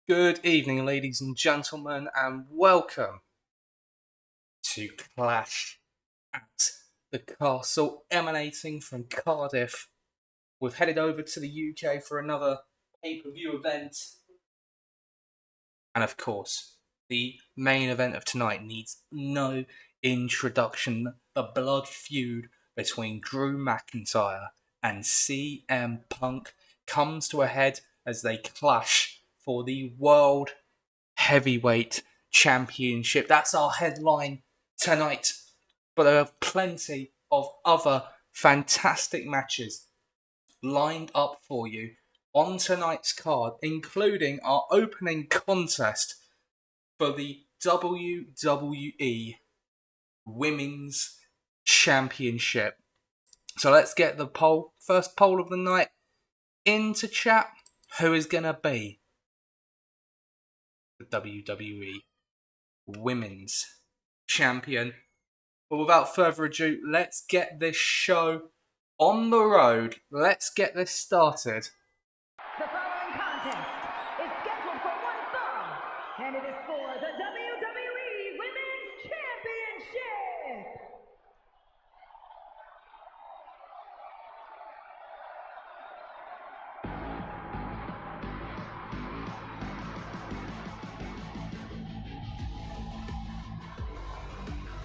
Good evening, ladies and gentlemen, and welcome to Clash at the Castle, emanating from Cardiff. We've headed over to the UK for another pay-per-view event, and of course, the main event of tonight needs no introduction. The blood feud between Drew McIntyre and CM Punk comes to a head as they clash for the World Heavyweight Championship. That's our headline tonight. But there are plenty of other fantastic matches lined up for you on tonight's card, including our opening contest for the WWE Women's Championship. So let's get the first poll of the night into chat. Who is going to be the WWE Women's Champion? But without further ado, let's get this show on the road. Let's get this started. The following contest is scheduled for one fall, and it is for the WWE Women's Championship.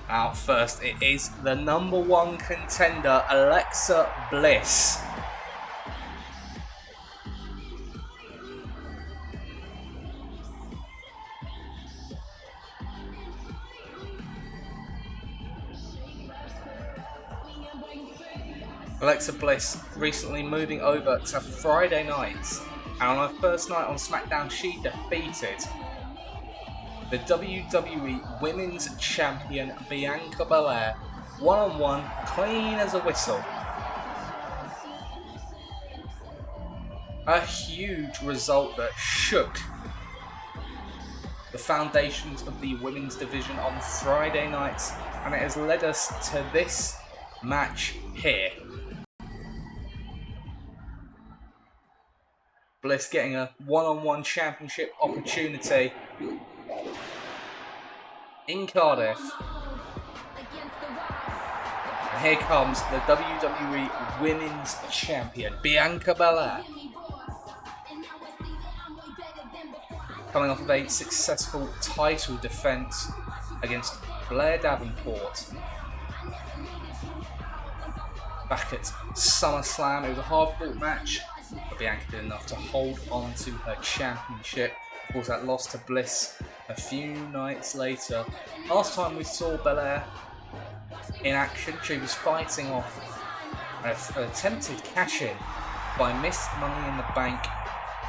Out first, it is the number one contender, Alexa Bliss. Alexa Bliss recently moving over to Friday nights, and on her first night on SmackDown, she defeated the WWE Women's Champion Bianca Belair one-on-one, clean as a whistle. A huge result that shook the foundations of the women's division on Friday nights, and it has led us to this match here. Bliss getting a one-on-one championship opportunity in Cardiff. And here comes the WWE Women's Champion, Bianca Belair. Coming off of a successful title defense against Blair Davenport. Back at SummerSlam, it was a hard-fought match, but Bianca did enough to hold on to her championship. Of course, that lost to Bliss a few nights later. Last time we saw Belair in action, she was fighting off an attempted cash-in by Miss Money in the Bank,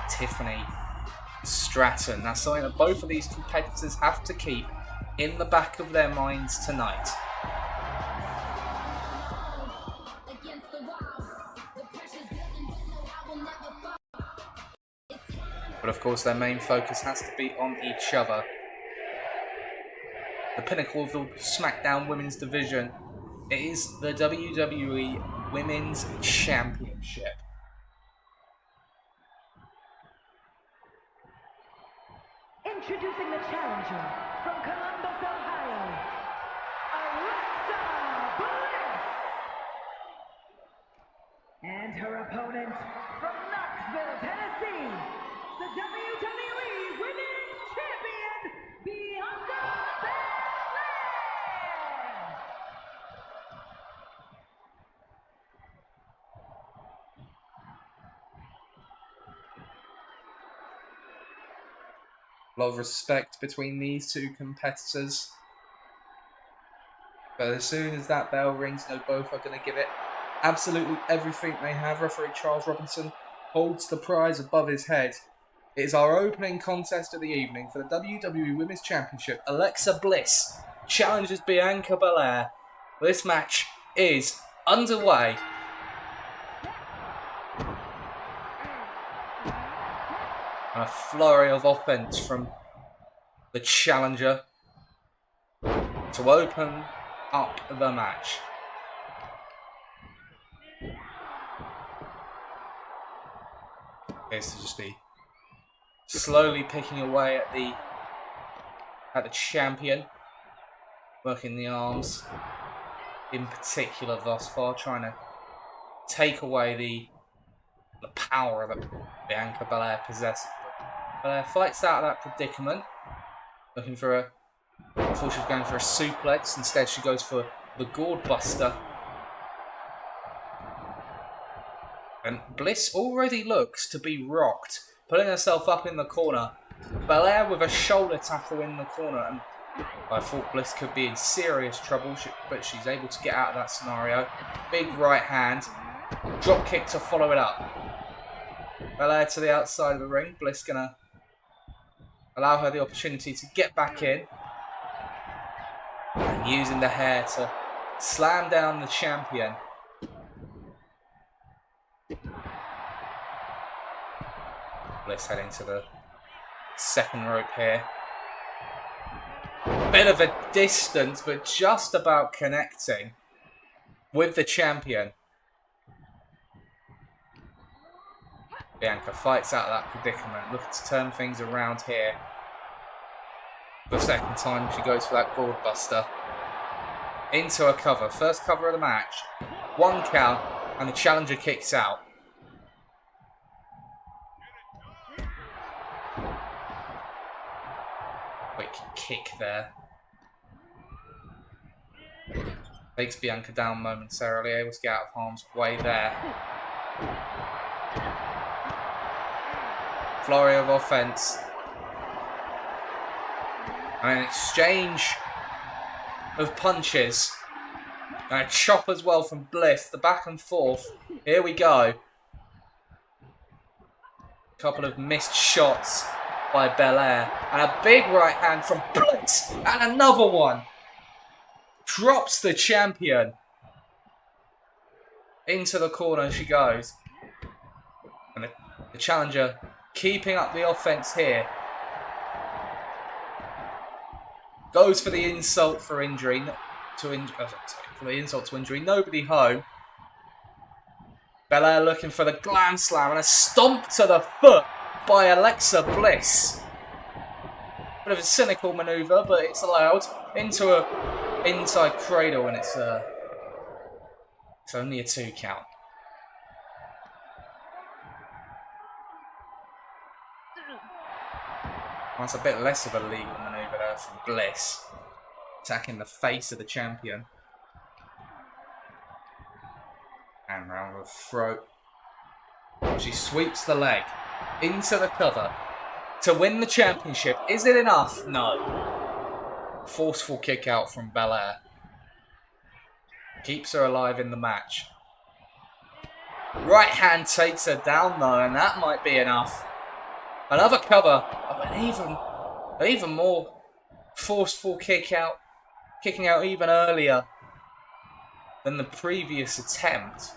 Tiffany Stratton. That's something that both of these competitors have to keep in the back of their minds tonight. But of course, their main focus has to be on each other. The pinnacle of the SmackDown Women's division, it is the WWE Women's Championship. Introducing the challenger from Columbus, Ohio, Alexa Bliss. And her opponent from Knoxville, Tennessee, the WWE Women's Champion, Bianca Belair. A lot of respect between these two competitors. But as soon as that bell rings, both are going to give it absolutely everything they have. Referee Charles Robinson holds the prize above his head. It is our opening contest of the evening for the WWE Women's Championship. Alexa Bliss challenges Bianca Belair. This match is underway. A flurry of offense from the challenger to open up the match. Appears to just be slowly picking away at the champion, working the arms in particular thus far, trying to take away the power that Bianca Belair possesses. Belair fights out of that predicament, looking for a. I thought she was going for a suplex. Instead, she goes for the gourd buster. And Bliss already looks to be rocked, putting herself up in the corner. Belair with a shoulder tackle in the corner, and I thought Bliss could be in serious trouble, but she's able to get out of that scenario. Big right hand, drop kick to follow it up. Belair to the outside of the ring. Bliss gonna allow her the opportunity to get back in, and using the hair to slam down the champion. Bliss heading to the second rope here. Bit of a distance, but just about connecting with the champion. Bianca fights out of that predicament, looking to turn things around here. For the second time, she goes for that gourd buster. Into a cover. First cover of the match. 1 count, and the challenger kicks out. Quick kick there. Takes Bianca down momentarily, able to get out of harm's way there. Flurry of offense. And an exchange of punches. And a chop as well from Bliss. The back and forth. Here we go. A couple of missed shots by Belair. And a big right hand from Bliss. And another one. Drops the champion. Into the corner she goes. And the challenger keeping up the offense here. Goes for the insult for injury. For the insult to injury. Nobody home. Belair looking for the glam slam and a stomp to the foot by Alexa Bliss. Bit of a cynical manoeuvre, but it's allowed. Into a inside cradle, and it's only a 2 count. That's a bit less of a legal manoeuvre there from Bliss. Attacking the face of the champion. And round the throat. She sweeps the leg into the cover to win the championship. Is it enough? No. Forceful kick out from Belair. Keeps her alive in the match. Right hand takes her down though, and that might be enough. Another cover of an even more forceful kick out. Kicking out even earlier than the previous attempt.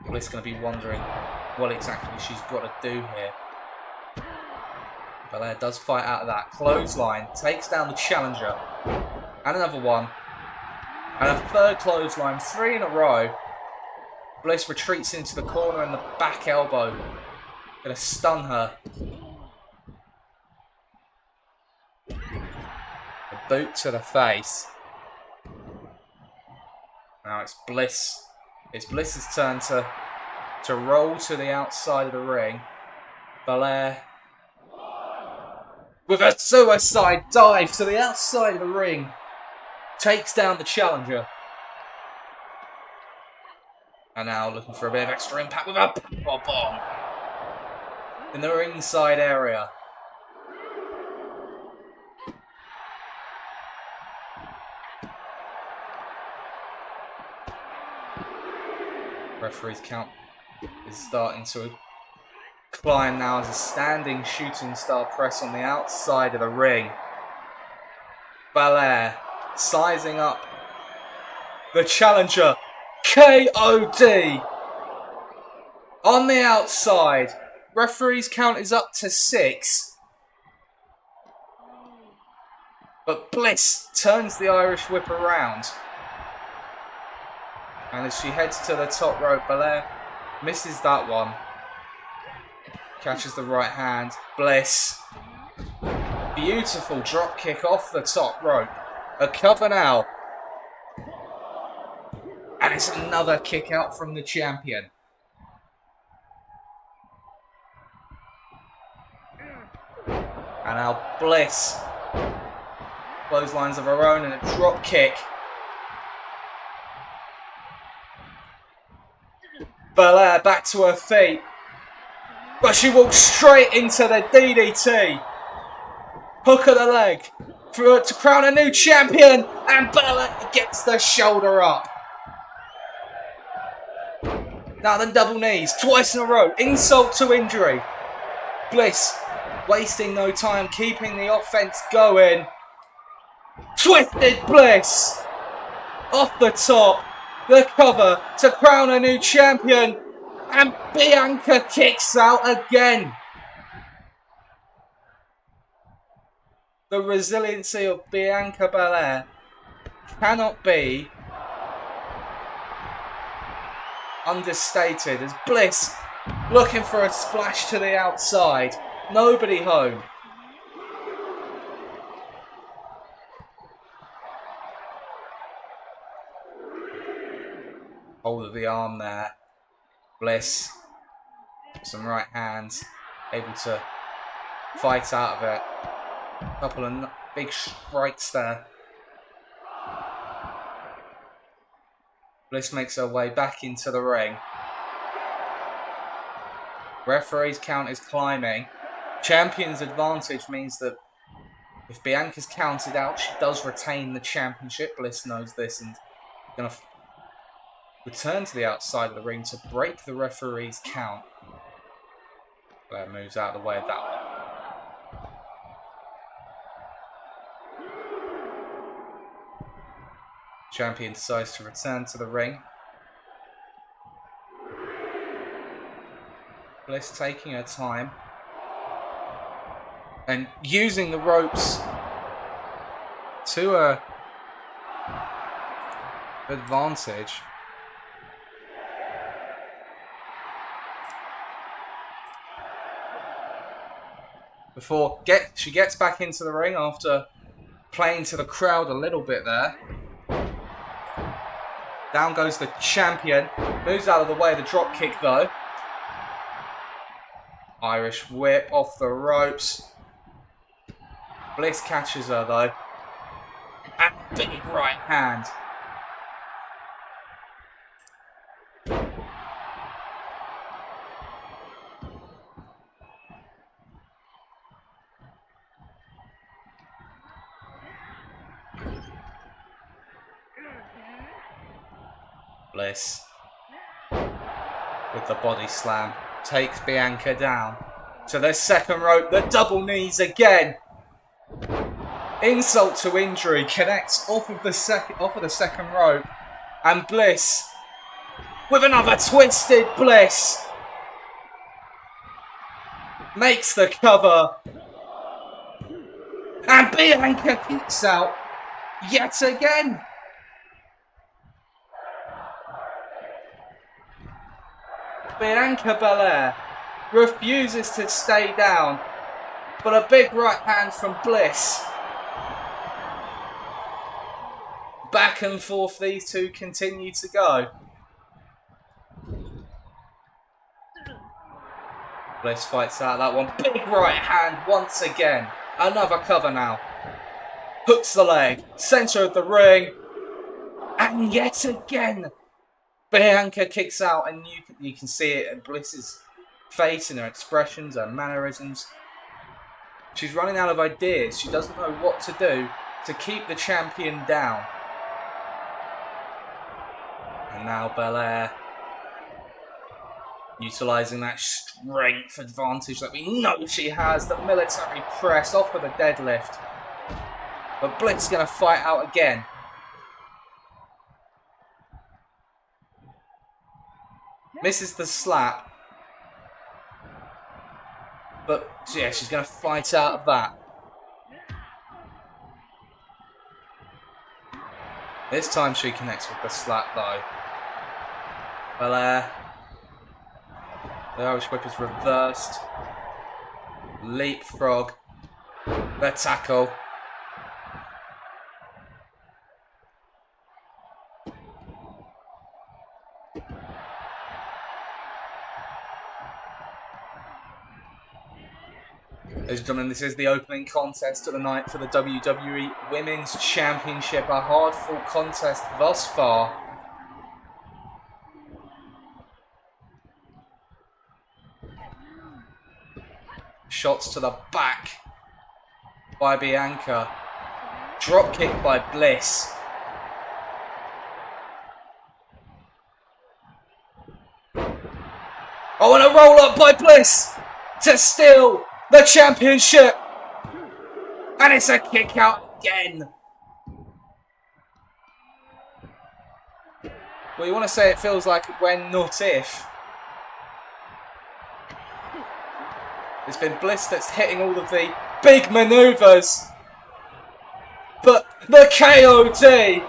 Bliss going to be wondering what exactly she's got to do here. Belair does fight out of that. Clothesline. Takes down the challenger. And another one. And a third clothesline. 3 in a row. Bliss retreats into the corner and the back elbow. Going to stun her. A boot to the face. Now it's Bliss. It's Bliss's turn to roll to the outside of the ring. Belair with a suicide dive to the outside of the ring. Takes down the challenger. And now looking for a bit of extra impact with a power bomb in the ringside area. Referee's count is starting to climb now as a standing shooting star press on the outside of the ring. Belair sizing up the challenger. KOD on the outside. Referee's count is up to 6. But Bliss turns the Irish whip around. And as she heads to the top rope, Belair misses that one. Catches the right hand. Bliss. Beautiful drop kick off the top rope. A cover now. And it's another kick out from the champion. And now Bliss. Clotheslines of her own and a drop kick. Belair back to her feet. But she walks straight into the DDT. Hook of the leg. To crown a new champion. And Belair gets the shoulder up. Now then double knees. Twice in a row. Insult to injury. Bliss wasting no time. Keeping the offense going. Twisted Bliss. Off the top. The cover to crown a new champion. And Bianca kicks out again. The resiliency of Bianca Belair cannot be understated as Bliss looking for a splash to the outside. Nobody home. Hold of the arm there. Bliss. Some right hands. Able to fight out of it. A couple of big strikes there. Bliss makes her way back into the ring. Referee's count is climbing. Champion's advantage means that if Bianca's counted out, she does retain the championship. Bliss knows this and is going to return to the outside of the ring to break the referee's count. Blair moves out of the way of that one. Champion decides to return to the ring. Bliss taking her time and using the ropes to her advantage. Before she gets back into the ring after playing to the crowd a little bit there. Down goes the champion. Moves out of the way of the drop kick though. Irish whip off the ropes. Bliss catches her though. And big right hand. Bliss with the body slam takes Bianca down to the second rope. The double knees again. Insult to injury connects off of the second rope, and Bliss with another twisted Bliss makes the cover, and Bianca kicks out yet again. Bianca Belair refuses to stay down, but a big right hand from Bliss. Back and forth these two continue to go. Bliss fights out that one. Big right hand once again. Another cover now. Hooks the leg. Centre of the ring. And yet again, Bianca kicks out, and you can see it in Bliss's face and her expressions, her mannerisms. She's running out of ideas. She doesn't know what to do to keep the champion down. And now Belair utilising that strength advantage that we know she has, the military press off with a deadlift. But Bliss is going to fight out again. Misses the slap. But yeah, she's going to fight out of that. This time she connects with the slap though. Belair. The Irish whip is reversed. Leapfrog. The tackle. Ladies and gentlemen, this is the opening contest of the night for the WWE Women's Championship. A hard-fought contest thus far. Shots to the back by Bianca. Drop kick by Bliss. Oh, and a roll up by Bliss to steal the championship. And it's a kick out again. Well, you want to say it feels like when, not if. It's been Bliss that's hitting all of the big maneuvers. But the KOD.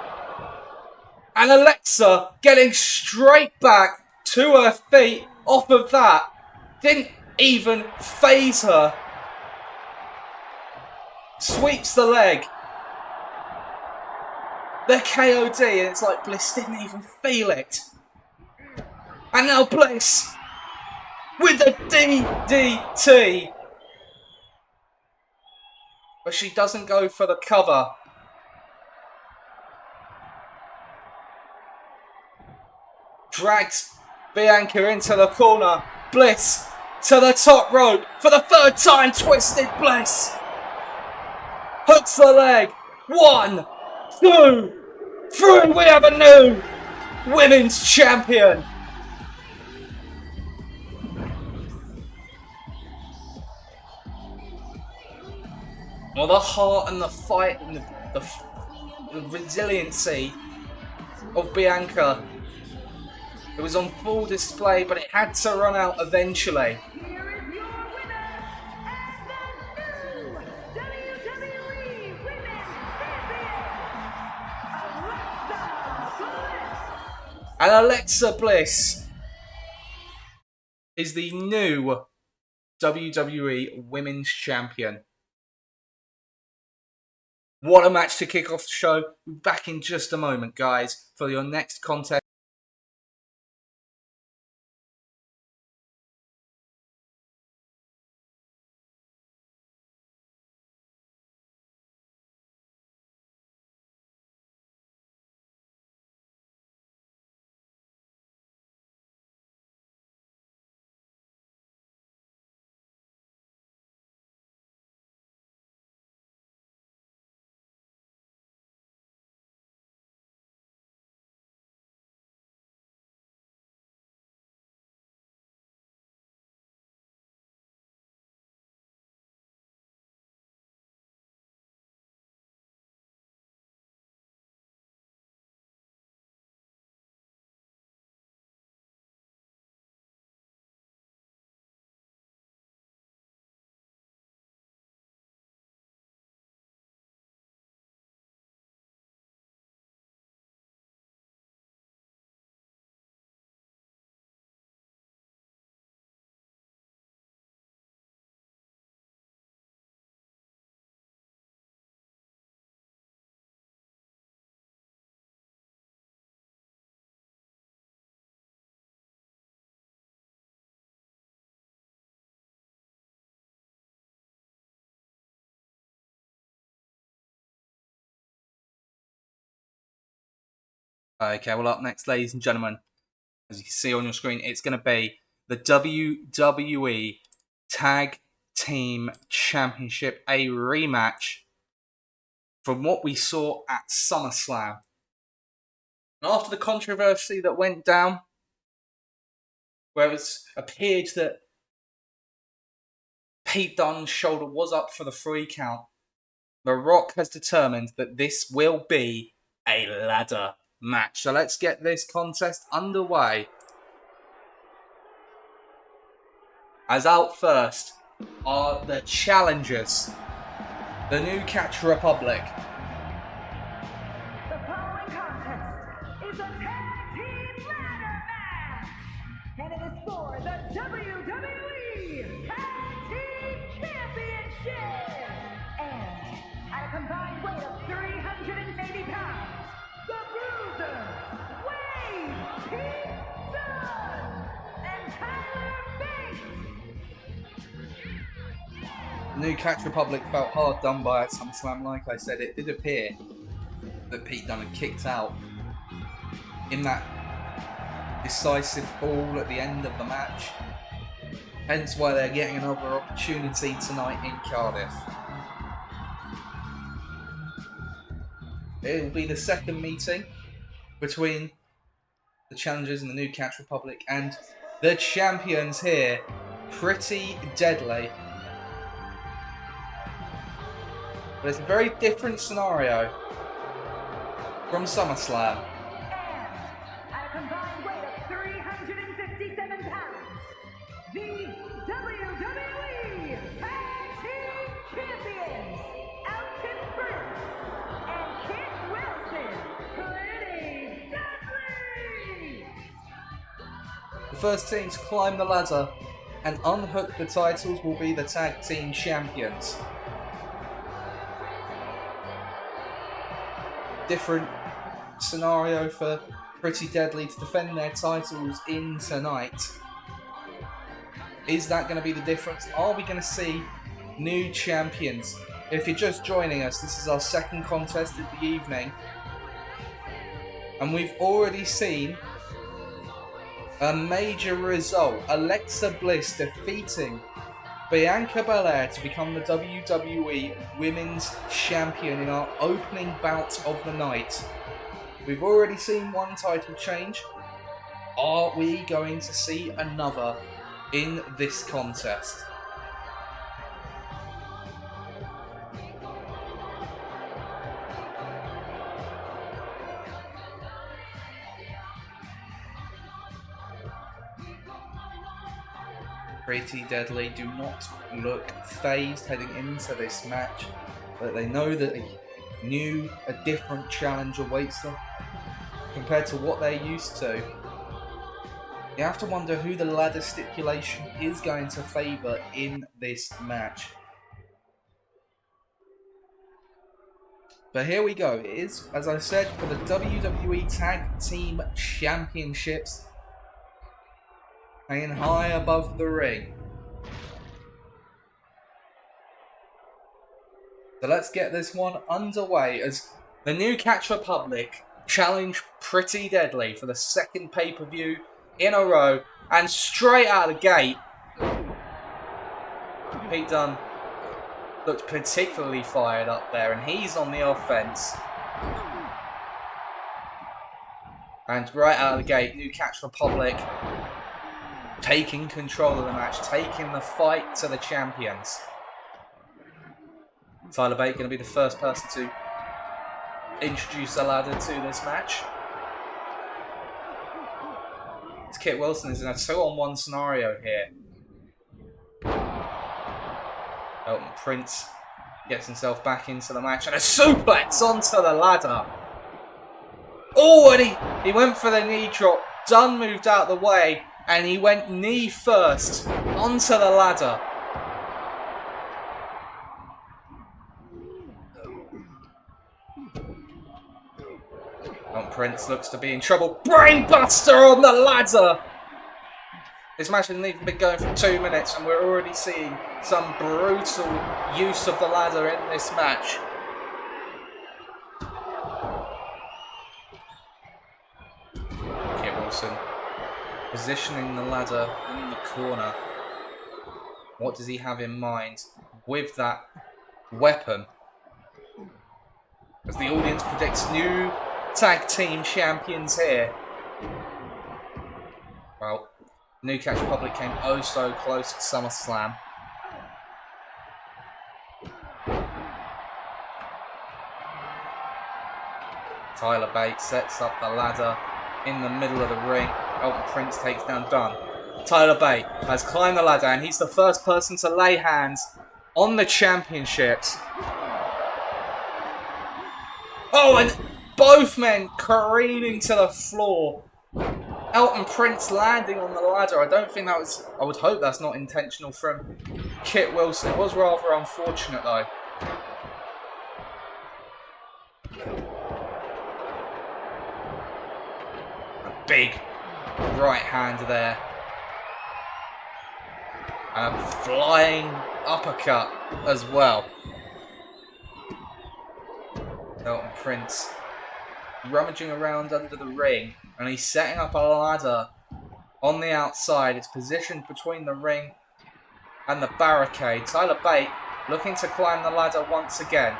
And Alexa getting straight back to her feet off of that. Didn't even phase her. Sweeps the leg. The KOD, and it's like Bliss didn't even feel it. And now Bliss with the DDT. But she doesn't go for the cover. Drags Bianca into the corner. Bliss to the top rope for the third time. Twisted Bliss. Hooks the leg. 1, 2, 3. We have a new women's champion. Well, the heart and the fight and the resiliency of Bianca, it was on full display, but it had to run out eventually. Here is your winner and the new WWE Women's Champion, Alexa Bliss. And Alexa Bliss is the new WWE Women's Champion. What a match to kick off the show. We'll be back in just a moment, guys, for your next contest. Okay, well, up next, ladies and gentlemen, as you can see on your screen, it's going to be the WWE Tag Team Championship, a rematch from what we saw at SummerSlam. And after the controversy that went down, where it appeared that Pete Dunne's shoulder was up for the 3 count, The Rock has determined that this will be a ladder match. So let's get this contest underway. As out first are the challengers, the New Catch Republic. The following contest is a tag team ladder match, and it is for the WWE Tag Team The New Catch Republic felt hard done by at SummerSlam. Like I said, it did appear that Pete Dunne had kicked out in that decisive fall at the end of the match. Hence why they're getting another opportunity tonight in Cardiff. It will be the second meeting between the challengers in the New Catch Republic and the champions here, Pretty Deadly. But it's a very different scenario from SummerSlam. At a combined weight of 357 pounds, the WWE Tag Team Champions, Elton Prince and Kit Wilson, Pretty Deadly! The first team to climb the ladder and unhook the titles will be the Tag Team Champions. Different scenario for Pretty Deadly to defend their titles in tonight. Is that going to be the difference? Are we going to see new champions? If you're just joining us, this is our second contest of the evening. And we've already seen a major result. Alexa Bliss defeating Bianca Belair to become the WWE Women's Champion in our opening bout of the night. We've already seen one title change. Are we going to see another in this contest? Pretty Deadly do not look phased heading into this match, but they know that a different challenge awaits them compared to what they're used to. You have to wonder who the ladder stipulation is going to favour in this match. But here we go. It is, as I said, for the WWE Tag Team Championships, hanging high above the ring. So let's get this one underway as the New Catch Republic challenge Pretty Deadly for the second pay-per-view in a row. And straight out of the gate, Pete Dunne looked particularly fired up there, and he's on the offense. And right out of the gate, New Catch Republic taking control of the match, taking the fight to the champions. Tyler Bate going to be the first person to introduce a ladder to this match. It's Kit Wilson is in a 2-on-1 scenario here. Elton Prince gets himself back into the match and a suplex onto the ladder. Oh, and he went for the knee drop. Dunne moved out of the way and he went knee first onto the ladder. Prince looks to be in trouble. Brainbuster on the ladder! This match hasn't even been going for 2 minutes and we're already seeing some brutal use of the ladder in this match. Kit Wilson positioning the ladder in the corner. What does he have in mind with that weapon? As the audience predicts new Tag Team Champions here. Well, New Catch Republic came oh so close at SummerSlam. Tyler Bate sets up the ladder in the middle of the ring. Elton Prince takes down Dunne. Tyler Bate has climbed the ladder and he's the first person to lay hands on the championships. Oh, and both men careening to the floor. Elton Prince landing on the ladder. I don't think that was... I would hope that's not intentional from Kit Wilson. It was rather unfortunate though. A big right hand there. And a flying uppercut as well. Elton Prince rummaging around under the ring, and he's setting up a ladder on the outside. It's positioned between the ring and the barricade. Tyler Bate looking to climb the ladder once again,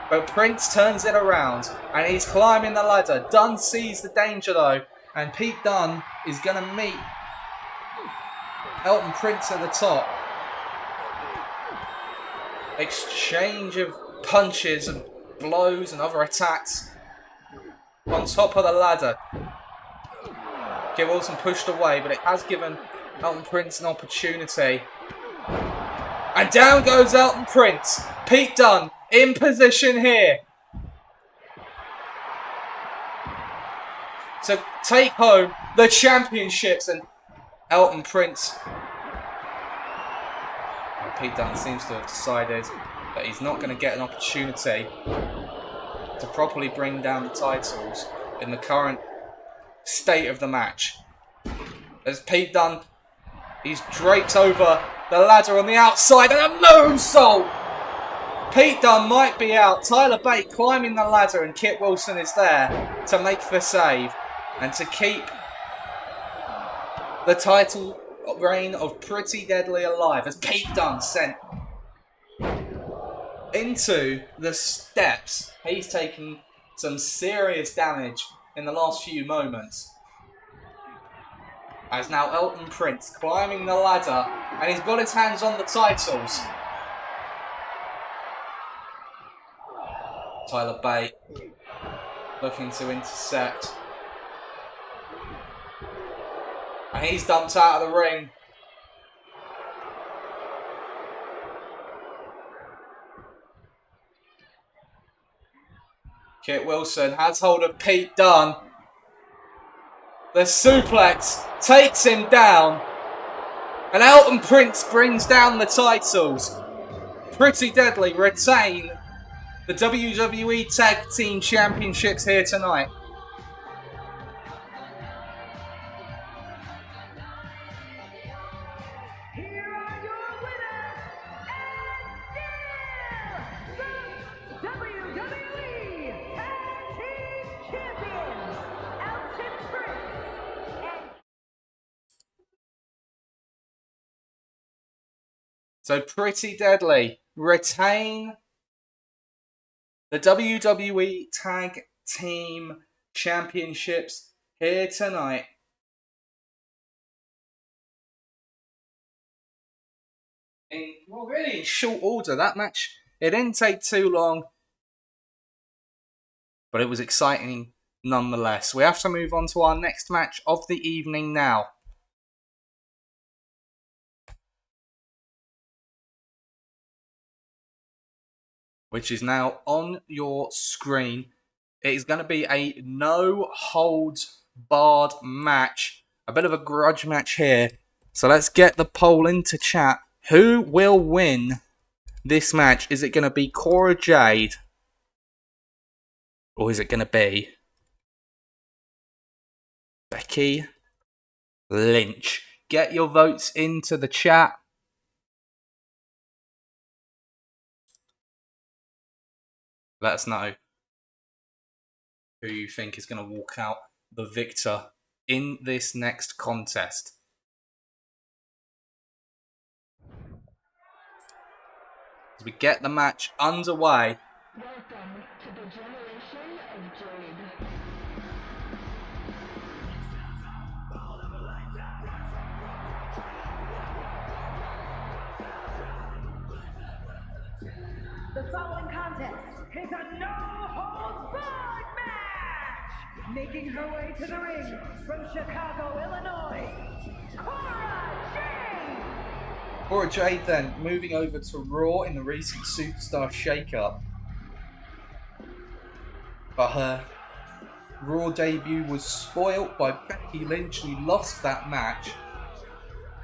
but Prince turns it around and he's climbing the ladder. Dunn sees the danger though, and Pete Dunne is going to meet Elton Prince at the top. Exchange of punches and blows and other attacks on top of the ladder. Kit Wilson pushed away, but it has given Elton Prince an opportunity. And down goes Elton Prince. Pete Dunne in position here to take home the championships. And Elton Prince, Pete Dunne seems to have decided that he's not going to get an opportunity to properly bring down the titles in the current state of the match. As Pete Dunne, he's draped over the ladder on the outside, and a moonsault! Pete Dunne might be out. Tyler Bate climbing the ladder, and Kit Wilson is there to make the save and to keep the title reign of Pretty Deadly alive, as Pete Dunne sent into the steps. He's taken some serious damage in the last few moments. As now Elton Prince climbing the ladder, and he's got his hands on the titles. Tyler Bate looking to intercept. And he's dumped out of the ring. Kit Wilson has hold of Pete Dunne. The suplex takes him down. And Elton Prince brings down the titles. Pretty Deadly retain the WWE Tag Team Championships here tonight. Here are your winners, and still the WWE Tag Team Champions, Elton Prince and... So Pretty Deadly retain the WWE Tag Team Championships here tonight. Really in short order. That match, it didn't take too long, but it was exciting nonetheless. We have to move on to our next match of the evening now. Which is now on your screen. It is going to be a no-holds-barred match. A bit of a grudge match here. So let's get the poll into chat. Who will win this match? Is it going to be Cora Jade? Or is it going to be Becky Lynch? Get your votes into the chat. Let us know who you think is going to walk out the victor in this next contest. As we get the match underway. Welcome to the generation of Jade. The following contest is a no-holds-barred match! Making her way to the ring from Chicago, Illinois, Cora Jade! Cora Jade then moving over to Raw in the recent Superstar Shake-Up. But her Raw debut was spoilt by Becky Lynch, who lost that match.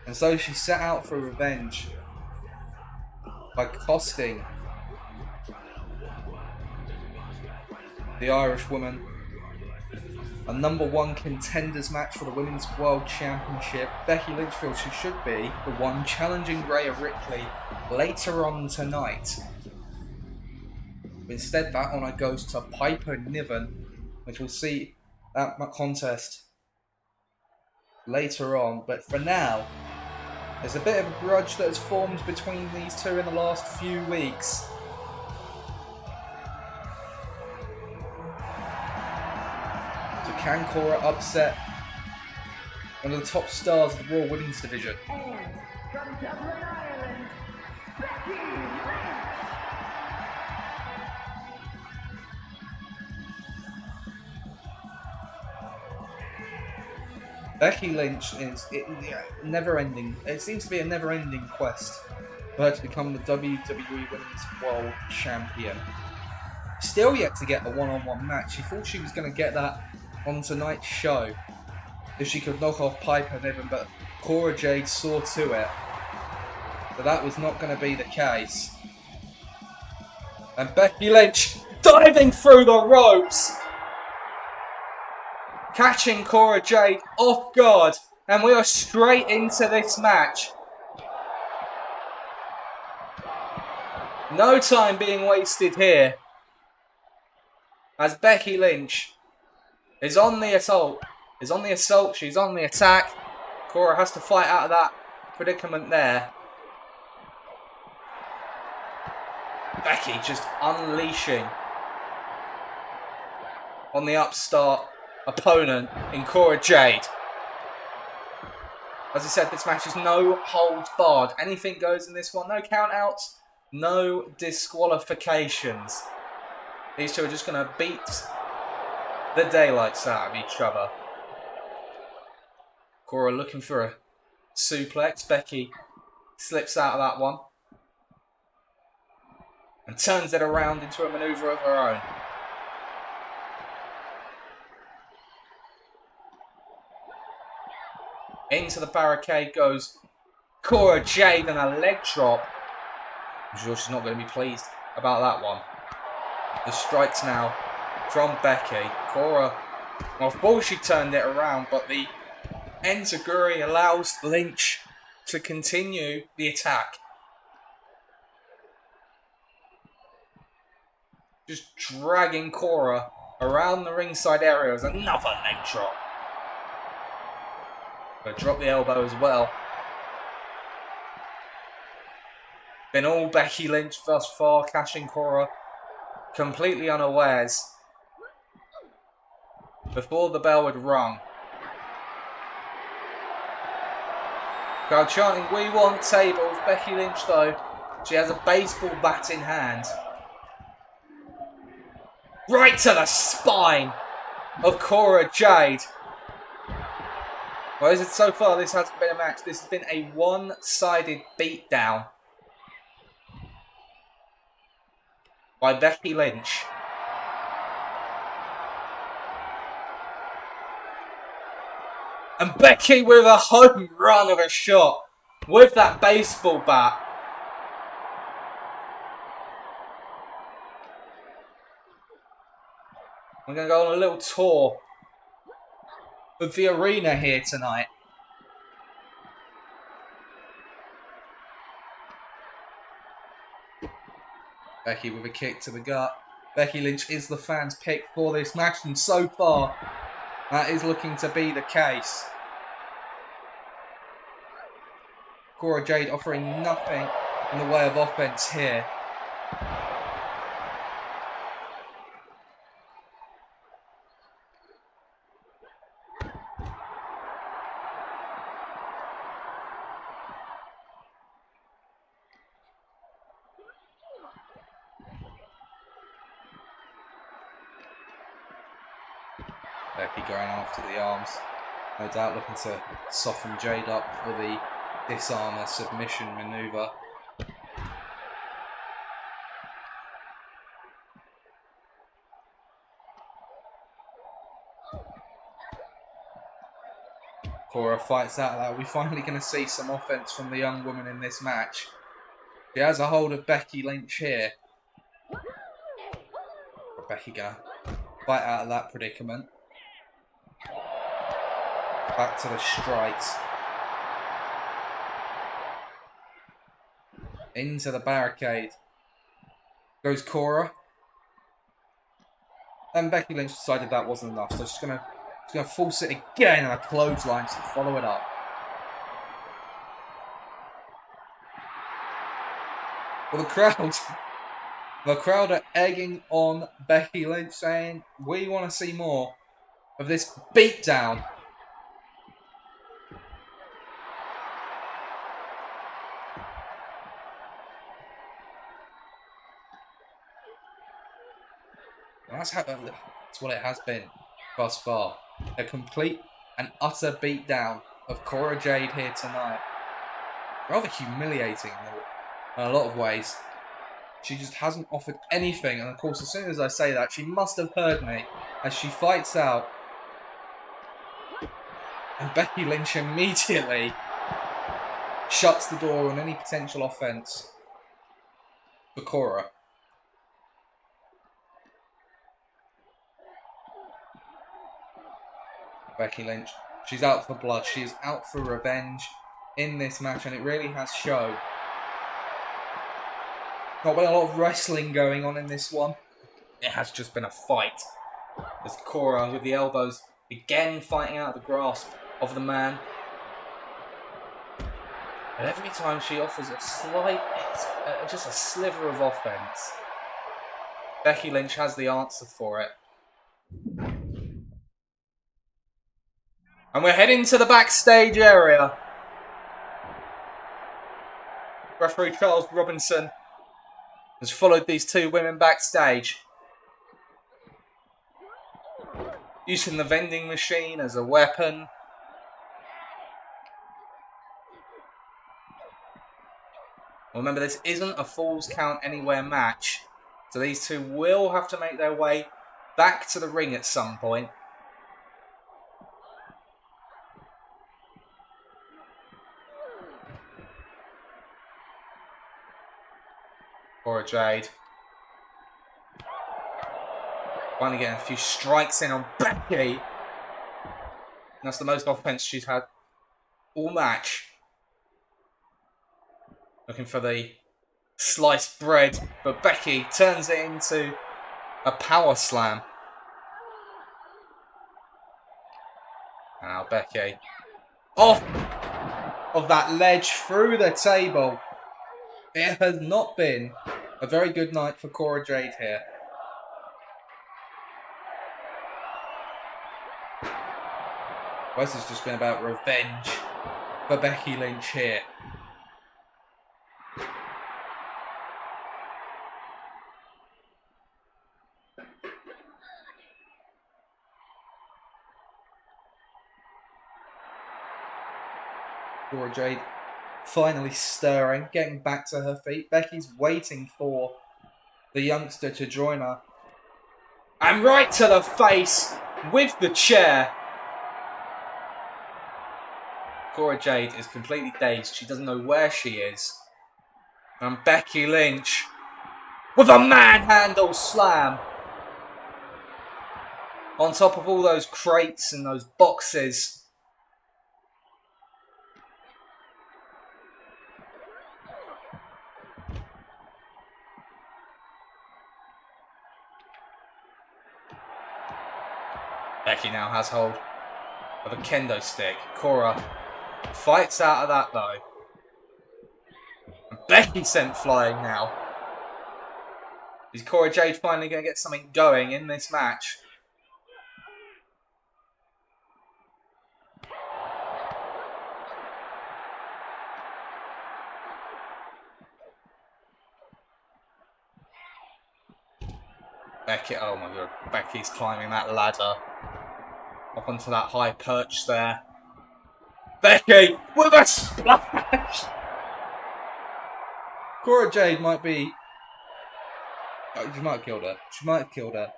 And so she set out for revenge by costing the Irish woman a #1 contenders match for the Women's World Championship. Becky Lynch feels she should be the one challenging Rhea Ripley later on tonight. Instead, that honour goes to Piper Niven, which we'll see that contest later on. But for now, there's a bit of a grudge that has formed between these two in the last few weeks. So can Cora upset one of the top stars of the Raw Women's Division? And from Dublin, Ireland, Becky Lynch. Becky Lynch is never-ending. It seems to be a never-ending quest for her to become the WWE Women's World Champion. Still yet to get a one-on-one match. She thought she was going to get that on tonight's show if she could knock off Piper Niven, but Cora Jade saw to it that that was not going to be the case. And Becky Lynch diving through the ropes, catching Cora Jade off guard, and we are straight into this match. No time being wasted here, as Becky Lynch is on the assault. She's on the attack. Cora has to fight out of that predicament there. Becky just unleashing on the upstart opponent in Cora Jade. As I said, this match is no holds barred. Anything goes in this one. No countouts, no disqualifications. These two are just going to beat the daylights out of each other. Cora looking for a suplex. Becky slips out of that one and turns it around into a maneuver of her own. Into the barricade goes Cora Jade, and a leg drop. I'm sure she's not going to be pleased about that one. The strikes now from Becky. Cora, well, of course she turned it around, but the enziguri allows Lynch to continue the attack. Just dragging Cora around the ringside area as another leg drop. But drop the elbow as well. Been all Becky Lynch thus far, catching Cora completely unawares before the bell had rung. Crowd chanting, "We want tables." Becky Lynch, though, she has a baseball bat in hand. Right to the spine of Cora Jade. Well, so far this hasn't been a match. This has been a one-sided beatdown by Becky Lynch. And Becky with a home run of a shot with that baseball bat. I'm going to go on a little tour of the arena here tonight. Becky with a kick to the gut. Becky Lynch is the fans' pick for this match, and so far, that is looking to be the case. Cora Jade offering nothing in the way of offense here. Becky going after the arms. No doubt looking to soften Jade up for the disarmer submission maneuver. Cora fights out of that. We're finally going to see some offense from the young woman in this match. She has a hold of Becky Lynch here. Becky going to fight out of that predicament. Back to the strikes. Into the barricade. Goes Cora. And Becky Lynch decided that wasn't enough, so she's gonna force it again and a clothesline to follow it up. Well, the crowd are egging on Becky Lynch, saying, "We want to see more of this beatdown." That's what it has been thus far. A complete and utter beatdown of Cora Jade here tonight. Rather humiliating in a lot of ways. She just hasn't offered anything, and of course, as soon as I say that, she must have heard me as she fights out. And Becky Lynch immediately shuts the door on any potential offense for Cora. Becky Lynch, she's out for blood. She is out for revenge in this match, and it really has shown. Not been a lot of wrestling going on in this one. It has just been a fight. As Cora, with the elbows, again fighting out the grasp of the man. And every time she offers a slight, just a sliver of offense, Becky Lynch has the answer for it. And we're heading to the backstage area. Referee Charles Robinson has followed these two women backstage, using the vending machine as a weapon. Remember, this isn't a Falls Count Anywhere match, so these two will have to make their way back to the ring at some point. Cora Jade finally getting a few strikes in on Becky. And that's the most offense she's had all match. Looking for the sliced bread, but Becky turns it into a power slam. Now Becky off of that ledge through the table. It has not been a very good night for Cora Jade here. This has just been about revenge for Becky Lynch here. Cora Jade finally stirring, getting back to her feet. Becky's waiting for the youngster to join her. And right to the face with the chair. Cora Jade is completely dazed. She doesn't know where she is. And Becky Lynch with a manhandle slam. On top of all those crates and those boxes. Becky now has hold of a kendo stick. Cora fights out of that though. And Becky sent flying now. Is Cora Jade finally going to get something going in this match? Becky, oh my god, Becky's climbing that ladder up onto that high perch there. Becky with a splash! Cora Jade might be... Oh, she might have killed her. She might have killed her.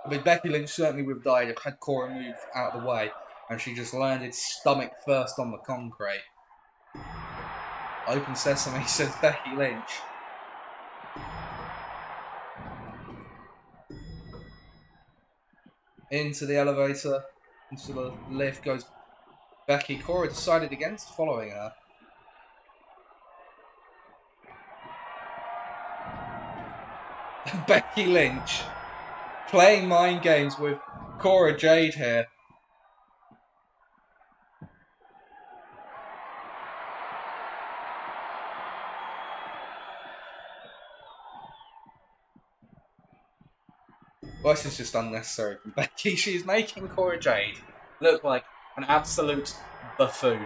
I mean, Becky Lynch certainly would have died if had Cora moved out of the way and she just landed stomach first on the concrete. Open sesame, says Becky Lynch. Into the elevator, into the lift, goes Cora decided against following her. Becky Lynch playing mind games with Cora Jade here. Well, this is just unnecessary from Becky. She's making Cora Jade look like an absolute buffoon.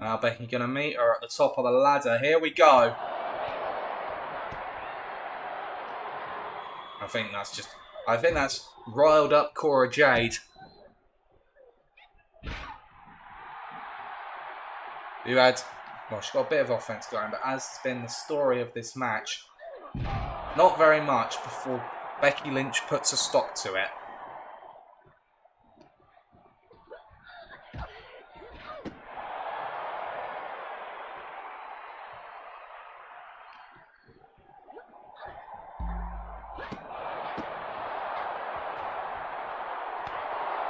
Now Becky gonna meet her at the top of the ladder. Here we go. I think that's riled up Cora Jade. Who had, well, she got a bit of offense going, but as has been the story of this match, not very much before Becky Lynch puts a stop to it.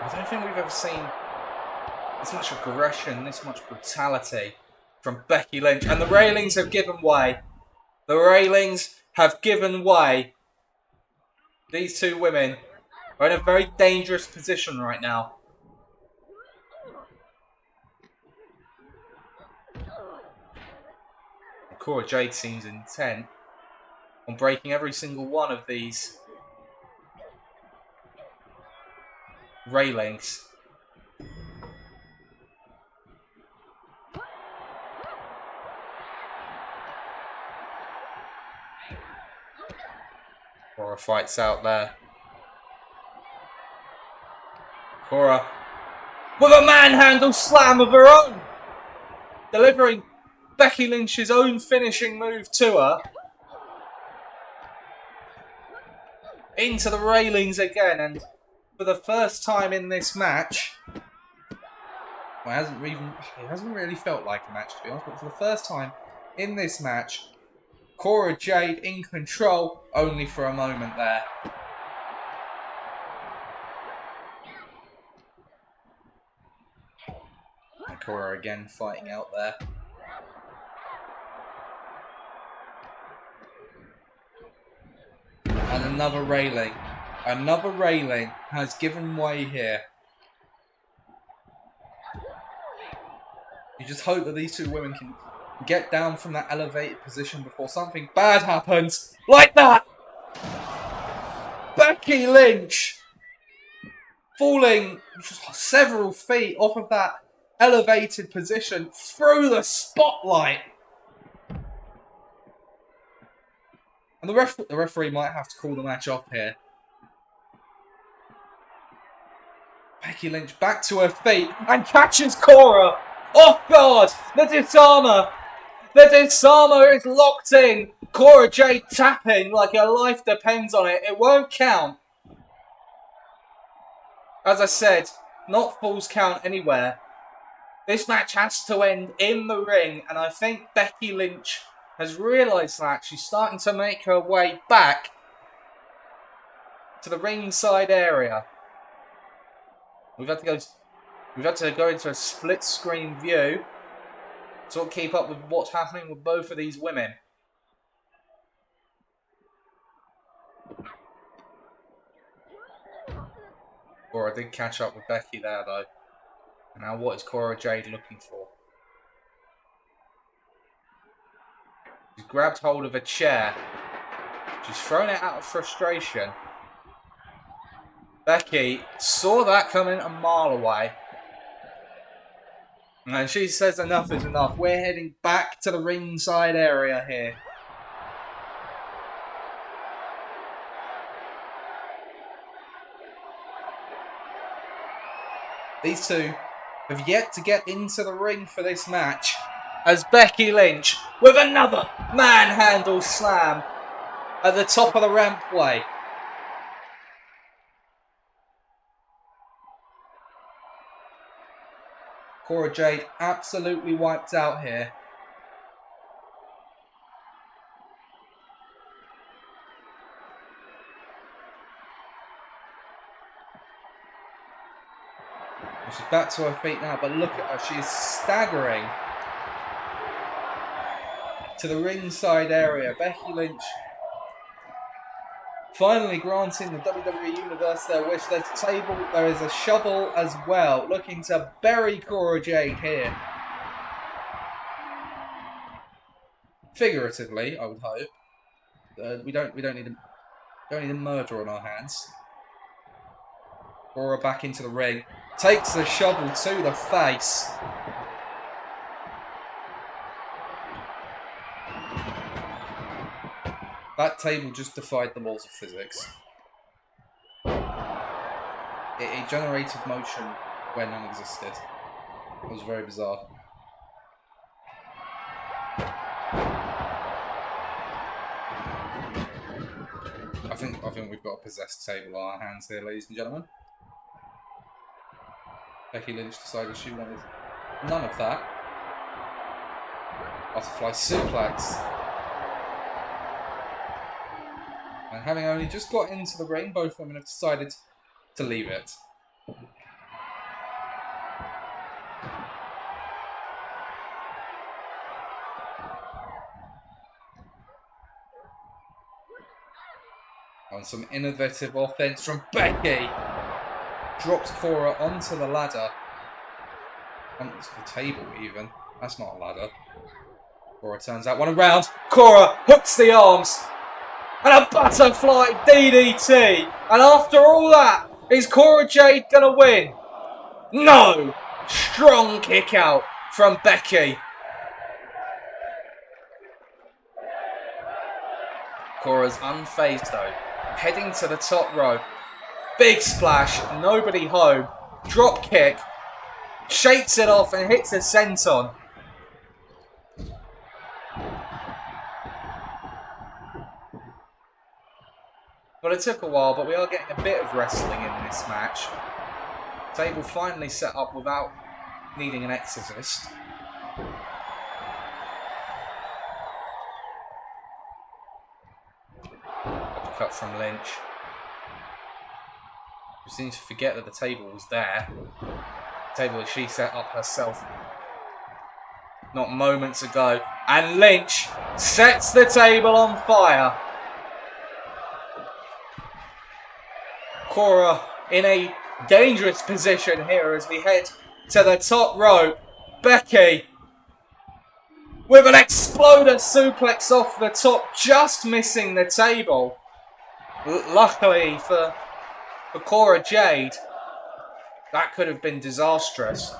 I don't think we've ever seen this much aggression, this much brutality from Becky Lynch. And the railings have given way. The railings have given way. These two women are in a very dangerous position right now. Cora Jade seems intent on breaking every single one of these railings. Cora fights out there. Cora with a manhandle slam of her own, delivering Becky Lynch's own finishing move to her. Into the railings again, and for the first time in this match, well, it hasn't really felt like a match to be honest, but for the first time in this match, Cora Jade in control, only for a moment there. And Cora again fighting out there. And another railing has given way here. You just hope that these two women can get down from that elevated position before something bad happens. Like that! Becky Lynch falling several feet off of that elevated position through the spotlight. And the referee might have to call the match off here. Becky Lynch back to her feet and catches Cora off guard. The disarmer. The disarmer is locked in. Cora Jade tapping like her life depends on it. It won't count. As I said, not falls count anywhere. This match has to end in the ring, and I think Becky Lynch has realised that. She's starting to make her way back to the ringside area. We've had to go into a split screen view to keep up with what's happening with both of these women. Cora did catch up with Becky there though. And now what is Cora Jade looking for? She's grabbed hold of a chair. She's thrown it out of frustration. Becky saw that coming a mile away. And she says enough is enough. We're heading back to the ringside area here. These two have yet to get into the ring for this match, as Becky Lynch with another manhandle slam at the top of the rampway. Cora Jade absolutely wiped out here. back to her feet now, but look at her. She is staggering to the ringside area. Becky Lynch finally granting the WWE Universe their wish. There's a table, there is a shovel as well, looking to bury Cora Jade here. Figuratively, I would hope. We don't need a murder on our hands. Cora back into the ring, takes the shovel to the face. That table just defied the laws of physics. It generated motion where none existed. It was very bizarre. I think we've got a possessed table on our hands here, ladies and gentlemen. Becky Lynch decided she wanted none of that. Butterfly suplex. And having only just got into the ring, both women have decided to leave it. And some innovative offense from Becky. Drops Cora onto the ladder. Onto the table even. That's not a ladder. Cora turns that one around. Cora hooks the arms. And a butterfly DDT. And after all that, is Cora Jade going to win? No! Strong kick out from Becky. Cora's unfazed though. Heading to the top rope. Big splash. Nobody home. Drop kick. Shakes it off and hits a senton. Well, it took a while, but we are getting a bit of wrestling in this match. Table finally set up without needing an exorcist. Uppercut from Lynch. She seems to forget that the table was there. The table that she set up herself not moments ago. And Lynch sets the table on fire. Cora in a dangerous position here as we head to the top rope. Becky with an exploder suplex off the top, just missing the table. Luckily for Cora Jade, that could have been disastrous.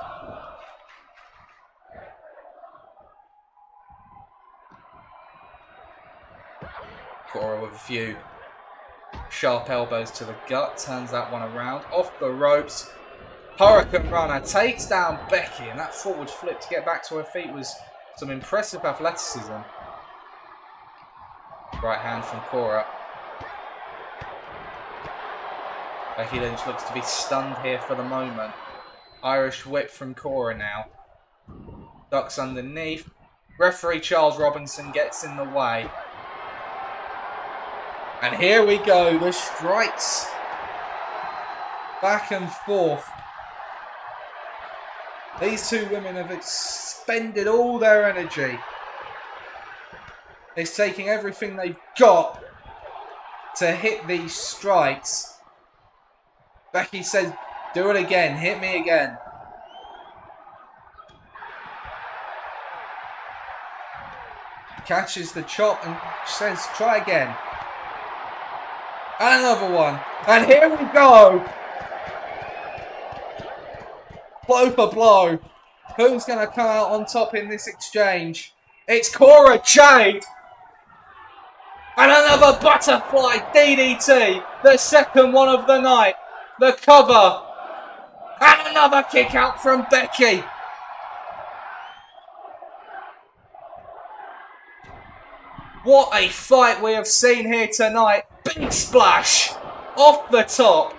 Cora with a few sharp elbows to the gut, turns that one around, off the ropes. Hurricane Runner takes down Becky, and that forward flip to get back to her feet was some impressive athleticism. Right hand from Cora. Becky Lynch looks to be stunned here for the moment. Irish whip from Cora now. Ducks underneath. Referee Charles Robinson gets in the way. And here we go, the strikes back and forth. These two women have expended all their energy. It's taking everything they've got to hit these strikes. Becky says, do it again, hit me again. Catches the chop and says, try again. And another one. And here we go. Blow for blow. Who's going to come out on top in this exchange? It's Cora Jade. And another butterfly DDT. The second one of the night. The cover. And another kick out from Becky. What a fight we have seen here tonight. Big splash off the top.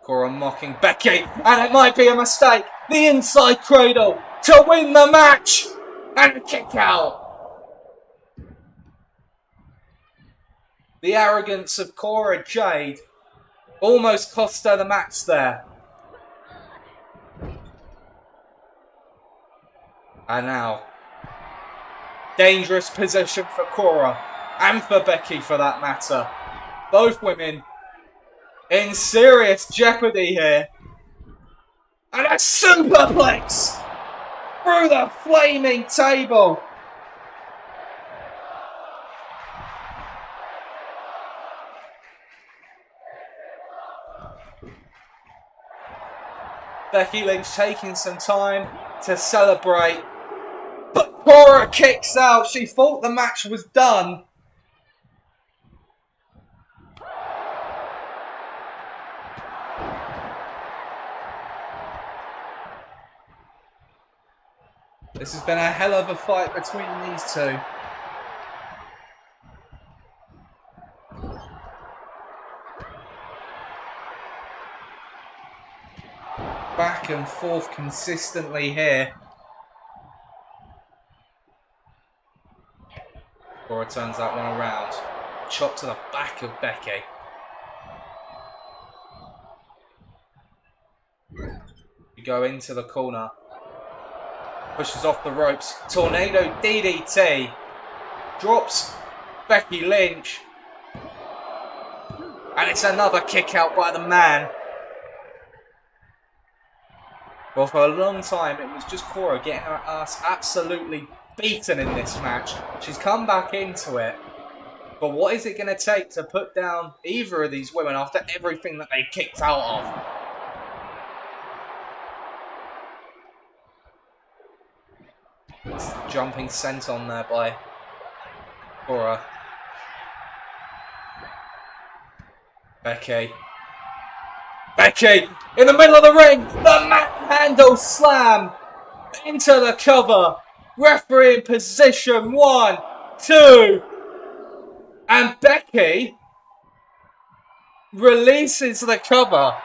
Cora mocking Becky, and it might be a mistake. The inside cradle to win the match, and a kick out. The The arrogance of Cora Jade almost cost her the match there. And now, dangerous position for Cora and for Becky for that matter. Both women in serious jeopardy here. And a superplex through the flaming table. Becky Lynch taking some time to celebrate. But Cora kicks out. She thought the match was done. This has been a hell of a fight between these two. Back and forth consistently here. Cora turns that one around. Chop to the back of Becky. You go into the corner. Pushes off the ropes. Tornado DDT. Drops Becky Lynch. And it's another kick out by the man. Well, for a long time, it was just Cora getting her ass absolutely beaten in this match. She's come back into it. But what is it going to take to put down either of these women after everything that they kicked out of? It's jumping sent on there by Cora. Becky in the middle of the ring. The manhandle slam into the cover. Referee in position. 1, 2. And Becky releases the cover.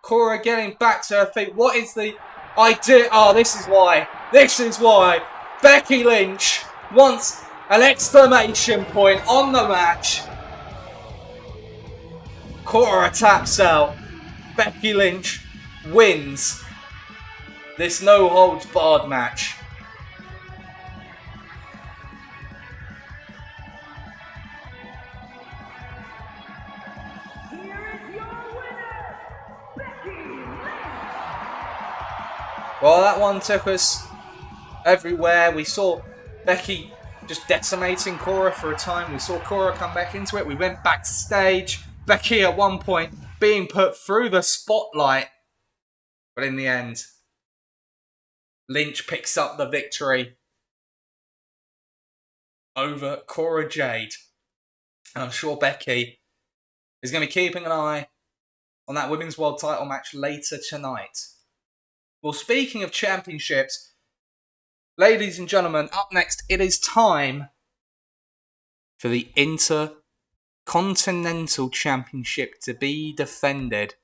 Cora getting back to her feet. What is the idea? Oh, this is why. This is why. Becky Lynch wants an exclamation point on the match. Cora taps out. Becky Lynch wins this no holds barred match. Here is your winner, Becky Lynch. Well, that one took us everywhere. We saw Becky just decimating Cora for a time. We saw Cora come back into it. We went backstage. Becky at one point being put through the spotlight. But in the end, Lynch picks up the victory over Cora Jade. And I'm sure Becky is going to be keeping an eye on that Women's World title match later tonight. Well, speaking of championships, ladies and gentlemen, up next it is time for the Intercontinental Championship to be defended.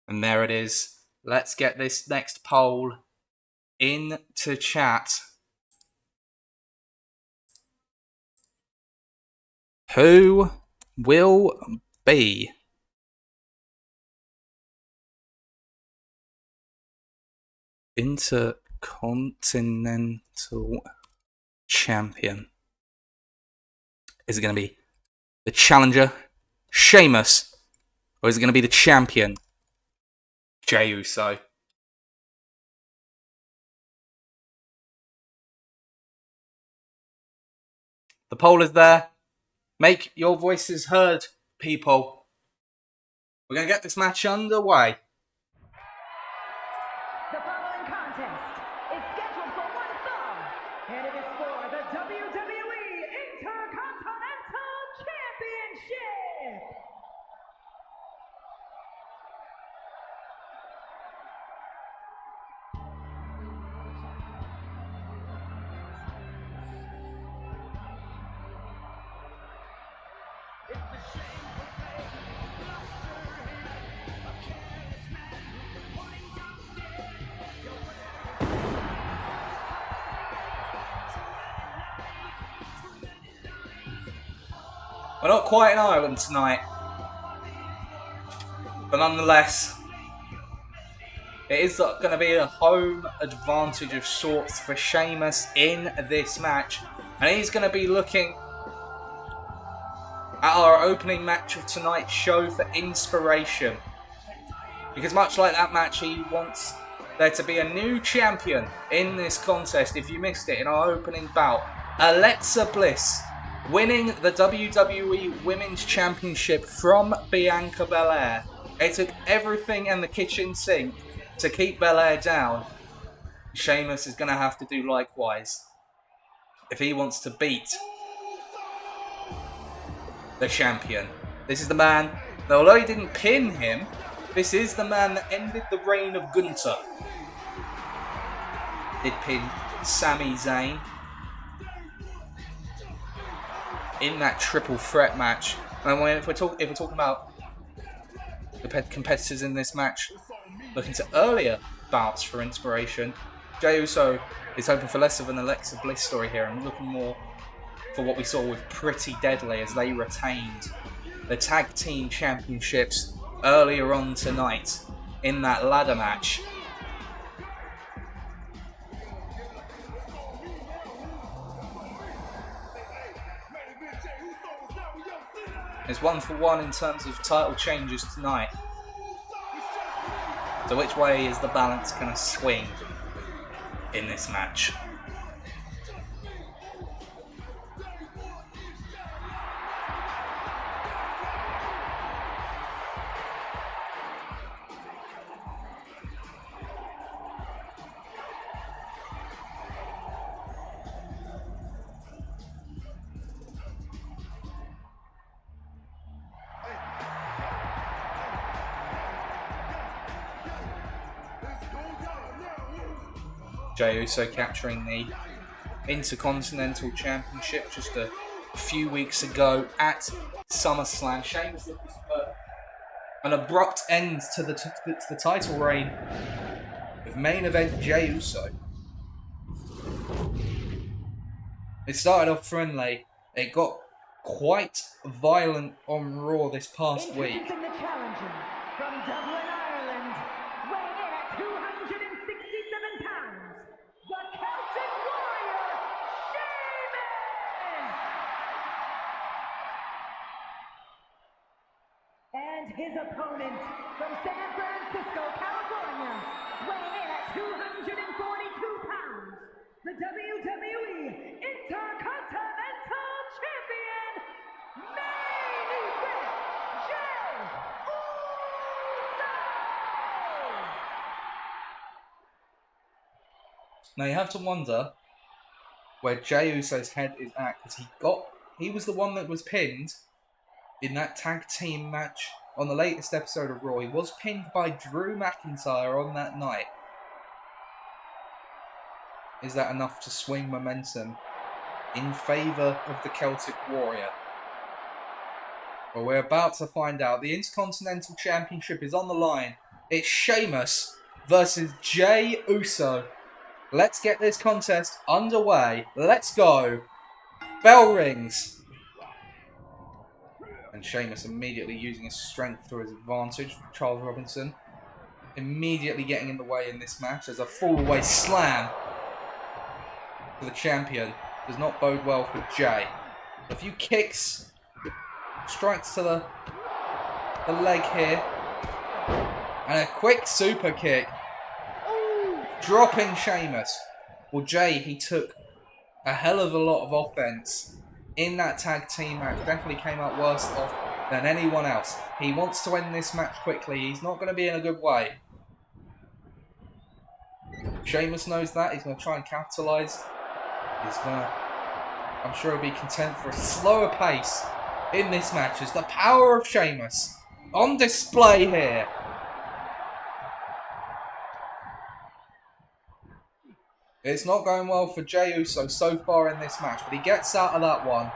And there it is. Let's get this next poll into chat. Who will be Intercontinental Champion? Is it going to be the challenger, Sheamus, or is it going to be the champion, Jey Uso? The poll is there. Make your voices heard, people. We're going to get this match underway. The following contest is scheduled for one fall, and it is for the WWE Intercontinental Championship. We're not quite in Ireland tonight. But nonetheless, it is going to be a home advantage of sorts for Sheamus in this match. And he's going to be looking at our opening match of tonight's show for inspiration. Because much like that match, he wants there to be a new champion in this contest. If you missed it in our opening bout, Alexa Bliss winning the WWE Women's Championship from Bianca Belair. It took everything in the kitchen sink to keep Belair down. Sheamus is going to have to do likewise if he wants to beat the champion. This is the man that, although he didn't pin him, this is the man that ended the reign of Gunther. Did pin Sami Zayn in that triple threat match. And if we're talking about the competitors in this match, looking to earlier bouts for inspiration, Jey Uso is hoping for less of an Alexa Bliss story here and looking more for what we saw with Pretty Deadly as they retained the tag team championships earlier on tonight in that ladder match. It's 1-for-1 in terms of title changes tonight. So which way is the balance going to swing in this match? Jey Uso capturing the Intercontinental Championship just a few weeks ago at SummerSlam. Sheamus looking for an abrupt end to the title reign with main event Jey Uso. It started off friendly. It got quite violent on Raw this past week. Introducing the challenger from Dublin, Ireland, weighing in at 267 pounds, the Celtic Warrior, Sheamus! And his opponent from San Francisco, California, weighing in at 242 pounds, the WWE Intercontinental Champion, Main Event, Jey Uso! Now you have to wonder where Jey Uso's head is at, because he was the one that was pinned in that tag team match on the latest episode of Raw. He was pinned by Drew McIntyre on that night. Is that enough to swing momentum in favour of the Celtic Warrior? Well, we're about to find out. The Intercontinental Championship is on the line. It's Sheamus versus Jey Uso. Let's get this contest underway. Let's go. Bell rings. And Sheamus immediately using his strength to his advantage. Charles Robinson immediately getting in the way in this match as a fall-away slam for the champion does not bode well for Jey. A few kicks, strikes to the leg here, and a quick super kick, dropping Sheamus. Well, Jey, he took a hell of a lot of offense in that tag team match. Definitely came out worse off than anyone else. He wants to end this match quickly. He's not going to be in a good way. Sheamus knows that. He's going to try and capitalise. I'm sure he'll be content for a slower pace in this match as the power of Sheamus on display here. It's not going well for Jey Uso so far in this match, but he gets out of that one.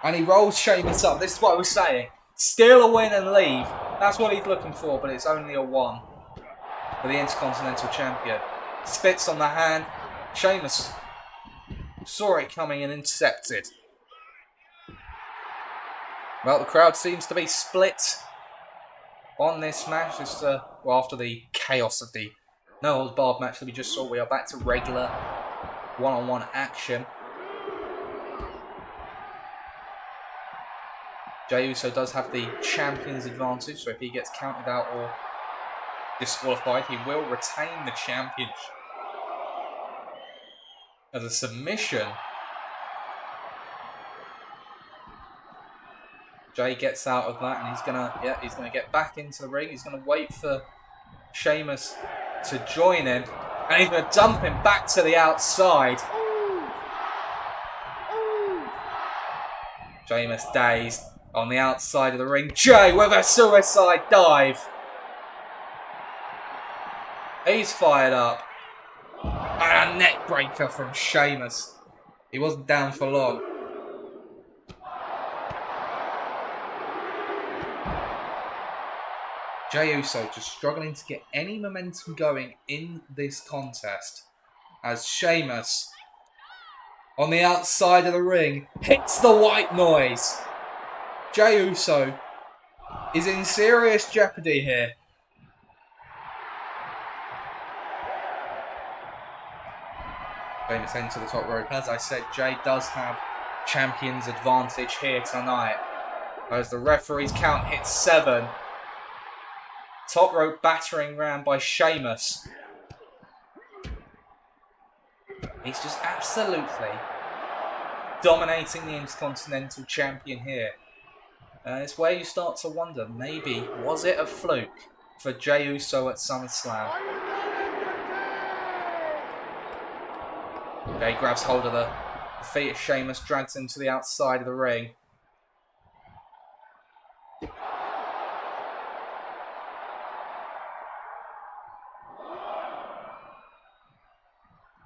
And he rolls Sheamus up. This is what I was saying. Steal a win and leave. That's what he's looking for, but it's only a 1 for the Intercontinental Champion. Spits on the hand. Sheamus saw it coming and intercepted. Well, the crowd seems to be split on this match. Just after the chaos of the no holds barred match that we just saw, we are back to regular one-on-one action. Jey Uso does have the champion's advantage, so if he gets counted out or disqualified, he will retain the championship. As a submission, Jey gets out of that, and he's gonna get back into the ring. He's gonna wait for Sheamus to join him, and he's gonna dump him back to the outside. Sheamus dazed on the outside of the ring. Jey with a suicide dive. He's fired up. And a neck breaker from Sheamus. He wasn't down for long. Jey Uso just struggling to get any momentum going in this contest as Sheamus on the outside of the ring hits the white noise. Jey Uso is in serious jeopardy here. Sheamus into the top rope. As I said, Jey does have champion's advantage here tonight. As the referee's count hits 7. Top rope battering ram by Sheamus. He's just absolutely dominating the Intercontinental Champion here. It's where you start to wonder, maybe, was it a fluke for Jey Uso at SummerSlam? Jey grabs hold of the feet of Sheamus, drags him to the outside of the ring.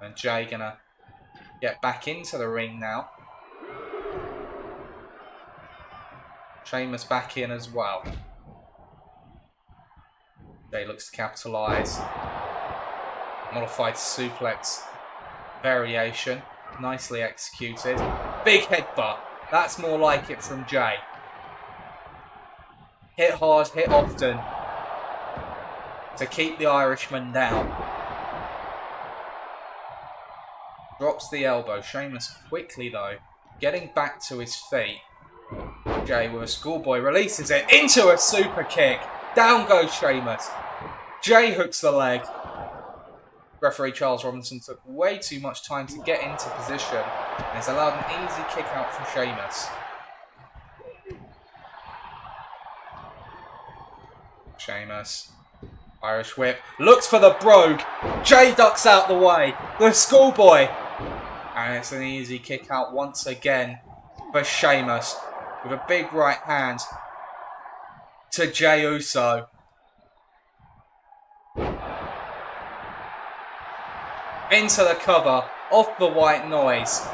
And Jey gonna get back into the ring now. Sheamus back in as well. Jey looks to capitalise. Modified suplex variation. Nicely executed. Big headbutt. That's more like it from Jey. Hit hard, hit often. To keep the Irishman down. Drops the elbow. Sheamus quickly though, getting back to his feet. Jey with a schoolboy releases it into a super kick. Down goes Sheamus. Jey hooks the leg. Referee Charles Robinson took way too much time to get into position and has allowed an easy kick out from Sheamus. Sheamus. Irish whip. Looks for the brogue. Jey ducks out the way. The schoolboy. And it's an easy kick out once again for Sheamus. With a big right hand to Jey Uso. Into the cover, off the white noise.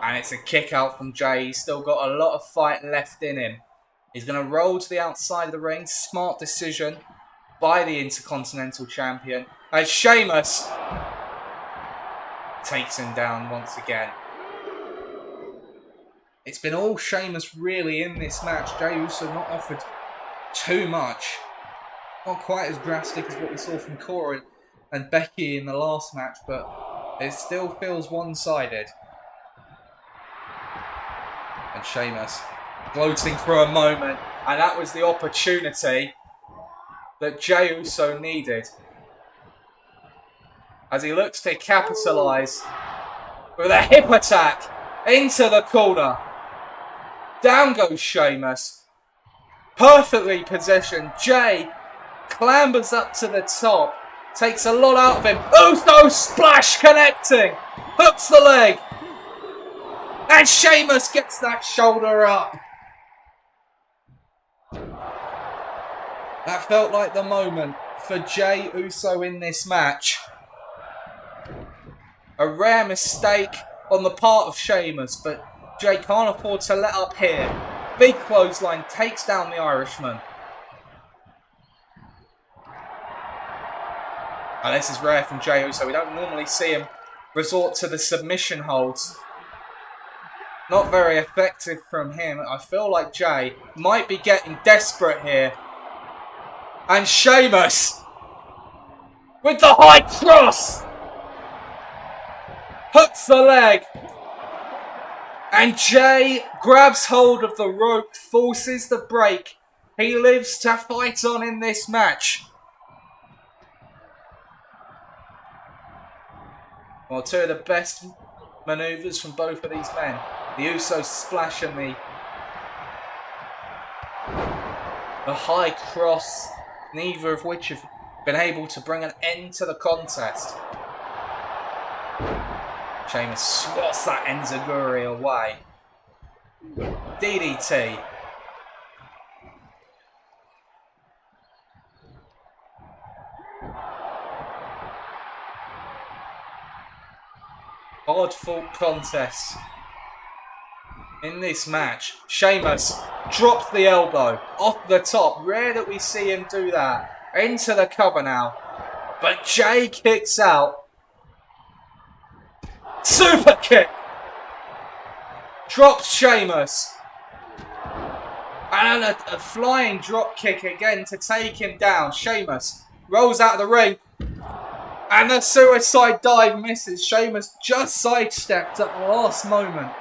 And it's a kick out from Jey. He's still got a lot of fight left in him. He's going to roll to the outside of the ring. Smart decision by the Intercontinental Champion. As Sheamus takes him down once again. It's been all Sheamus really in this match. Jey Uso not offered too much. Not quite as drastic as what we saw from Cora and Becky in the last match, but it still feels one-sided. And Sheamus gloating for a moment, and that was the opportunity that Jey Uso needed. As he looks to capitalise with a hip attack into the corner. Down goes Sheamus. Perfectly positioned. Jey clambers up to the top. Takes a lot out of him. Uso splash connecting. Hooks the leg. And Sheamus gets that shoulder up. That felt like the moment for Jey Uso in this match. A rare mistake on the part of Sheamus, but Jey can't afford to let up here. Big clothesline takes down the Irishman. And this is rare from Jey Uso. We don't normally see him resort to the submission holds. Not very effective from him. I feel like Jay might be getting desperate here. And Sheamus with the high cross hooks the leg. And Jay grabs hold of the rope, forces the break. He lives to fight on in this match. Well, two of the best maneuvers from both of these men. The Usos splash and the high cross, neither of which have been able to bring an end to the contest. Sheamus swats that Enziguri away. DDT. Hard-fought contest in this match. Sheamus drops the elbow off the top. Rare that we see him do that. Into the cover now. But Jay kicks out. Super kick. Drops Sheamus. And a flying drop kick again to take him down. Sheamus rolls out of the ring. And the suicide dive misses. Sheamus just sidestepped at the last moment.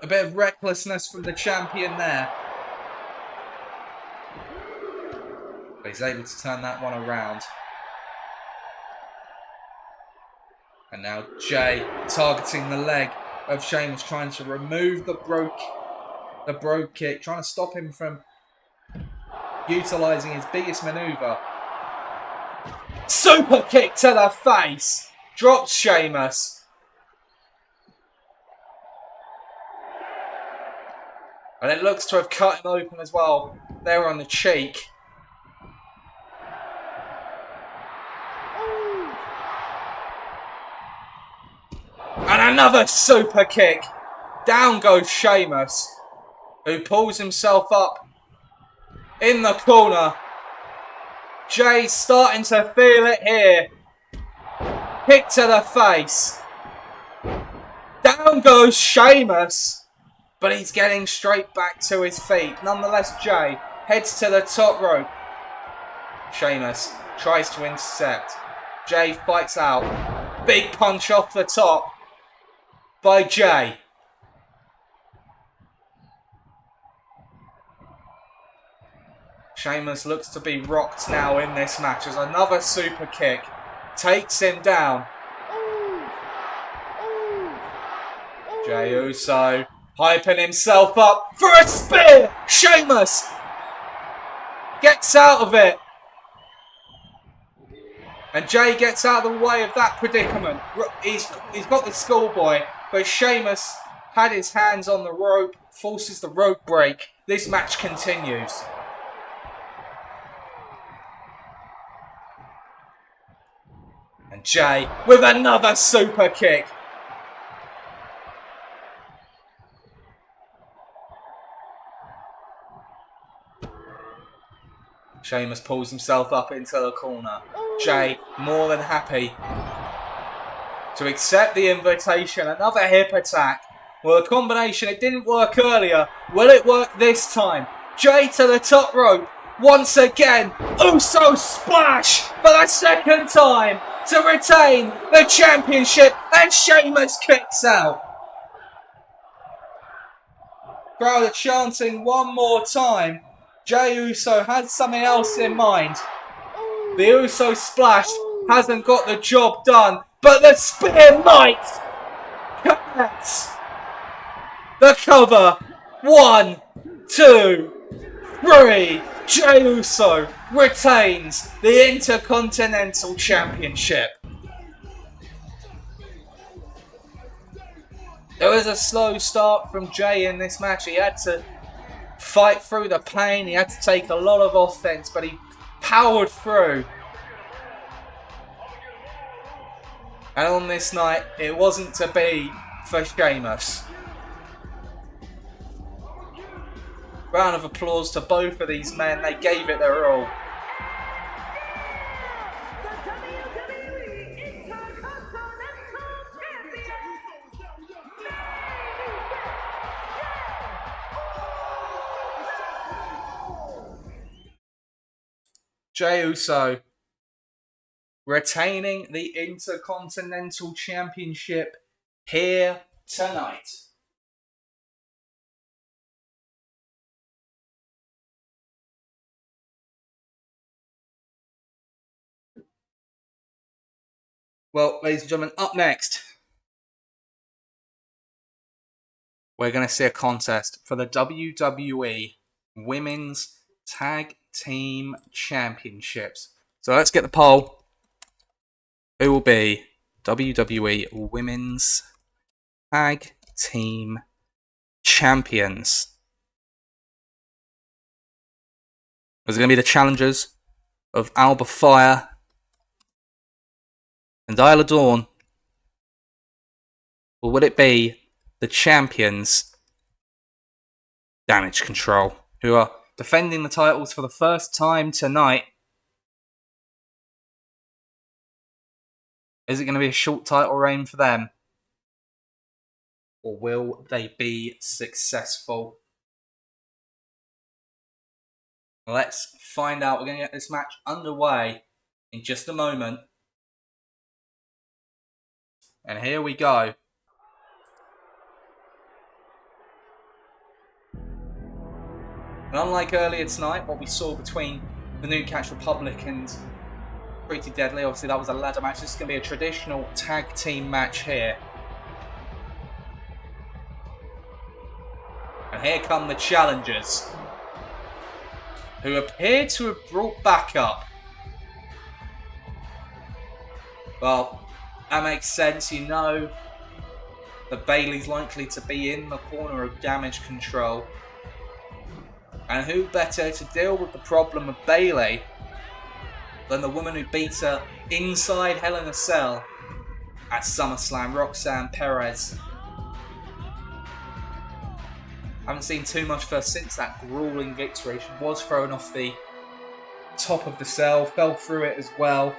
A bit of recklessness from the champion there. But he's able to turn that one around. And now Jay targeting the leg of Sheamus, trying to remove the brogue kick, trying to stop him from utilising his biggest manoeuvre. Super kick to the face. Drops Sheamus. And it looks to have cut him open as well. There on the cheek. And another super kick. Down goes Sheamus, who pulls himself up in the corner. Jay's starting to feel it here. Kick to the face. Down goes Sheamus, but he's getting straight back to his feet. Nonetheless, Jay heads to the top rope. Sheamus tries to intercept. Jay fights out. Big punch off the top by Jay. Sheamus looks to be rocked now in this match as another super kick takes him down. Jey Uso hyping himself up for a spear. Sheamus gets out of it. And Jay gets out of the way of that predicament. He's got the schoolboy, but Sheamus had his hands on the rope, forces the rope break. This match continues. And Jay with another super kick. Sheamus pulls himself up into the corner. Jay more than happy to accept the invitation. Another hip attack. Well, the combination, it didn't work earlier. Will it work this time? Jay to the top rope. Once again, Uso splash for the second time to retain the championship, and Sheamus kicks out. Crowd are chanting one more time. Jey Uso had something else in mind. The Uso splash hasn't got the job done, but the spear might. Connects. The cover. 1, 2, 3. Jey Uso retains the Intercontinental Championship. There was a slow start from Jay in this match. He had to fight through the pain. He had to take a lot of offense, but he powered through. And on this night, it wasn't to be for Sheamus. Round of applause to both of these men. They gave it their all. The WWE Intercontinental Jey Uso retaining the Intercontinental Championship here tonight. Well, ladies and gentlemen, up next, we're going to see a contest for the WWE Women's Tag Team Championships. So let's get the poll. Who will be WWE Women's Tag Team Champions? Is it going to be the challengers of Alba Fire and Isla Dawn? Or will it be the champions, Damage Control, who are defending the titles for the first time tonight? Is it going to be a short title reign for them? Or will they be successful? Let's find out. We're going to get this match underway in just a moment. And here we go. And unlike earlier tonight, what we saw between the Newcastle Republic and Pretty Deadly, obviously that was a ladder match. This is going to be a traditional tag team match here. And here come the challengers, who appear to have brought back up. Well, that makes sense. You know that Bayley's likely to be in the corner of Damage Control. And who better to deal with the problem of Bayley than the woman who beat her inside Hell in a Cell at SummerSlam, Roxanne Perez. I haven't seen too much of her since that grueling victory. She was thrown off the top of the cell, fell through it as well.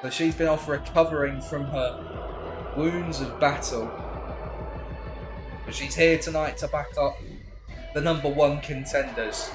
So she's been off recovering from her wounds of battle. But she's here tonight to back up the number one contenders.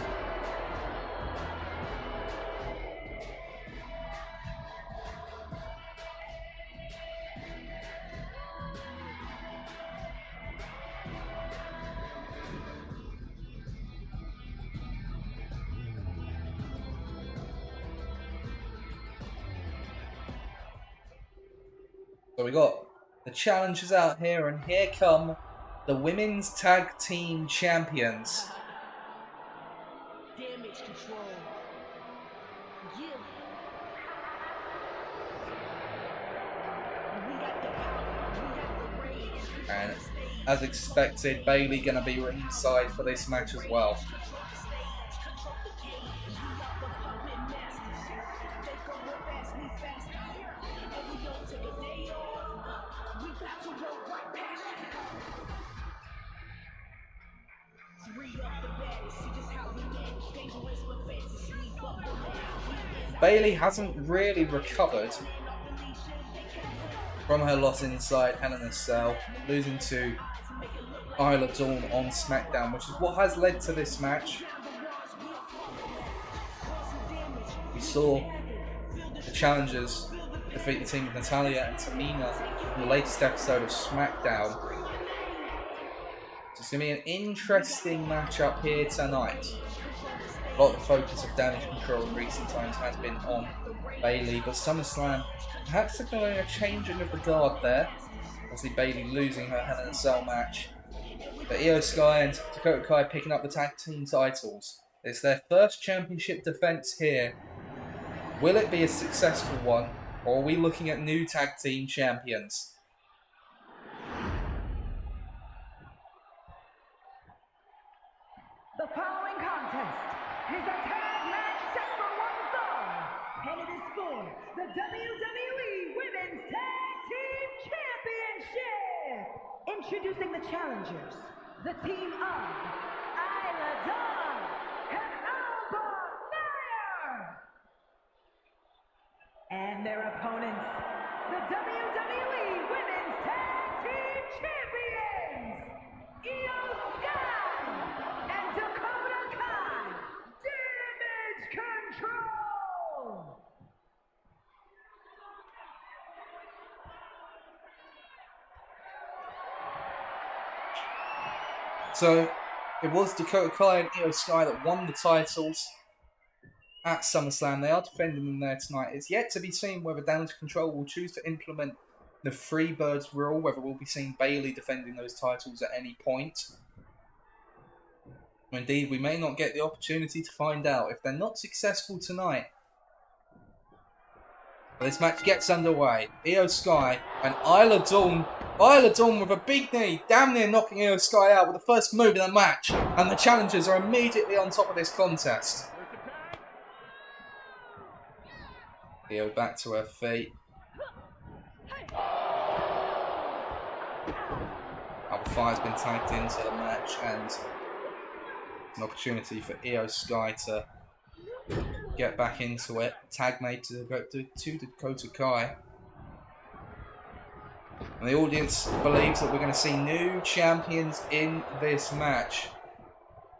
So we got the challengers out here, and here come the Women's Tag Team Champions. Damage Control. Yeah. We got the power. We got the rage. And as expected, Bayley gonna be ringside for this match as well. Bayley hasn't really recovered from her loss inside Hell in a Cell, losing to Isla Dawn on SmackDown, which is what has led to this match. We saw the challengers defeat the team of Natalya and Tamina in the latest episode of SmackDown. So it's going to be an interesting matchup here tonight. A lot of the focus of Damage Control in recent times has been on Bayley, but SummerSlam, perhaps they're going a changing of the guard there. Obviously Bayley losing her Hell in a Cell match. But Io Sky and Dakota Kai picking up the tag team titles. It's their first championship defense here. Will it be a successful one, or are we looking at new tag team champions? The following contest is a tag match set for one fall, and it is for the WWE Women's Tag Team Championship. Introducing the challengers, the team of Isla Dawn and Alba Fire. And their opponents, the WWE Women's Tag Team Champions, Io Sky and Dakota Kai, Damage Control. So it was Dakota Kai and Io Sky that won the titles at SummerSlam. They are defending them there tonight. It's yet to be seen whether Damage Control will choose to implement the Freebirds rule, whether we'll be seeing Bayley defending those titles at any point. Indeed, we may not get the opportunity to find out. If they're not successful tonight, this match gets underway. Io Sky and Isla Dawn. Isla Dawn with a big knee, damn near knocking Io Sky out with the first move in the match. And the challengers are immediately on top of this contest. Io back to her feet. Alba Fire's been tagged into the match, and an opportunity for Io Sky to get back into it. Tag made to Dakota Kai. And the audience believes that we're going to see new champions in this match.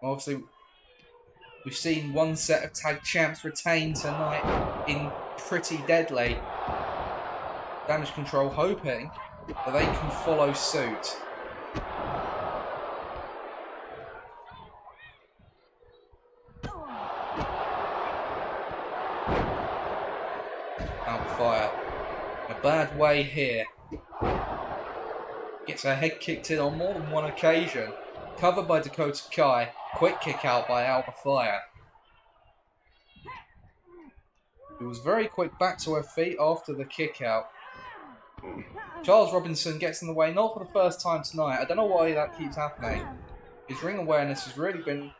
Obviously, we've seen one set of tag champs retained tonight in Pretty Deadly. Damage Control hoping that they can follow suit. Alba Fire in a bad way here. Gets her head kicked in on more than one occasion. Covered by Dakota Kai. Quick kick out by Alba Fire. It was very quick back to her feet after the kick out. Charles Robinson gets in the way, not for the first time tonight. I don't know why that keeps happening. His ring awareness has really been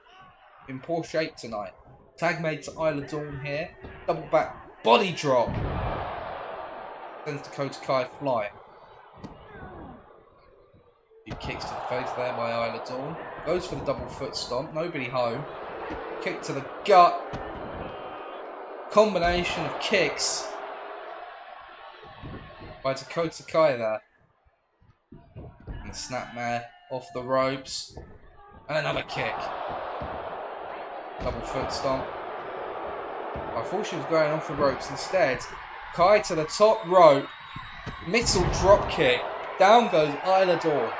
in poor shape tonight. Tag made to Isla Dawn here. Double back body drop. Sends Dakota Kai flying. He kicks to the face there by Isla Dawn. Goes for the double foot stomp. Nobody home. Kick to the gut. Combination of kicks by Dakota Kai there. And the snapmare off the ropes. And another kick. Double foot stomp. I thought she was going off the ropes. Instead, Kai to the top rope. Missile drop kick. Down goes Isla Dawn.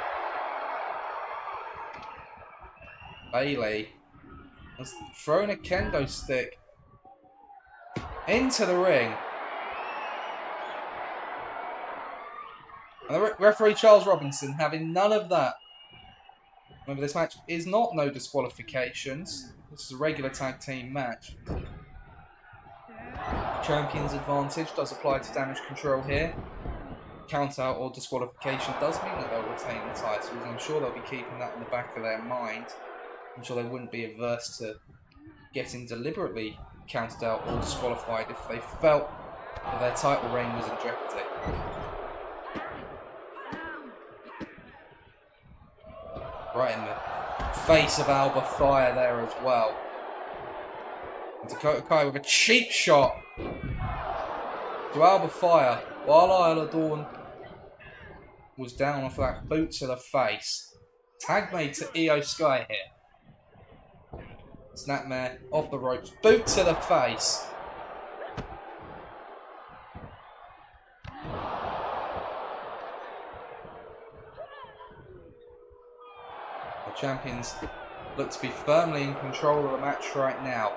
Bayley has thrown a kendo stick into the ring. And the referee Charles Robinson having none of that. Remember, this match is not no disqualifications. This is a regular tag team match. Champion's advantage does apply to Damage Control here. Count out or disqualification does mean that they'll retain the titles, and I'm sure they'll be keeping that in the back of their mind. I'm sure they wouldn't be averse to getting deliberately counted out or disqualified if they felt that their title reign was in jeopardy. Right in the face of Alba Fire there as well. And Dakota Kai with a cheap shot to Alba Fire while Isla Dawn was down off that boot to the face. Tag made to Io Sky here. Snapmare off the ropes. Boot to the face. The champions look to be firmly in control of the match right now.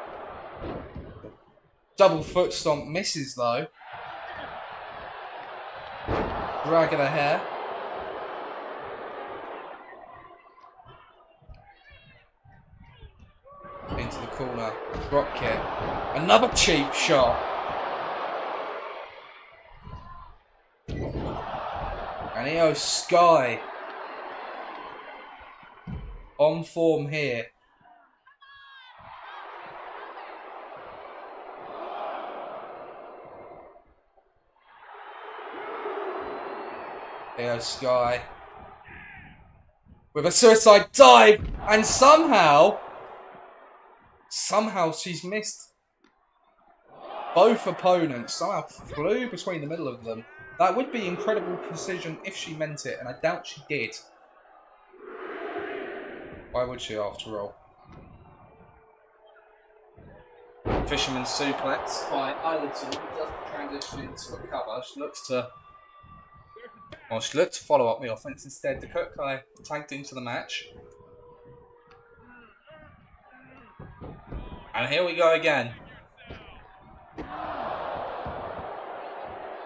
Double foot stomp misses though. Drag of the hair. Into the corner. Drop kick. Another cheap shot. And Io Sky on form here. Io Sky with a suicide dive, and somehow she's missed both opponents. Somehow flew between the middle of them. That would be incredible precision if she meant it, and I doubt she did. Why would she, after all? Fisherman suplex by Isla Dawn, who doesn't transition into a cover. She looks to follow up the offense instead. Dakota Kai tagged into the match. And here we go again.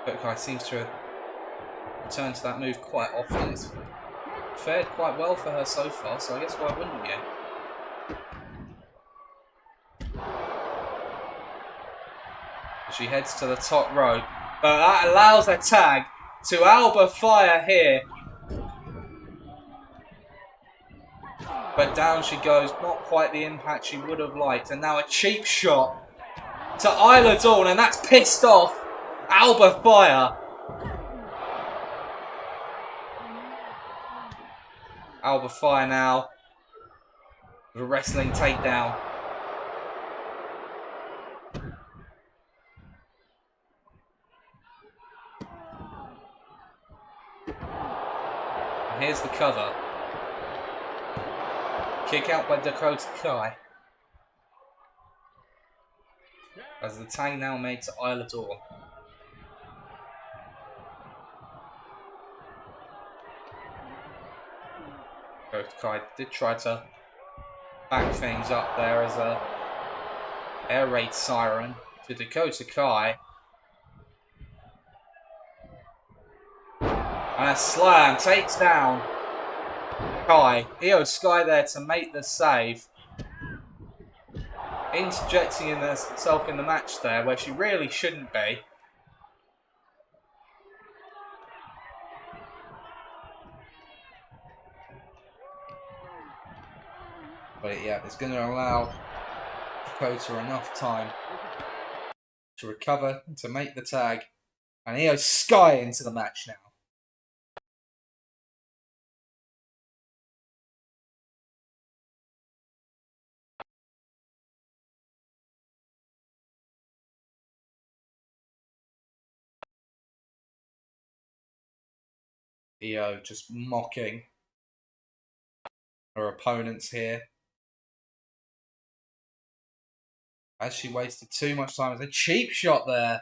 Kai seems to have returned to that move quite often. It's fared quite well for her so far, so I guess why wouldn't you? She heads to the top rope, but that allows a tag to Alba Fire here. But down she goes, not quite the impact she would have liked. And now a cheap shot to Isla Dawn, and that's pissed off Alba Fire. Alba Fire now with a wrestling takedown. And here's the cover. Kick out by Dakota Kai. As the tag now made to Isla Dawn. Dakota Kai did try to back things up there as a air raid siren to Dakota Kai. And a slam takes down Kai. Io Sky there to make the save. Interjecting herself in the match there where she really shouldn't be. But yeah, it's going to allow Dakota enough time to recover, to make the tag. And Io Sky into the match now. Io just mocking her opponents here. As she wasted too much time. It's a cheap shot there.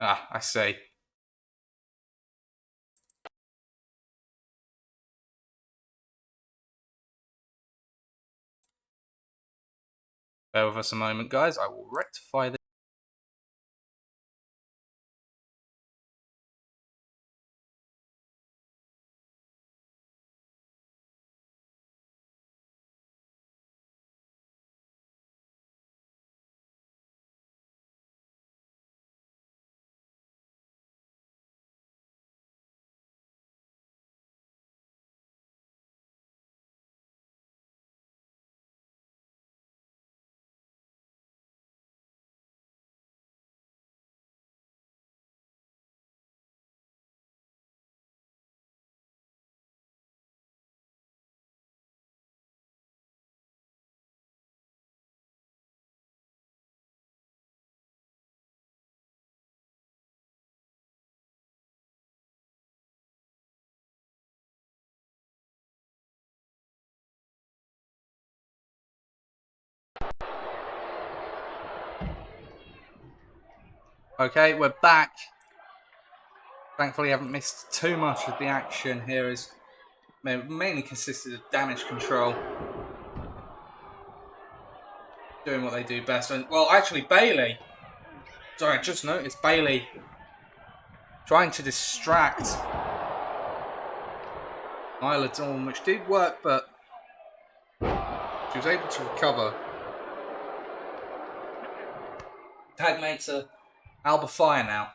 Ah, I see. Bear with us a moment, guys. I will rectify this. Okay, we're back. Thankfully, I haven't missed too much of the action here. As mainly consisted of damage control, doing what they do best. And well, actually, Bayley. Sorry, I just noticed Bayley trying to distract Isla Dawn, which did work, but she was able to recover. Tag mate to Alba Fire now.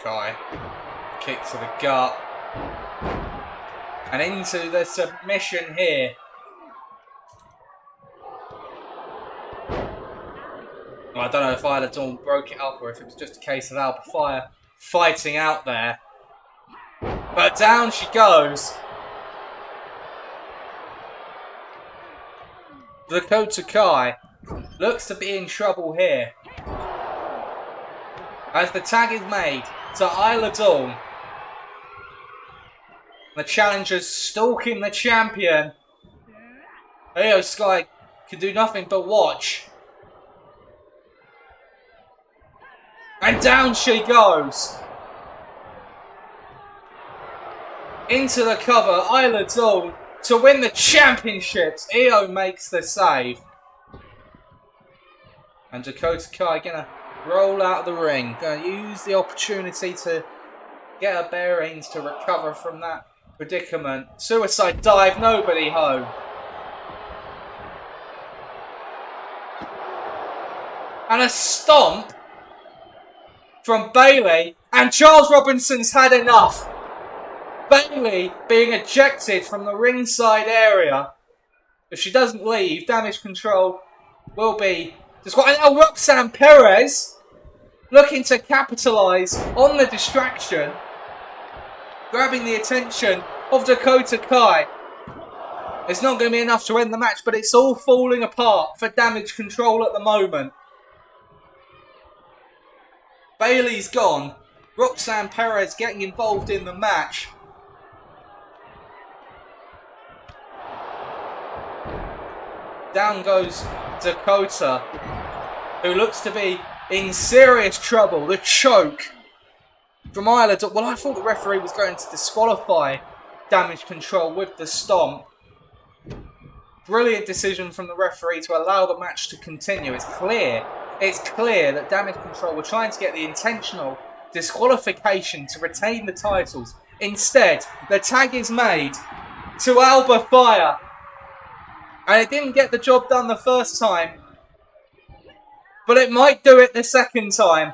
Kai. Kick to the gut. And into the submission here. Well, I don't know if Isla Dawn broke it up or if it was just a case of Alba Fire fighting out there. But down she goes. Dakota Kai looks to be in trouble here. As the tag is made to Isla Dawn. The challenger's stalking the champion. Io Sky can do nothing but watch. And down she goes. Into the cover, Isla Dawn to win the championships. Io makes the save. And Dakota Kai gonna roll out of the ring. Gonna use the opportunity to get her bearings to recover from that predicament. Suicide dive, nobody home. And a stomp from Bayley. And Charles Robinson's had enough. Bayley being ejected from the ringside area. If she doesn't leave, Damage Control will be disqualified. And now Roxanne Perez looking to capitalise on the distraction, grabbing the attention of Dakota Kai. It's not going to be enough to end the match, but it's all falling apart for Damage Control at the moment. Bayley's gone. Roxanne Perez getting involved in the match. Down goes Dakota, who looks to be in serious trouble. The choke from Isla Dawn. Well, I thought the referee was going to disqualify Damage Control with the stomp. Brilliant decision from the referee to allow the match to continue. It's clear that Damage Control were trying to get the intentional disqualification to retain the titles. Instead, the tag is made to Alba Fire. And it didn't get the job done the first time. But it might do it the second time.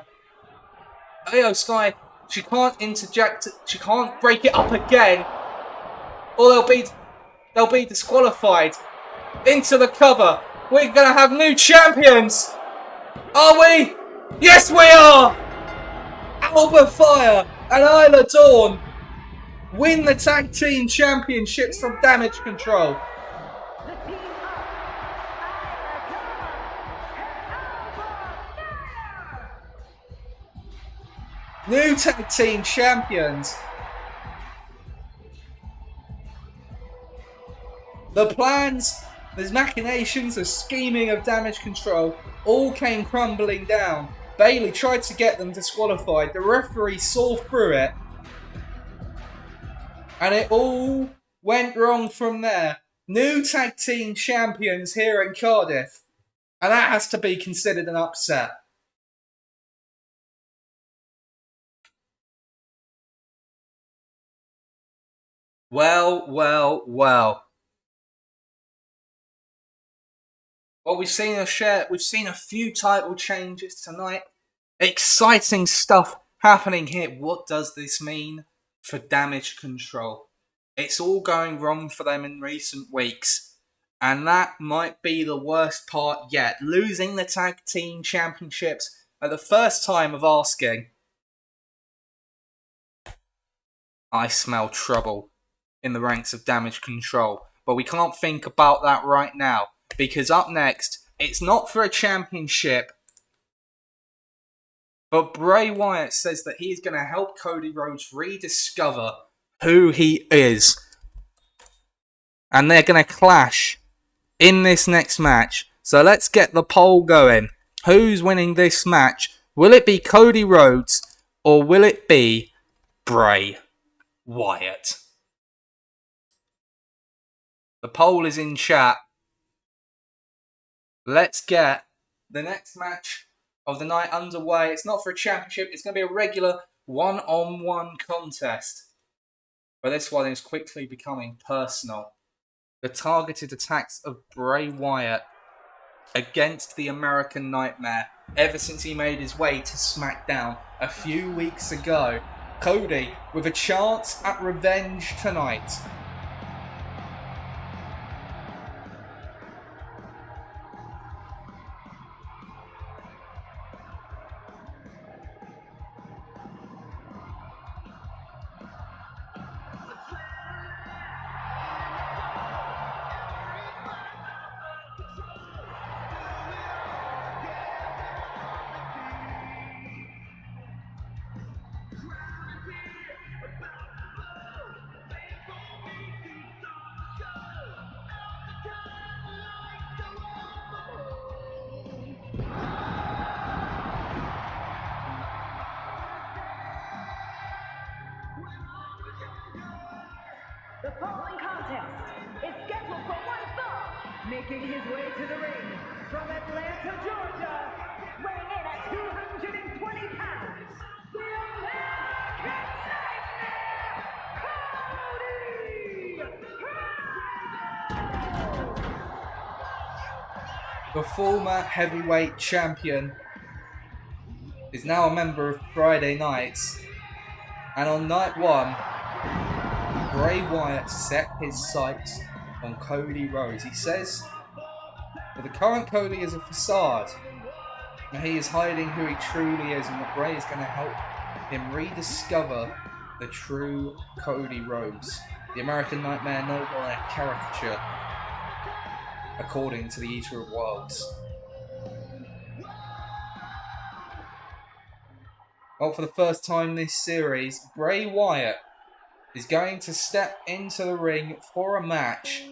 Io Sky, she can't interject, she can't break it up again. Or they'll be disqualified. Into the cover. We're going to have new champions. Are we? Yes, we are! Alba Fire and Isla Dawn win the tag team championships from Damage Control. The team up, Isla Dawn and Alba Fire. New tag team champions. The plans, the machinations, the scheming of Damage Control all came crumbling down. Bayley tried to get them disqualified. The referee saw through it. And it all went wrong from there. New tag team champions here in Cardiff. And that has to be considered an upset. Well. Well, we've seen a few title changes tonight. Exciting stuff happening here. What does this mean for Damage Control? It's all going wrong for them in recent weeks. And that might be the worst part yet. Losing the tag team championships at the first time of asking. I smell trouble in the ranks of Damage Control. But we can't think about that right now. Because up next, it's not for a championship. But Bray Wyatt says that he's going to help Cody Rhodes rediscover who he is. And they're going to clash in this next match. So let's get the poll going. Who's winning this match? Will it be Cody Rhodes or will it be Bray Wyatt? The poll is in chat. Let's get the next match of the night underway. It's not for a championship. It's going to be a regular one-on-one contest. But this one is quickly becoming personal. The targeted attacks of Bray Wyatt against the American Nightmare ever since he made his way to SmackDown a few weeks ago. Cody with a chance at revenge tonight. Making his way to the ring from Atlanta, Georgia, weighing in at 220 pounds, the American Nightmare, The former heavyweight champion is now a member of Friday Nights, and on night one, Bray Wyatt set his sights on Cody Rhodes. He says that the current Cody is a facade, and he is hiding who he truly is, and that Bray is going to help him rediscover the true Cody Rhodes, the American Nightmare, no more a caricature, according to the Eater of Worlds. Well, for the first time this series, Bray Wyatt is going to step into the ring for a match.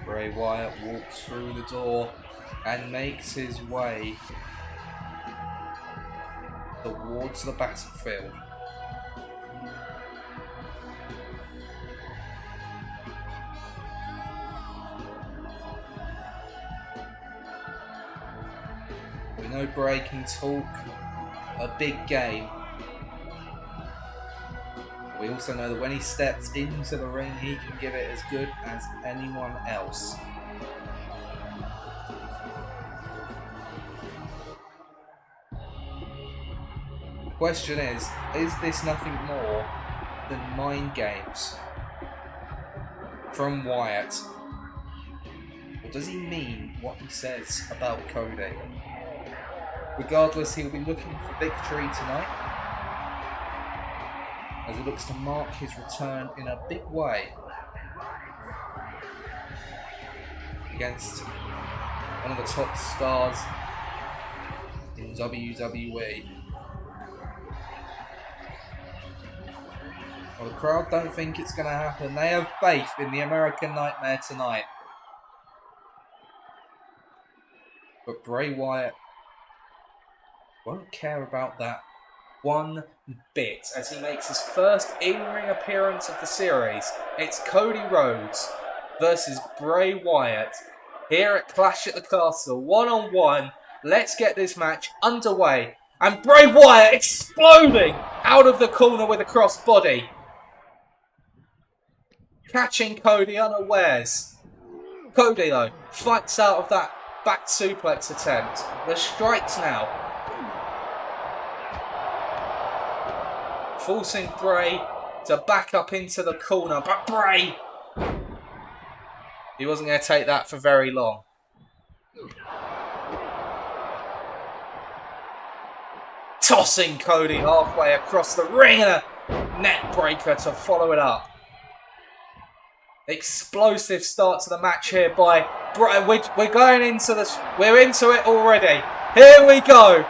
Bray Wyatt walks through the door and makes his way towards the battlefield. We know Bray can talk a big game. We also know that when he steps into the ring, he can give it as good as anyone else. The question is this nothing more than mind games from Wyatt? Or does he mean what he says about Cody? Regardless, he'll be looking for victory tonight, as he looks to mark his return in a big way against one of the top stars in WWE. Well, the crowd don't think it's going to happen. They have faith in the American Nightmare tonight. But Bray Wyatt won't care about that one bit as he makes his first in-ring appearance of the series. It's Cody Rhodes versus Bray Wyatt here at Clash at the Castle, one-on-one. Let's get this match underway. And Bray Wyatt exploding out of the corner with a crossbody, catching Cody unawares. Cody, though, fights out of that back suplex attempt. The strikes now, forcing Bray to back up into the corner. But Bray, he wasn't going to take that for very long. Tossing Cody halfway across the ring and a net breaker to follow it up. Explosive start to the match here by Bray. We're going into this. We're into it already. Here we go.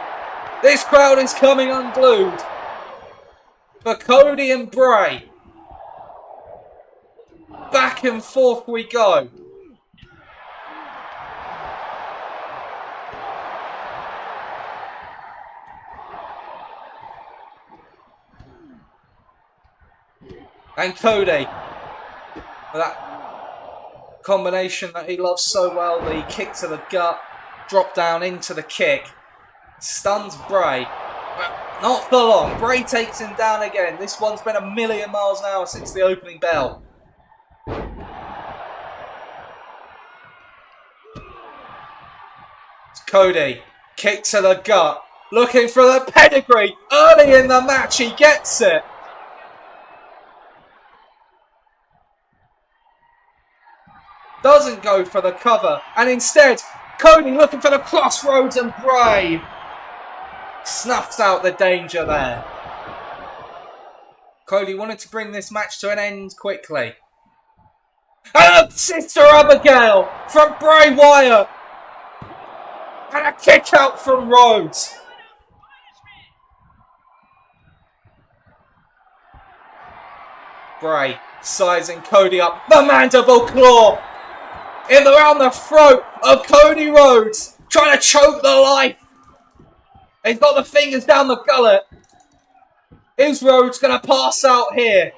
This crowd is coming unglued for Cody and Bray. Back and forth we go. And Cody, that combination that he loves so well, the kick to the gut, drop down into the kick, stuns Bray, but not for long. Bray takes him down again. This one's been a million miles an hour since the opening bell. It's Cody, kick to the gut, looking for the pedigree. Early in the match, he gets it. Doesn't go for the cover, and instead, Cody looking for the crossroads, and Bray snuffs out the danger there. Cody wanted to bring this match to an end quickly. And a Sister Abigail from Bray Wyatt. And a kick out from Rhodes. Bray sizing Cody up. The mandible claw in around the throat of Cody Rhodes, trying to choke the life. He's got the fingers down the gullet. Is Rhodes going to pass out here?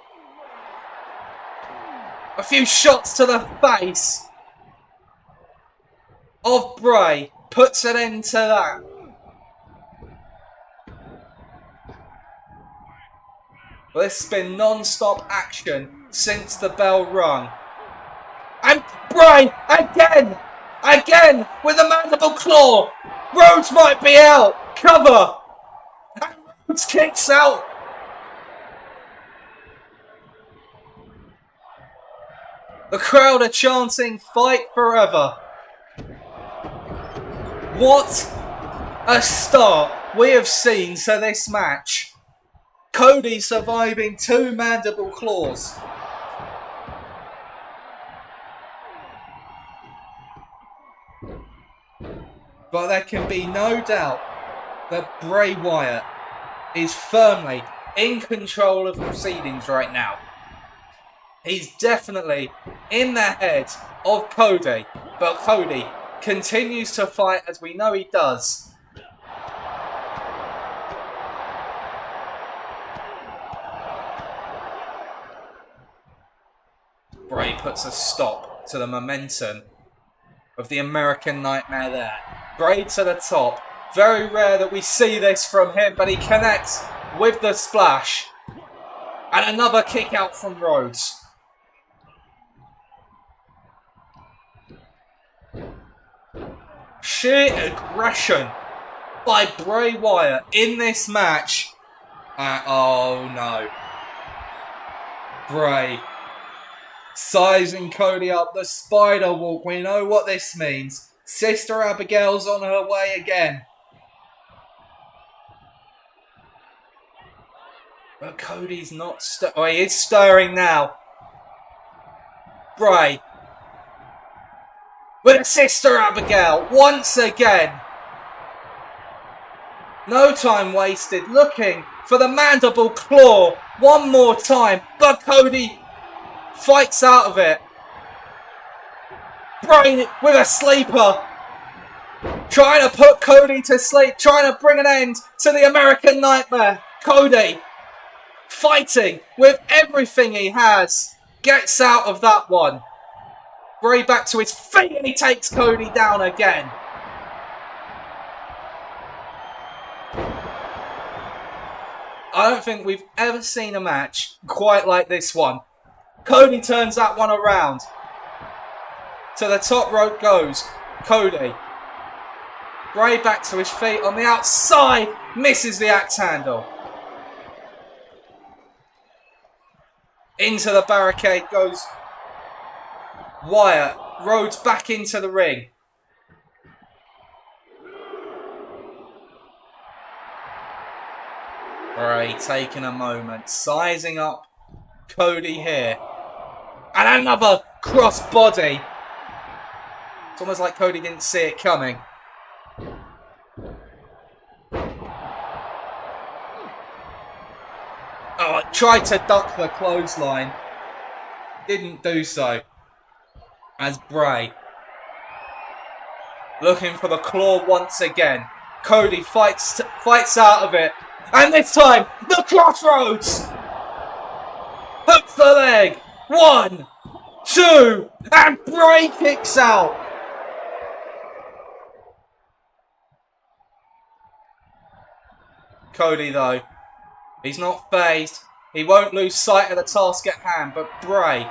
A few shots to the face of Bray puts an end to that. Well, this has been non-stop action since the bell rung. And Bray, again, with a mandible claw. Rhodes might be out. Cover. And Rhodes kicks out. The crowd are chanting, "Fight forever." What a start we have seen to this match. Cody surviving 2 mandible claws. But there can be no doubt that Bray Wyatt is firmly in control of proceedings right now. He's definitely in the head of Cody, but Cody continues to fight as we know he does. Bray puts a stop to the momentum of the American Nightmare there. Bray to the top. Very rare that we see this from him, but he connects with the splash. And another kick out from Rhodes. Sheer aggression by Bray Wyatt in this match. Oh no. Bray sizing Cody up, the spider walk. We know what this means. Sister Abigail's on her way again. But Cody's not he is stirring now. Bray with Sister Abigail once again. No time wasted, looking for the mandible claw one more time, but Cody fights out of it. Bray with a sleeper, trying to put Cody to sleep, trying to bring an end to the American Nightmare. Cody fighting with everything he has, gets out of that one. Bray back to his feet and he takes Cody down again. I don't think we've ever seen a match quite like this one. Cody turns that one around. To the top rope goes Cody. Bray back to his feet on the outside. Misses the axe handle. Into the barricade goes Wyatt. Rhodes back into the ring. Bray taking a moment, sizing up Cody here. And another cross body. It's almost like Cody didn't see it coming. Oh, tried to duck the clothesline. Didn't do so. As Bray looking for the claw once again. Cody fights out of it. And this time, the crossroads! Hooks the leg. 1, 2, and Bray kicks out. Cody, though, he's not phased. He won't lose sight of the task at hand, but Bray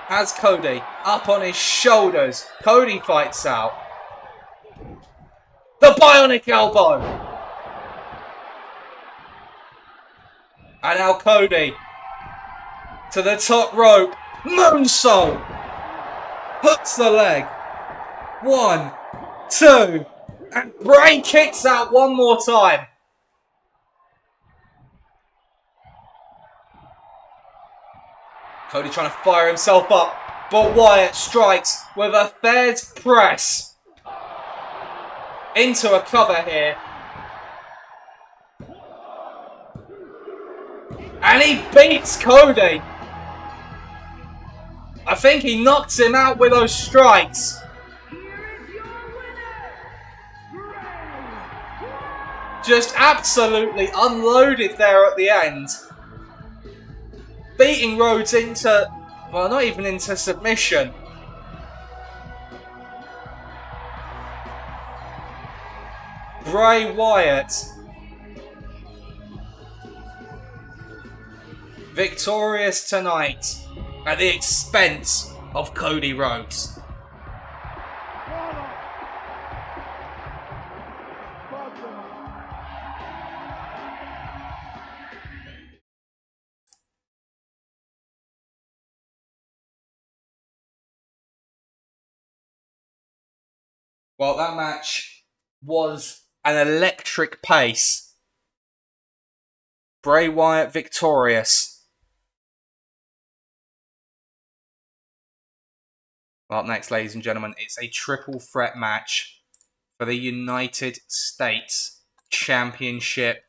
has Cody up on his shoulders. Cody fights out. The bionic elbow. And now Cody to the top rope. Moonsault. Hooks the leg. 1, 2. And Bray kicks out one more time. Cody trying to fire himself up. But Wyatt strikes with a Fed's press. Into a cover here. And he beats Cody. I think he knocks him out with those strikes. Just absolutely unloaded there at the end. Beating Rhodes into, well, not even into submission. Bray Wyatt victorious tonight at the expense of Cody Rhodes. Well, that match was an electric pace. Bray Wyatt victorious. Well, up next, ladies and gentlemen, it's a triple threat match for the United States Championship.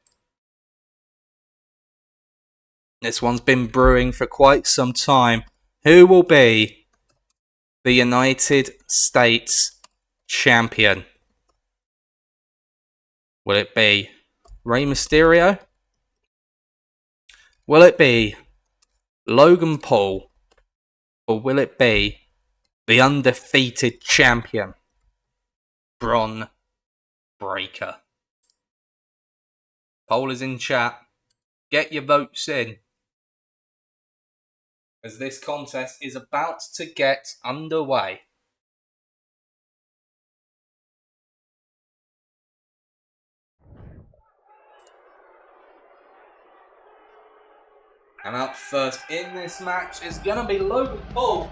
This one's been brewing for quite some time. Who will be the United States champion? Will it be Rey Mysterio? Will it be Logan Paul? Or will it be the undefeated champion, Bron Breakker? Poll is in chat. Get your votes in, as this contest is about to get underway. And up first in this match is going to be Logan Paul.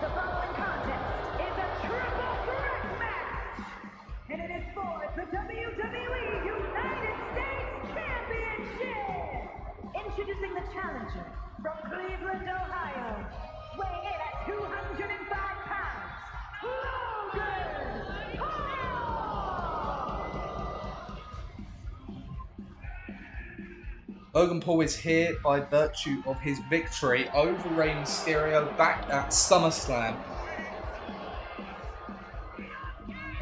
The following contest is a triple threat match, and it is for the WWE United States Championship. Introducing the challenger from Cleveland, Ohio, weighing in at 205 pounds, Logan Paul. Logan Paul is here by virtue of his victory over Rey Mysterio back at SummerSlam.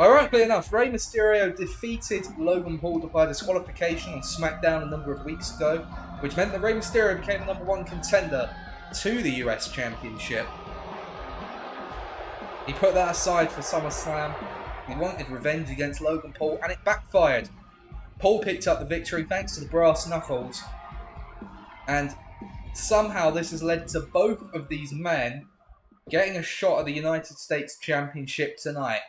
Ironically enough, Rey Mysterio defeated Logan Paul by disqualification on SmackDown a number of weeks ago, which meant that Rey Mysterio became the #1 contender to the US Championship. He put that aside for SummerSlam. He wanted revenge against Logan Paul, and it backfired. Paul picked up the victory thanks to the brass knuckles. And somehow this has led to both of these men getting a shot at the United States Championship tonight.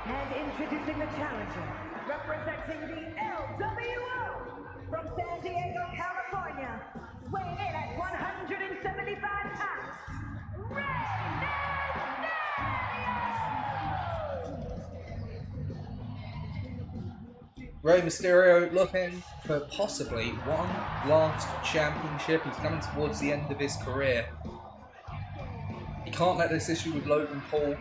And introducing the challenger, representing the LWO from San Diego, California, Rey Mysterio looking for possibly one last championship. He's coming towards the end of his career. He can't let this issue with Logan Paul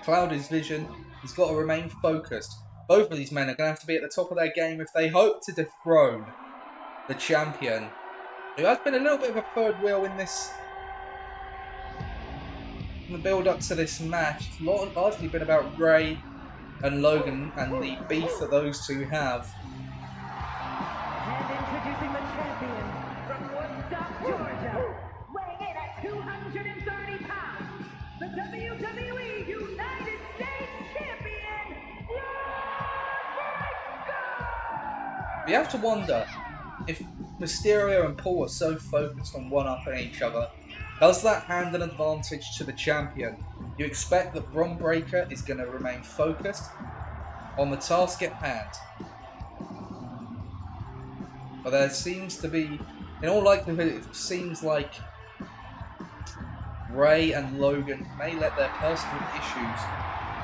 cloud his vision. He's got to remain focused. Both of these men are going to have to be at the top of their game if they hope to dethrone the champion, who has been a little bit of a third wheel in the build-up to this match. It's largely been about Rey and Logan and the beef that those two have. And introducing the champion from Woodstock, Georgia, weighing in at 230 pounds, the WWE United States Champion, We have to wonder if Mysterio and Paul are so focused on one-upping each other. Does that hand an advantage to the champion? You expect that Bron Breakker is going to remain focused on the task at hand. But there seems to be, in all likelihood, it seems like Rey and Logan may let their personal issues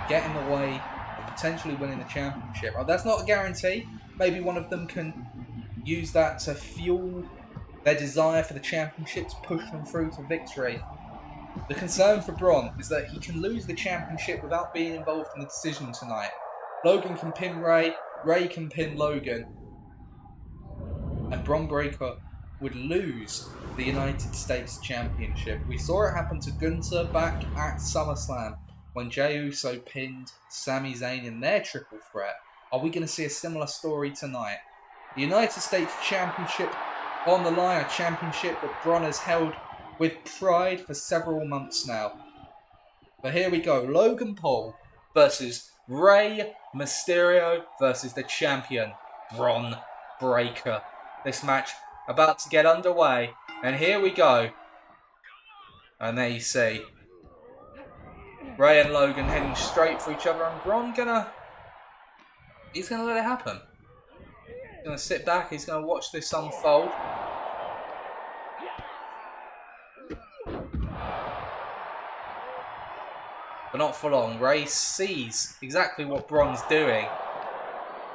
get in the way of potentially winning the championship. Oh, that's not a guarantee. Maybe one of them can use that to fuel their desire for the championship to push them through to victory. The concern for Bron is that he can lose the championship without being involved in the decision tonight. Logan can pin Rey, Rey can pin Logan, and Bron Breakker would lose the United States Championship. We saw it happen to Gunther back at SummerSlam when Jey Uso pinned Sami Zayn in their triple threat. Are we going to see a similar story tonight? The United States Championship on the line, a championship that Bron has held with pride for several months now. But here we go, Logan Paul versus Rey Mysterio versus the champion, Bron Breakker. This match about to get underway, and here we go. And there you see Rey and Logan heading straight for each other, and Bron he's gonna let it happen. He's gonna sit back, he's gonna watch this unfold. But not for long. Rey sees exactly what Bron's doing,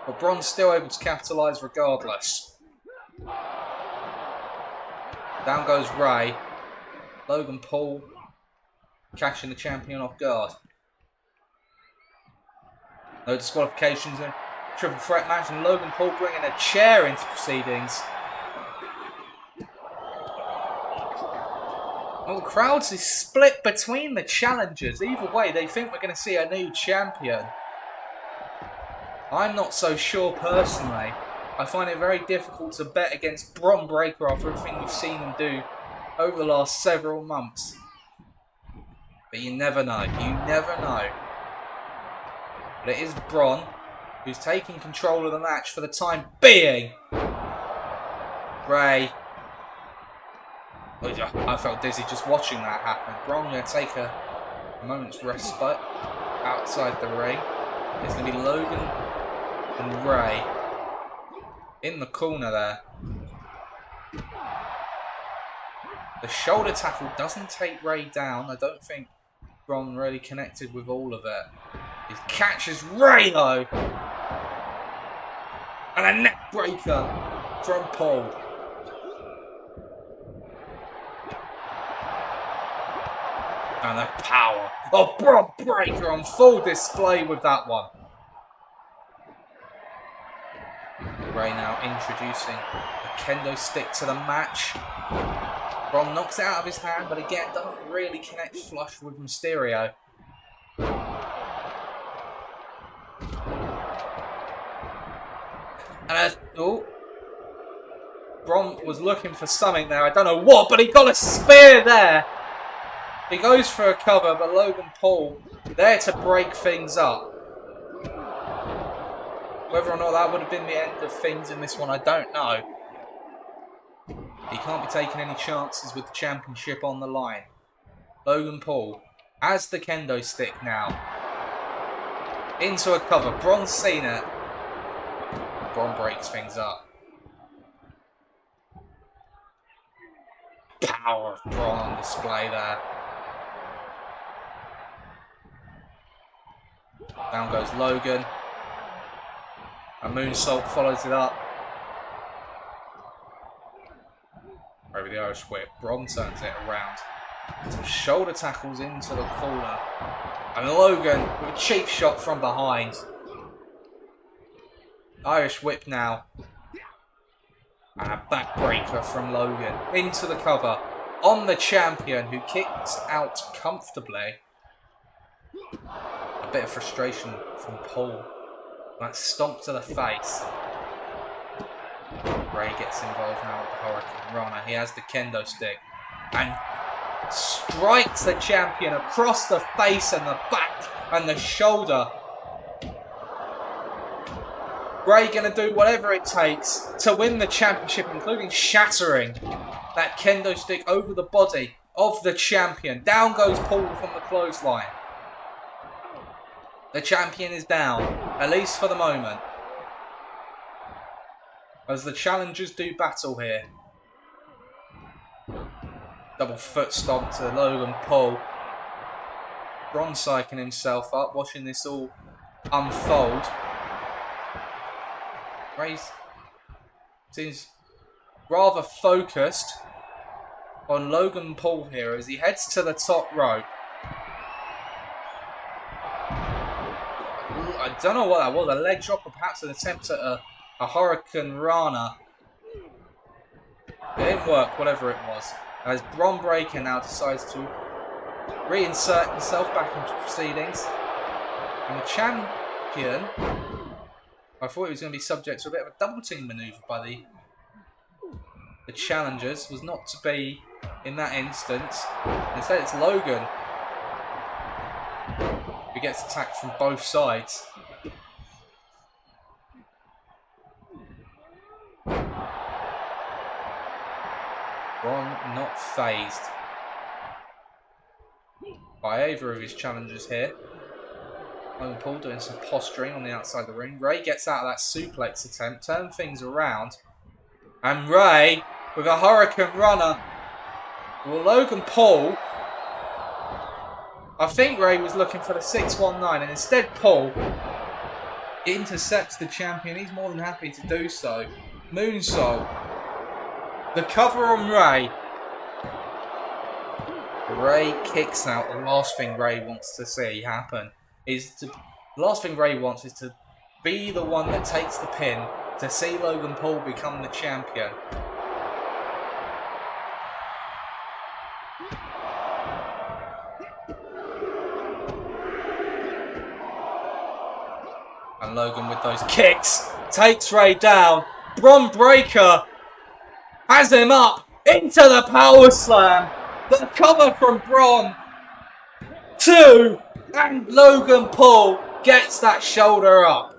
but Bron's still able to capitalise regardless. Down goes Rey. Logan Paul catching the champion off guard. No disqualifications in a triple threat match, and Logan Paul bringing a chair into proceedings. Well, the crowds is split between the challengers. Either way, they think we're going to see a new champion. I'm not so sure personally. I find it very difficult to bet against Bron Breakker after everything we've seen him do over the last several months. But you never know. You never know. But it is Bron who's taking control of the match for the time being. Rey. I felt dizzy just watching that happen. Bron going to take a moment's respite outside the ring. It's going to be Logan and Rey in the corner there. The shoulder tackle doesn't take Rey down. I don't think Bron really connected with all of it. He catches Rey though. And a neck breaker from Paul. And the power of Bron Breakker on full display with that one. Rey now introducing the kendo stick to the match. Bron knocks it out of his hand, but again doesn't really connect flush with Mysterio. And Bron was looking for something there. I don't know what, but he got a spear there. He goes for a cover, but Logan Paul there to break things up. Whether or not that would have been the end of things in this one, I don't know. He can't be taking any chances with the championship on the line. Logan Paul has the kendo stick now. Into a cover. Bron's seen it. Bron breaks things up. Power of Bron on display there. Down goes Logan. A moonsault follows it up. Over the Irish whip. Bron turns it around. Some shoulder tackles into the corner. And Logan with a cheap shot from behind. Irish whip now. And a backbreaker from Logan. Into the cover. On the champion, who kicks out comfortably. A bit of frustration from Paul. That stomp to the face. Ray gets involved now with the Hurricane Rana. He has the kendo stick. And strikes the champion across the face and the back and the shoulder. Ray gonna do whatever it takes to win the championship, including shattering that kendo stick over the body of the champion. Down goes Paul from the clothesline. The champion is down, at least for the moment. As the challengers do battle here. Double foot stomp to Logan Paul. Bron psyching himself up, watching this all unfold. Ray seems rather focused on Logan Paul here as he heads to the top rope. I don't know what that was, a leg drop or perhaps an attempt at a Hurricane Rana. It didn't work, whatever it was. As Bron Breakker now decides to reinsert himself back into proceedings. And the champion, I thought he was going to be subject to a bit of a double team manoeuvre by the challengers. Was not to be in that instance. Instead it's Logan who gets attacked from both sides. Bron not phased by either of his challengers here. Logan Paul doing some posturing on the outside of the ring. Ray gets out of that suplex attempt, turn things around. And Ray with a Hurricane Runner. Well, Logan Paul, I think Ray was looking for the 619 and instead Paul intercepts the champion. He's more than happy to do so. Moonsault. The cover on Ray. Ray kicks out. The last thing Ray wants to see happen is to. The last thing Ray wants is to be the one that takes the pin to see Logan Paul become the champion. And Logan with those kicks takes Ray down. Bron Breakker has him up into the power slam. The cover from Bron. 2. And Logan Paul gets that shoulder up.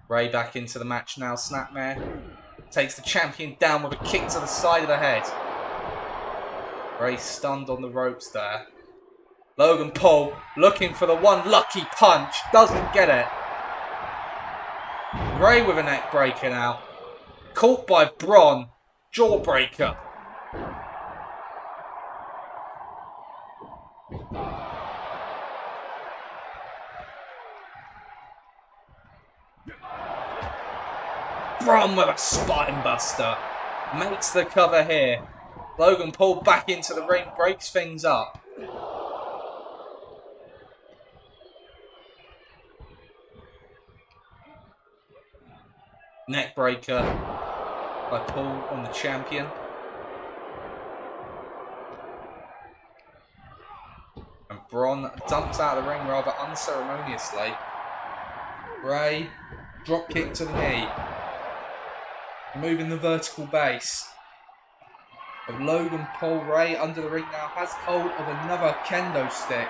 Ray back into the match now. Snapmare takes the champion down with a kick to the side of the head. Ray stunned on the ropes there. Logan Paul looking for the one lucky punch. Doesn't get it. Ray with a neck breaker now. Caught by Bron. Jawbreaker. Bron with a spine buster. Makes the cover here. Logan Paul back into the ring. Breaks things up. Neck breaker by Paul on the champion. And Bron dumps out of the ring rather unceremoniously. Ray, drop kick to the knee. Moving the vertical base of Logan Paul. Ray under the ring now has hold of another kendo stick.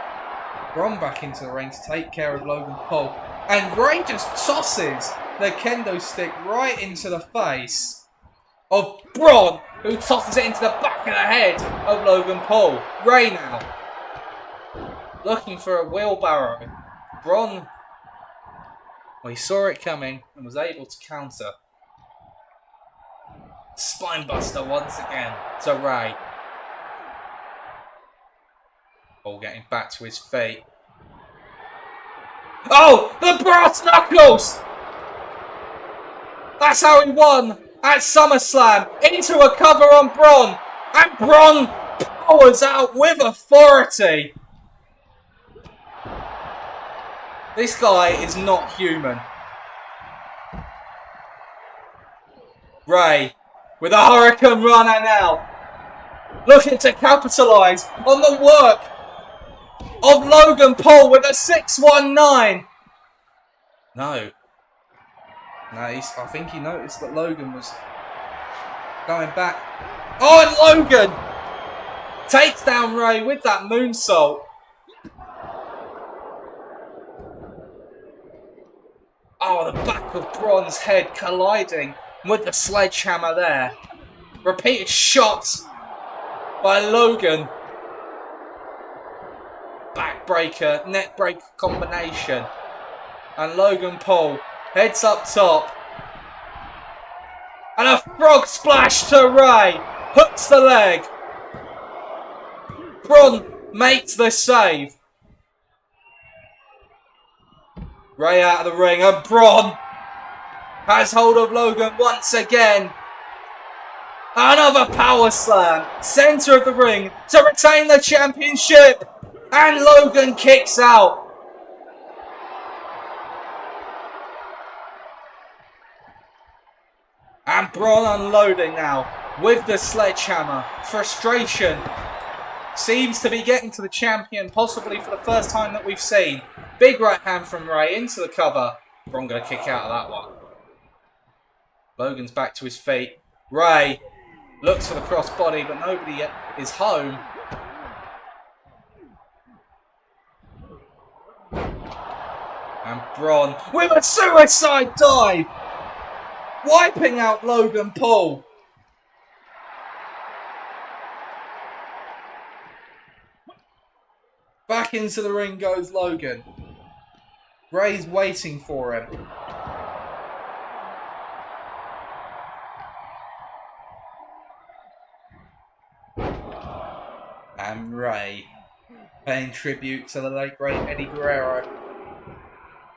Bron back into the ring to take care of Logan Paul. And Ray just tosses the kendo stick right into the face of Bron, who tosses it into the back of the head of Logan Paul. Ray now looking for a wheelbarrow. Bron, well, he saw it coming and was able to counter. Spinebuster once again to Ray. Paul getting back to his feet. Oh, the brass knuckles! That's how he won at SummerSlam. Into a cover on Braun. And Braun powers out with authority. This guy is not human. Ray with a Hurricane Runner now. Looking to capitalise on the work of Logan Paul with a 619. No, I think he noticed that Logan was going back. Oh, and Logan takes down Ray with that moonsault. Oh, the back of Braun's head colliding with the sledgehammer there. Repeated shots by Logan. Backbreaker, neckbreaker combination. And Logan Paul heads up top. And a frog splash to Ray. Hooks the leg. Braun makes the save. Ray out of the ring, and Braun has hold of Logan once again. Another power slam. Centre of the ring to retain the championship. And Logan kicks out. And Braun unloading now with the sledgehammer. Frustration seems to be getting to the champion, possibly for the first time that we've seen. Big right hand from Ray into the cover. Braun going to kick out of that one. Logan's back to his feet. Ray looks for the crossbody, but nobody yet is home. And Braun with a suicide dive, wiping out Logan Paul. Back into the ring goes Logan. Ray's waiting for him. And Ray paying tribute to the late great Eddie Guerrero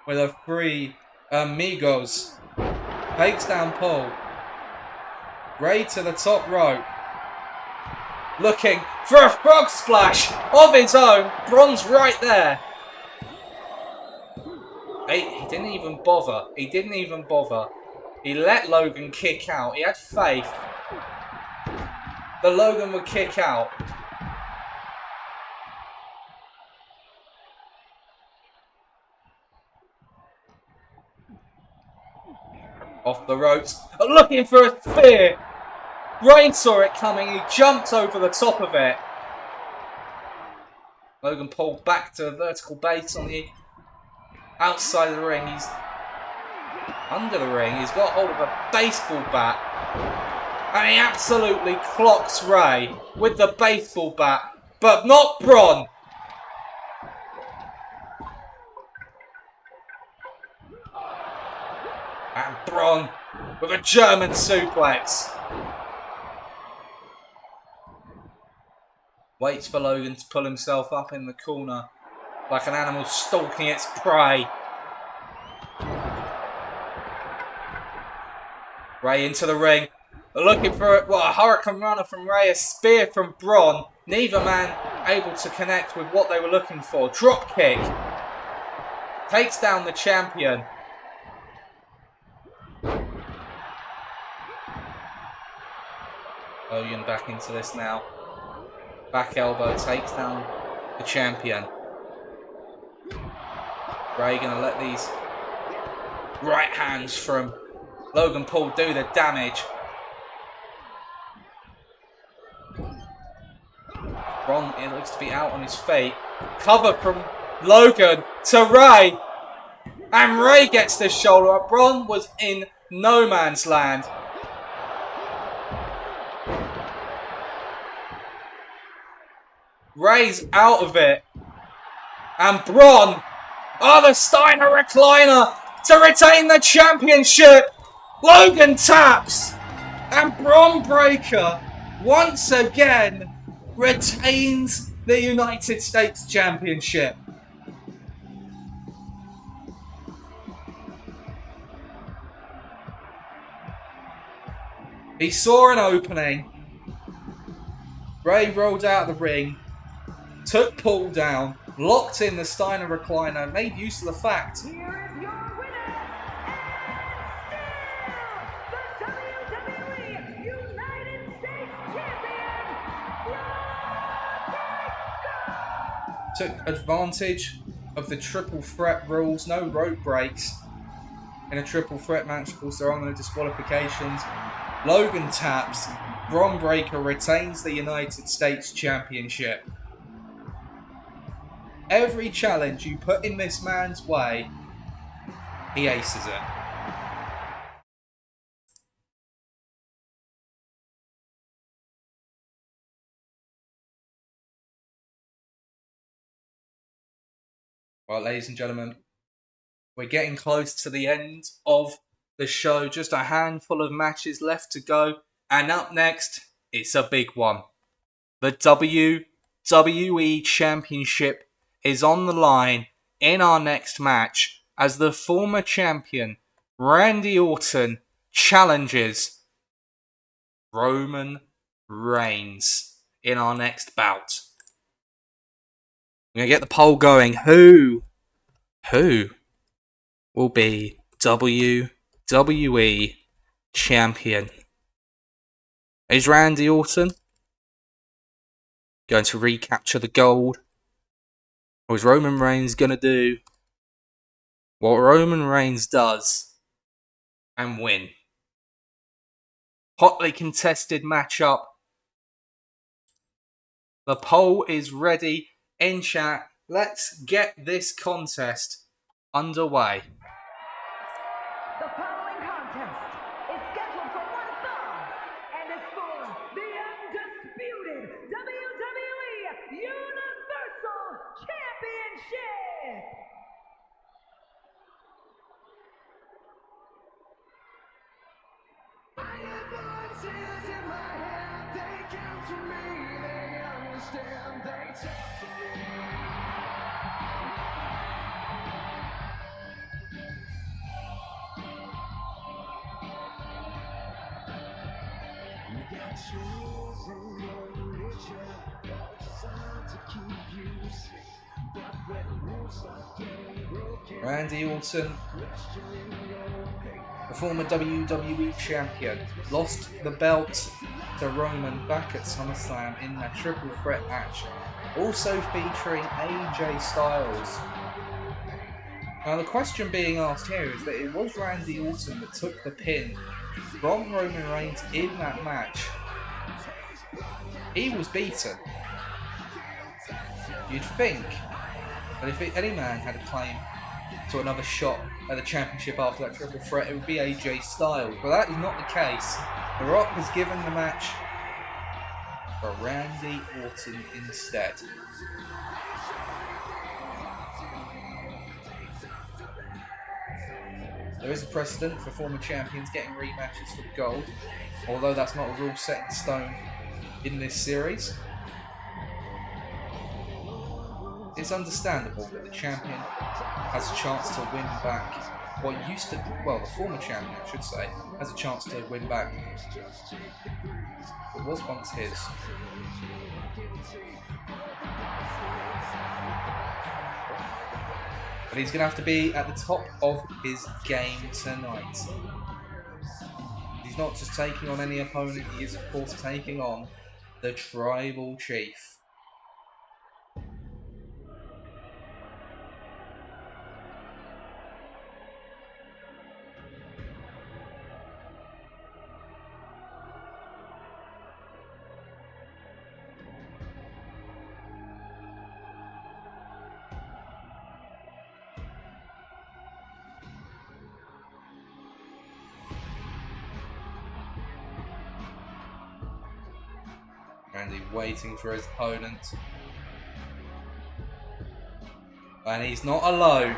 with a free Amigos. Takes down Paul. Ray to the top rope. Looking for a frog splash of his own. Braun's right there. He didn't even bother. He didn't even bother. He let Logan kick out. He had faith that Logan would kick out. Off the ropes. Looking for a spear. Ray saw it coming. He jumped over the top of it. Logan Paul back to a vertical base on the outside of the ring. He's under the ring. He's got hold of a baseball bat. And he absolutely clocks Ray with the baseball bat. But not Braun. And Braun with a German suplex. Waits for Logan to pull himself up in the corner like an animal stalking its prey. Ray into the ring. Looking for a Hurricane Runner from Ray. A spear from Braun. Neither man able to connect with what they were looking for. Drop kick. Takes down the champion. Logan back into this now. Back elbow takes down the champion. Ray gonna let these right hands from Logan Paul do the damage. Braun, it looks to be out on his feet. Cover from Logan to Ray. And Ray gets the shoulder up. Braun was in no man's land. Ray's out of it. And Braun, the Steiner recliner to retain the championship. Logan taps. And Braun Breaker once again retains the United States Championship. He saw an opening. Ray rolled out of the ring, took Paul down, locked in the Steiner recliner, made use of the fact Here is your winner, and still the WWE United States Champion, took advantage of the triple threat rules, no rope breaks in a triple threat match. Of course, there are no disqualifications. Logan taps. Bron Breakker retains the United States Championship. Every challenge you put in this man's way, he aces it. Well, ladies and gentlemen, we're getting close to the end of the show. Just a handful of matches left to go. And up next, it's a big one. The WWE Championship is on the line in our next match as the former champion, Randy Orton, challenges Roman Reigns in our next bout. I'm going to get the poll going. Who will be WWE champion? Is Randy Orton going to recapture the gold? Or is Roman Reigns going to do what Roman Reigns does and win? Hotly contested matchup. The poll is ready in chat. Let's get this contest underway. The following contest is scheduled for one fall and is for the undisputed WWE Universal Championship. I have voices in my head, they come to me, they understand, they talk to me. You got rules and your religion, all designed to keep you safe. But when rules are getting broken, Randy Orton, questioning your faith. the former WWE champion, lost the belt to Roman back at SummerSlam in their triple threat match, also featuring AJ Styles. Now the question being asked here is that it was Randy Orton that took the pin from Roman Reigns in that match. He was beaten. You'd think that if any man had a claim to another shot at the championship after that triple threat, it would be AJ Styles, but that is not the case. The Rock has given the match for Randy Orton instead. There is a precedent for former champions getting rematches for the gold, although that's not a rule set in stone in this series. It's understandable that the champion has a chance to win back what used to, well, the former champion, I should say, has a chance to win back what was once his. But he's going to have to be at the top of his game tonight. He's not just taking on any opponent, he is of course taking on the Tribal Chief. Randy waiting for his opponent. And he's not alone.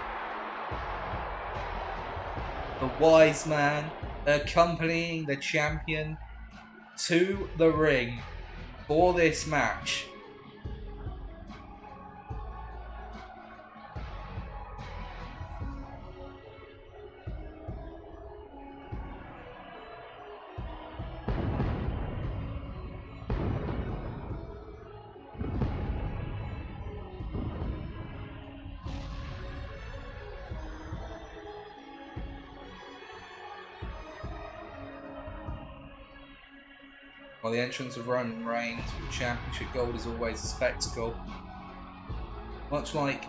The wise man accompanying the champion to the ring for this match While the entrance of Roman Reigns with championship gold is always a spectacle, much like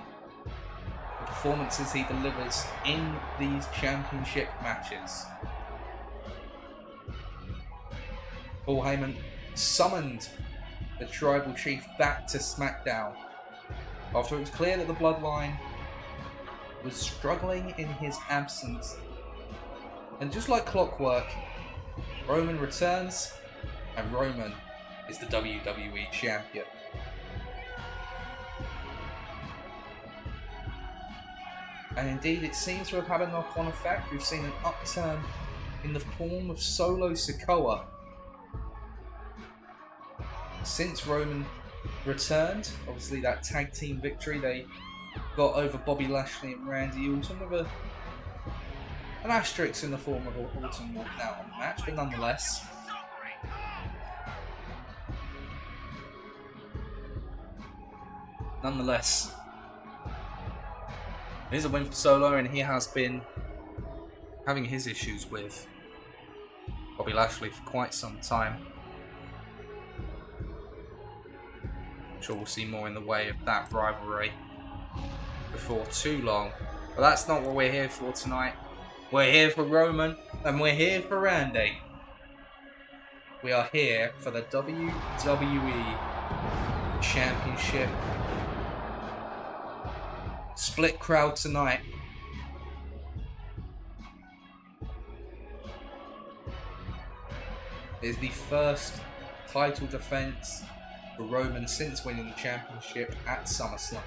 the performances he delivers in these championship matches. Paul Heyman summoned the Tribal Chief back to SmackDown after it was clear that the Bloodline was struggling in his absence. And just like clockwork, Roman returns, and Roman is the WWE Champion. And indeed, it seems to have had a knock-on effect. We've seen an upturn in the form of Solo Sikoa since Roman returned. Obviously, that tag team victory they got over Bobby Lashley and Randy Orton with an asterisk in the form of Orton walking out on the match, but nonetheless, it is a win for Solo, and he has been having his issues with Bobby Lashley for quite some time. I'm sure we'll see more in the way of that rivalry before too long. But that's not what we're here for tonight. We're here for Roman, and we're here for Randy. We are here for the WWE Championship. Split crowd tonight. It is the first title defense for Roman since winning the championship at SummerSlam.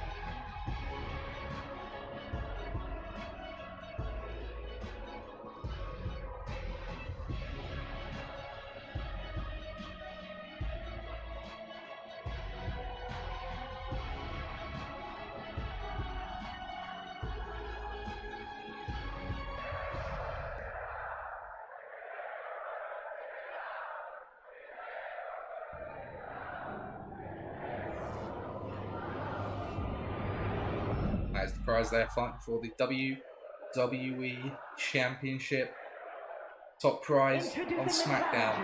As the prize they're fighting for the WWE Championship. Top prize on SmackDown.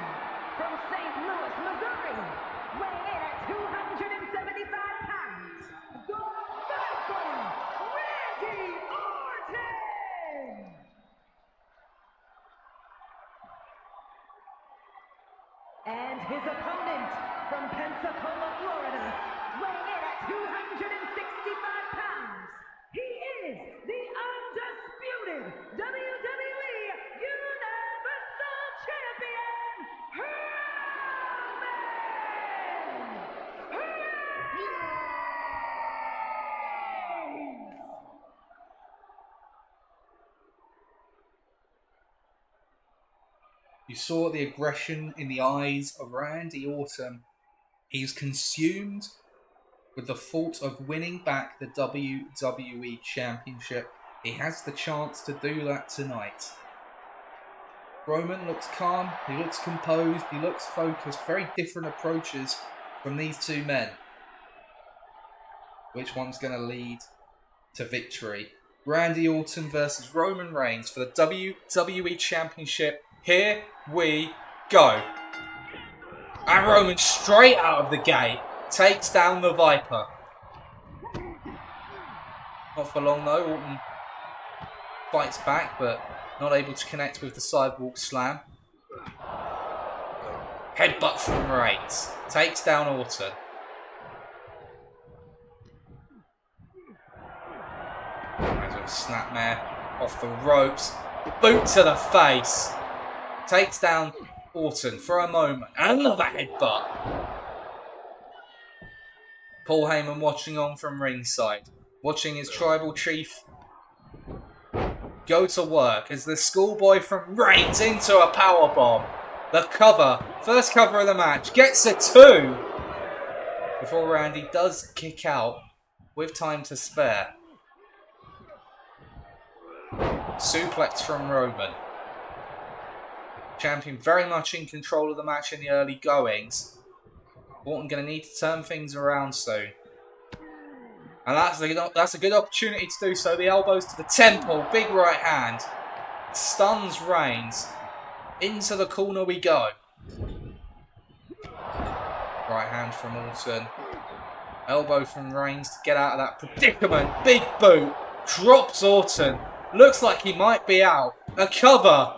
From St. Louis, Missouri, weighing in at 275 pounds, the Viper, Randy Orton! And his opponent from Pensacola, Florida, weighing in at 265 pounds, he is the undisputed WWE Universal Champion, Roman Reigns! You saw the aggression in the eyes of Randy Orton. He's consumed with the thought of winning back the WWE Championship. He has the chance to do that tonight. Roman looks calm, he looks composed, he looks focused. Very different approaches from these two men. Which one's going to lead to victory? Randy Orton versus Roman Reigns for the WWE Championship. Here we go. And Roman straight out of the gate takes down the Viper. Not for long though. Orton fights back, but not able to connect with the sidewalk slam. Headbutt from Reigns. Takes down Orton. There's a snapmare off the ropes. Boot to the face. Takes down Orton for a moment. Another headbutt. Paul Heyman watching on from ringside. Watching his tribal chief go to work as the schoolboy from Reigns into a powerbomb. The cover, first cover of the match, gets a 2 before Randy does kick out with time to spare. Suplex from Roman. Champion very much in control of the match in the early goings. Orton going to need to turn things around soon. And that's a good opportunity to do so. The elbows to the temple, big right hand. Stuns Reigns. Into the corner we go. Right hand from Orton. Elbow from Reigns to get out of that predicament. Big boot. Drops Orton. Looks like he might be out. A cover.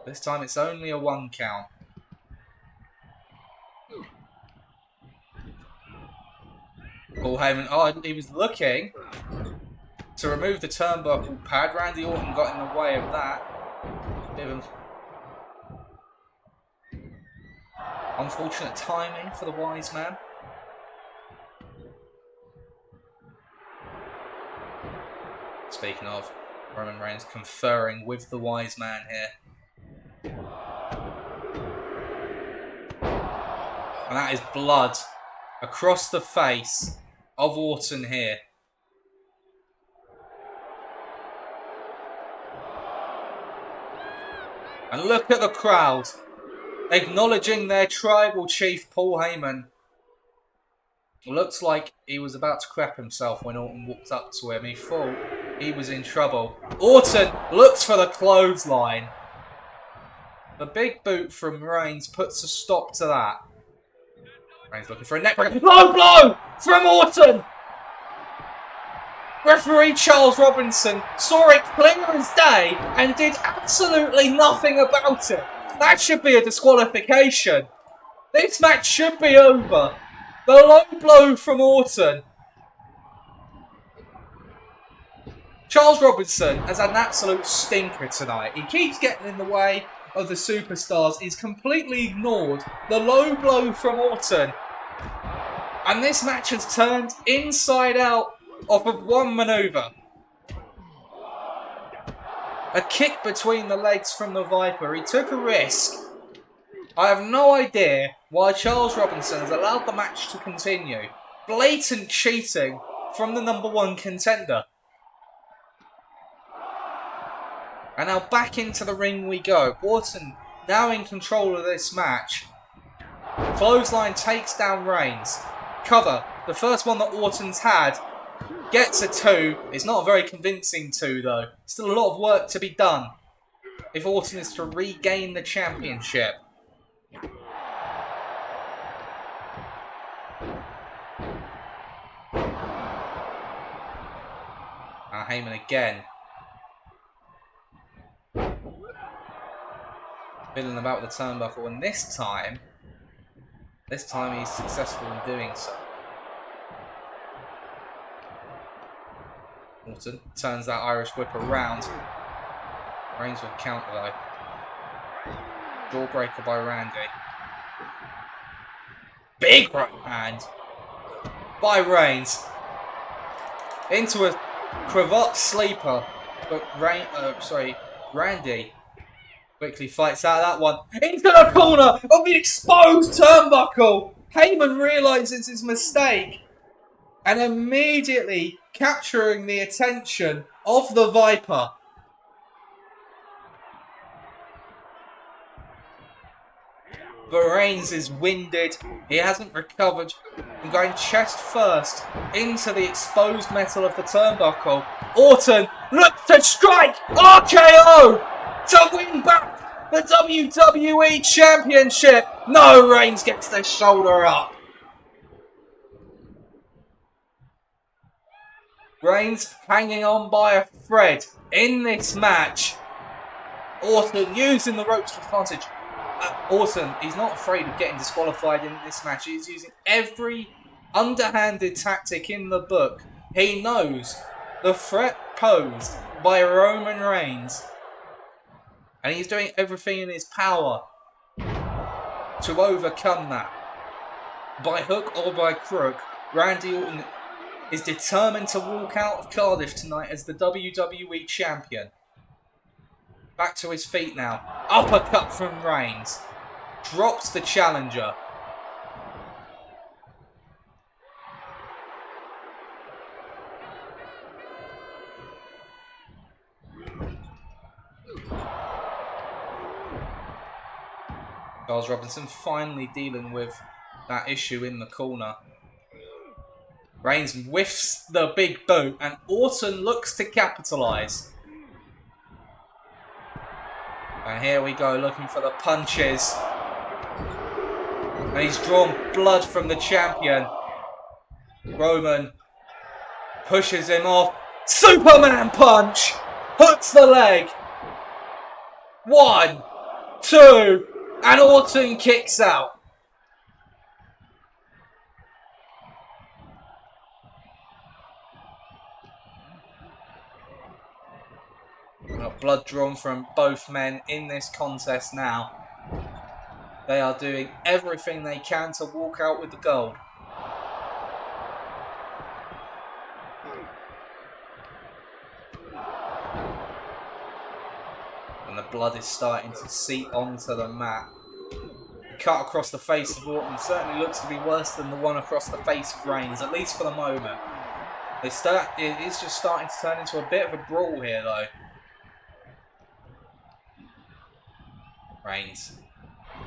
This time it's only a 1 count. Paul Heyman, he was looking to remove the turnbuckle pad. Randy Orton got in the way of that. Unfortunate timing for the wise man. Speaking of, Roman Reigns conferring with the wise man here. And that is blood across the face of Orton here. And look at the crowd acknowledging their tribal chief, Paul Heyman. Looks like he was about to crap himself when Orton walked up to him. He thought he was in trouble. Orton looks for the clothesline. The big boot from Reigns puts a stop to that. Reigns looking for a neckbreaker. Low blow from Orton! Referee Charles Robinson saw it clear as day and did absolutely nothing about it. That should be a disqualification. This match should be over. The low blow from Orton. Charles Robinson has had an absolute stinker tonight. He keeps getting in the way of the superstars. He's completely ignored the low blow from Orton. And this match has turned inside out off of one manoeuvre. A kick between the legs from the Viper. He took a risk. I have no idea why Charles Robinson has allowed the match to continue. Blatant cheating from the #1 contender. And now back into the ring we go. Orton now in control of this match. Clothesline takes down Reigns. Cover. The first one that Orton's had. Gets a 2. It's not a very convincing 2 though. Still a lot of work to be done if Orton is to regain the championship. Heyman again. Fiddling about with the turnbuckle, and this time he's successful in doing so. Orton turns that Irish whip around. Reigns will counter though. Jawbreaker by Randy. Big right hand by Reigns. Into a cravat sleeper. But Randy quickly fights out of that one. Into the corner of the exposed turnbuckle. Heyman realises his mistake. And immediately capturing the attention of the Viper. But Reigns is winded. He hasn't recovered. And going chest first into the exposed metal of the turnbuckle. Orton looks to strike RKO to win back the WWE Championship. No, Reigns gets the shoulder up. Reigns hanging on by a thread in this match. Orton using the ropes for advantage. Orton, he's not afraid of getting disqualified in this match. He's using every underhanded tactic in the book. He knows the threat posed by Roman Reigns. And he's doing everything in his power to overcome that. By hook or by crook, Randy Orton is determined to walk out of Cardiff tonight as the WWE Champion. Back to his feet now. Uppercut from Reigns. Drops the challenger. Charles Robinson finally dealing with that issue in the corner. Reigns whiffs the big boot and Orton looks to capitalise. And here we go, looking for the punches. And he's drawn blood from the champion. Roman pushes him off. Superman punch! Hooks the leg. 1, 2, and Orton kicks out. Got blood drawn from both men in this contest now. They are doing everything they can to walk out with the gold. And the blood is starting to seep onto the mat. The cut across the face of Orton certainly looks to be worse than the one across the face of Reigns, at least for the moment. It is just starting to turn into a bit of a brawl here, though. Reigns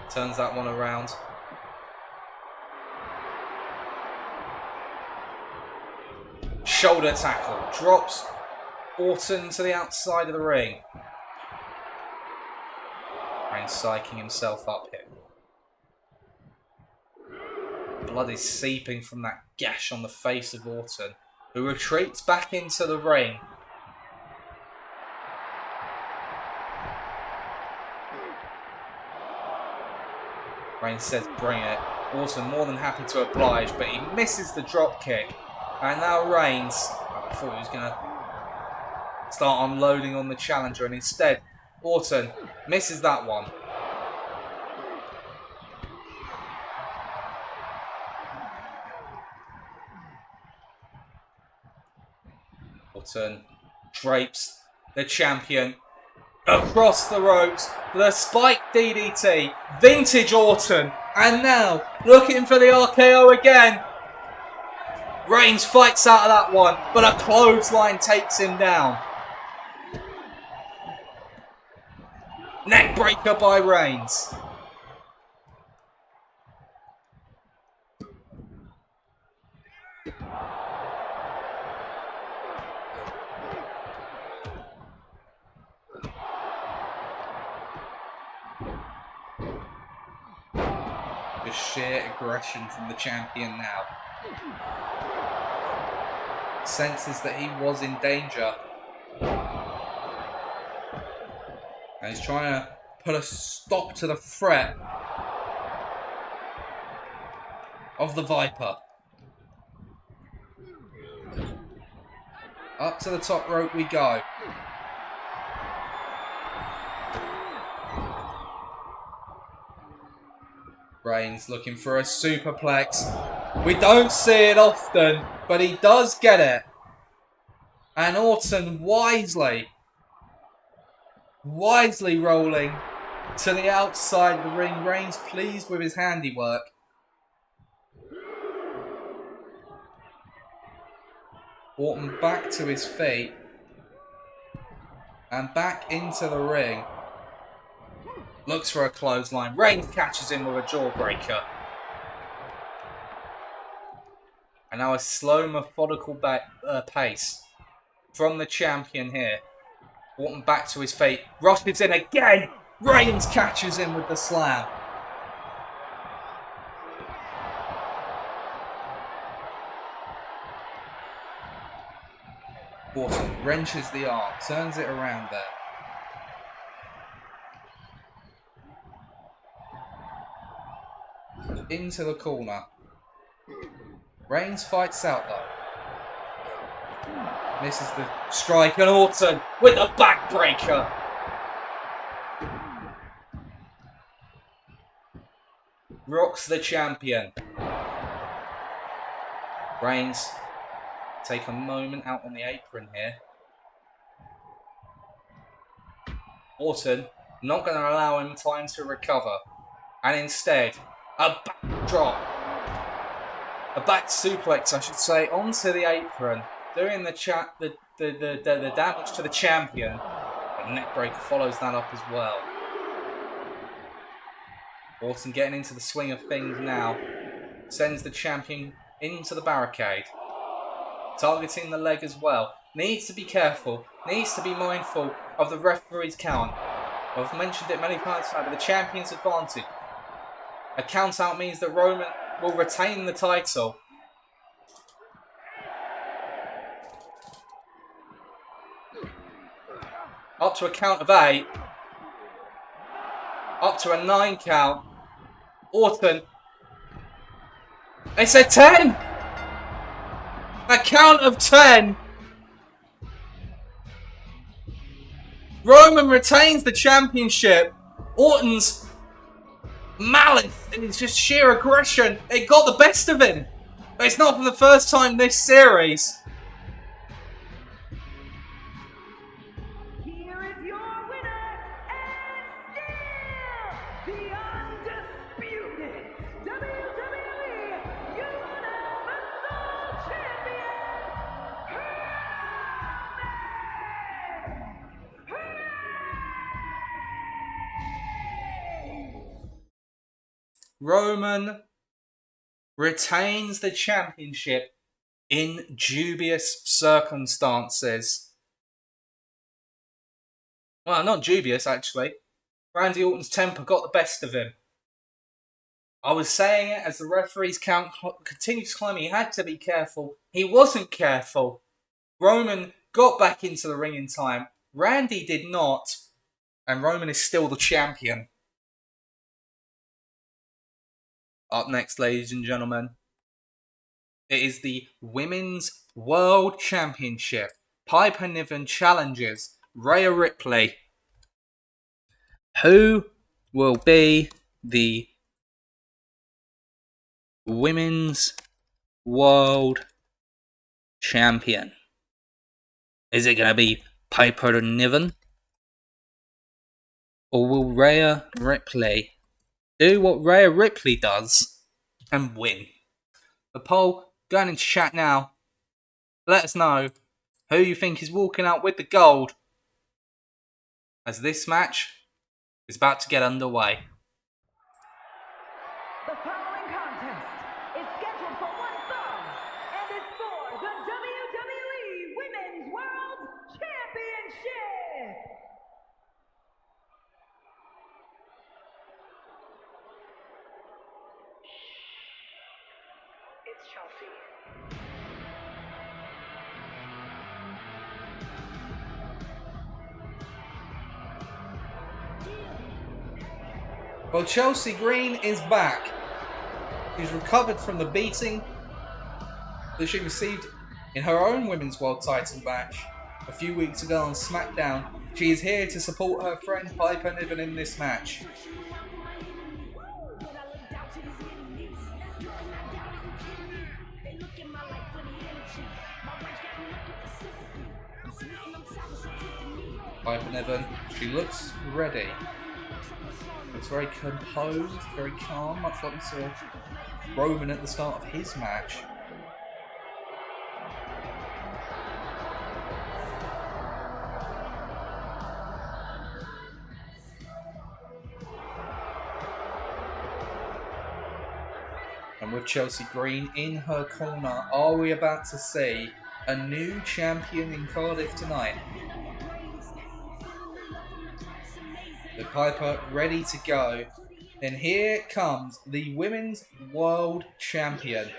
turns that one around. Shoulder tackle. Drops Orton to the outside of the ring. Reigns psyching himself up here. Blood is seeping from that gash on the face of Orton, who retreats back into the ring. Reigns says bring it. Orton more than happy to oblige, but he misses the drop kick. And now Reigns, I thought he was going to start unloading on the challenger, and instead Orton misses that one. Orton drapes the champion across the ropes. The spike DDT. Vintage Orton. And now looking for the RKO again. Reigns fights out of that one, but a clothesline takes him down. Neckbreaker by Reigns. The sheer aggression from the champion now. Senses that he was in danger. And he's trying to put a stop to the threat of the Viper. Up to the top rope we go. Reigns looking for a superplex. We don't see it often, but he does get it. And Orton wisely rolling to the outside of the ring. Reigns pleased with his handiwork. Orton back to his feet. And back into the ring. Looks for a clothesline. Reigns catches him with a jawbreaker. And now a slow, methodical pace from the champion here. Orton back to his feet. Rushes in again. Reigns catches him with the slam. Orton wrenches the arm. Turns it around there. Into the corner. Reigns fights out though. Misses the strike, and Orton with a backbreaker. Rocks the champion. Reigns take a moment out on the apron here. Orton not going to allow him time to recover, and instead a back drop, a back suplex, I should say, onto the apron, doing the damage to the champion. But neckbreaker follows that up as well. Orton getting into the swing of things now, sends the champion into the barricade, targeting the leg as well. Needs to be careful, needs to be mindful of the referee's count. I've mentioned it many times now, but the champion's advantage. A count out means that Roman will retain the title. Up to a count of 8. Up to a 9 count. Orton. They said 10! A count of 10! Roman retains the championship. Orton's malice and it's just sheer aggression. It got the best of him. But it's not for the first time this series. Here is your winner and still the undisputed WWE Universal Champion, Roman retains the championship in dubious circumstances. Well, not dubious, actually. Randy Orton's temper got the best of him. I was saying it as the referee's count continued to climb. He had to be careful. He wasn't careful. Roman got back into the ring in time. Randy did not. And Roman is still the champion. Up next, ladies and gentlemen, it is the Women's World Championship. Piper Niven challenges Rhea Ripley. Who will be the Women's World Champion? Is it going to be Piper Niven? Or will Rhea Ripley do what Rhea Ripley does and win? The poll going into chat now. Let us know who you think is walking out with the gold, as this match is about to get underway. The following contest is scheduled for one fall and is for the WWE Women's World Championship. It's Chelsea. Well, Chelsea Green is back. She's recovered from the beating that she received in her own Women's World title match a few weeks ago on SmackDown. She is here to support her friend Piper Niven in this match. Piper Niven, she looks ready. It's very composed, very calm, much like we saw Roman at the start of his match. And with Chelsea Green in her corner, are we about to see a new champion in Cardiff tonight? The Piper ready to go. And here comes the Women's World Champion.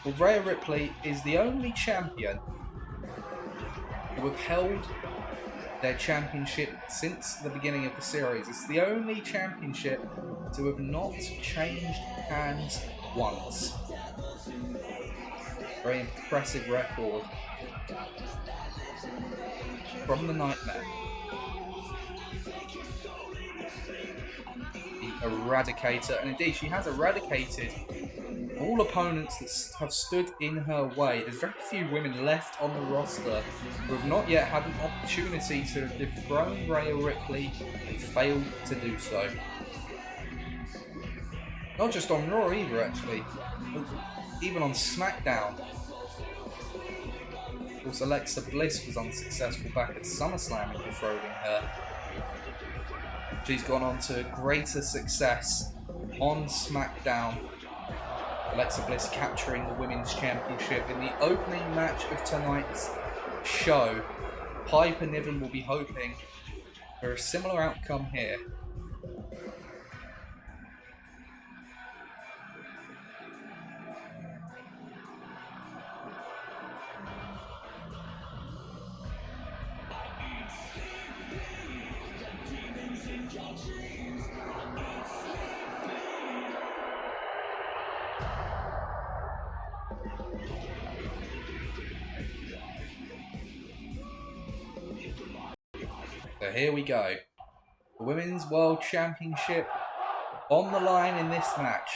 Well, Rhea Ripley is the only champion who have held their championship since the beginning of the series. It's the only championship to have not changed hands once. Very impressive record from the Nightmare. The Eradicator, and indeed she has eradicated all opponents that have stood in her way. There's very few women left on the roster who have not yet had an opportunity to dethrone Rhea Ripley and failed to do so. Not just on Raw either, actually. Even on SmackDown. Of course, Alexa Bliss was unsuccessful back at SummerSlam in defrauding her. She's gone on to greater success on SmackDown. Alexa Bliss capturing the Women's Championship in the opening match of tonight's show. Piper Niven will be hoping for a similar outcome here. So here we go. The Women's World Championship on the line in this match.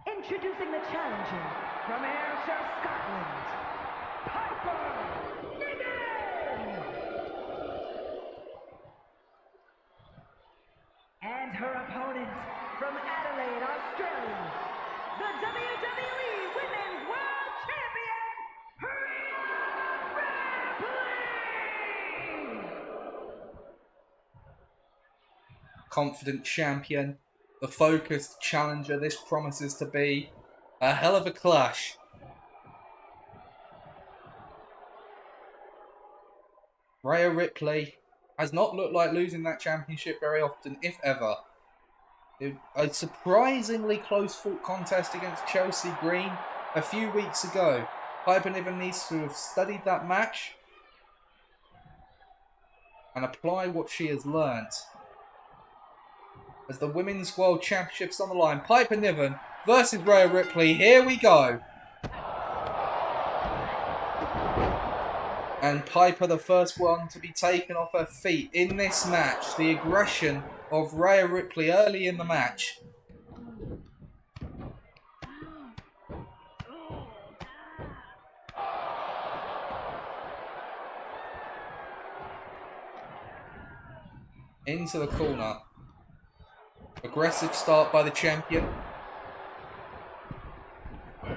Introducing the challenger from Ayrshire, Scotland, Piper Niven! And her opponent from Adelaide, Australia, the WWE Women's World Champion, Rhea Ripley! Confident champion, the focused challenger. This promises to be a hell of a clash. Rhea Ripley has not looked like losing that championship very often, if ever. A surprisingly close-fought contest against Chelsea Green a few weeks ago. Piper Niven needs to have studied that match and apply what she has learnt. As the Women's World Championship's on the line, Piper Niven versus Rhea Ripley. Here we go. And Piper, the first one to be taken off her feet in this match. The aggression of Rhea Ripley early in the match. Into the corner. Aggressive start by the champion.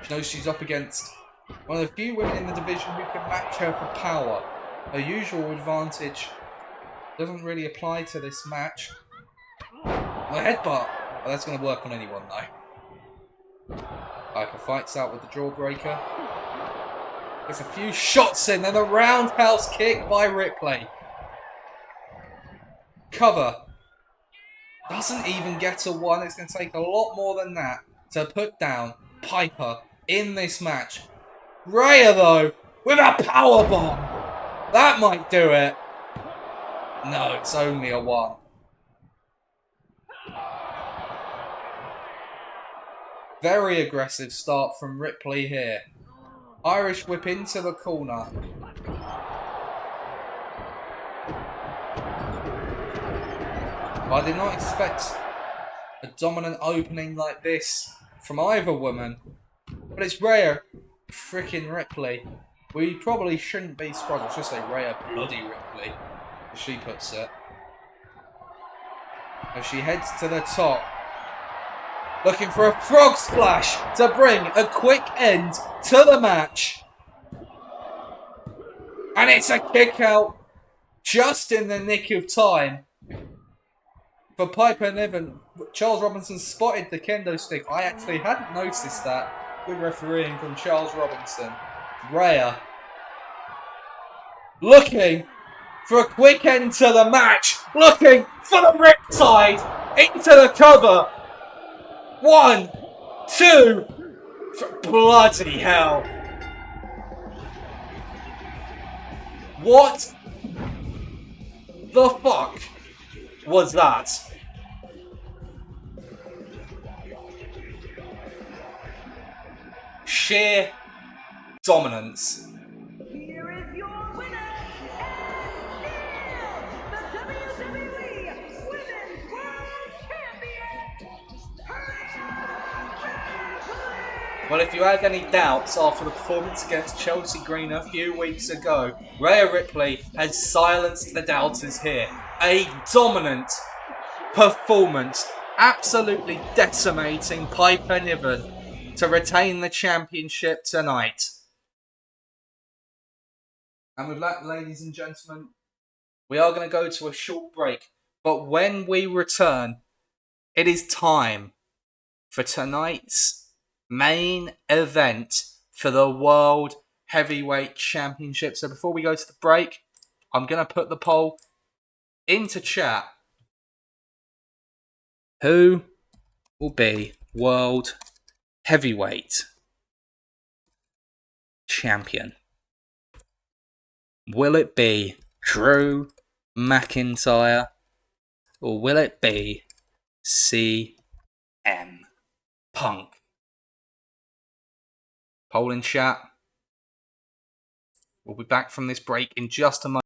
She knows she's up against one of the few women in the division who can match her for power. Her usual advantage doesn't really apply to this match. The headbutt. Well, that's going to work on anyone though. Piper fights out with the jawbreaker. There's a few shots in and a roundhouse kick by Ripley. Cover. Doesn't even get a one. It's going to take a lot more than that to put down Piper in this match. Rhea, though, with a powerbomb. That might do it. No, it's only a one. Very aggressive start from Ripley here. Irish whip into the corner. I did not expect a dominant opening like this from either woman. But it's Rhea frickin' Ripley. We probably shouldn't be surprised. I should say Rhea bloody Ripley, as she puts it. As she heads to the top. Looking for a frog splash to bring a quick end to the match. And it's a kick out just in the nick of time. For Piper Niven, Charles Robinson spotted the kendo stick. I actually hadn't noticed that. Good refereeing from Charles Robinson. Rhea looking for a quick end to the match. Looking for the riptide into the cover. 1, 2. Bloody hell. What the fuck was that? Sheer dominance. Here is your winner, and still the WWE Women's World Champion, Rhea Ripley! Well, if you had any doubts after the performance against Chelsea Green a few weeks ago, Rhea Ripley has silenced the doubters here. A dominant performance, absolutely decimating Piper Niven to retain the championship tonight. And with that, ladies and gentlemen, we are going to go to a short break. But when we return, it is time for tonight's main event for the World Heavyweight Championship. So before we go to the break, I'm going to put the poll into chat. Who will be World Heavyweight Champion? Will it be Drew McIntyre or will it be CM Punk? Poll in chat. We'll be back from this break in just a moment.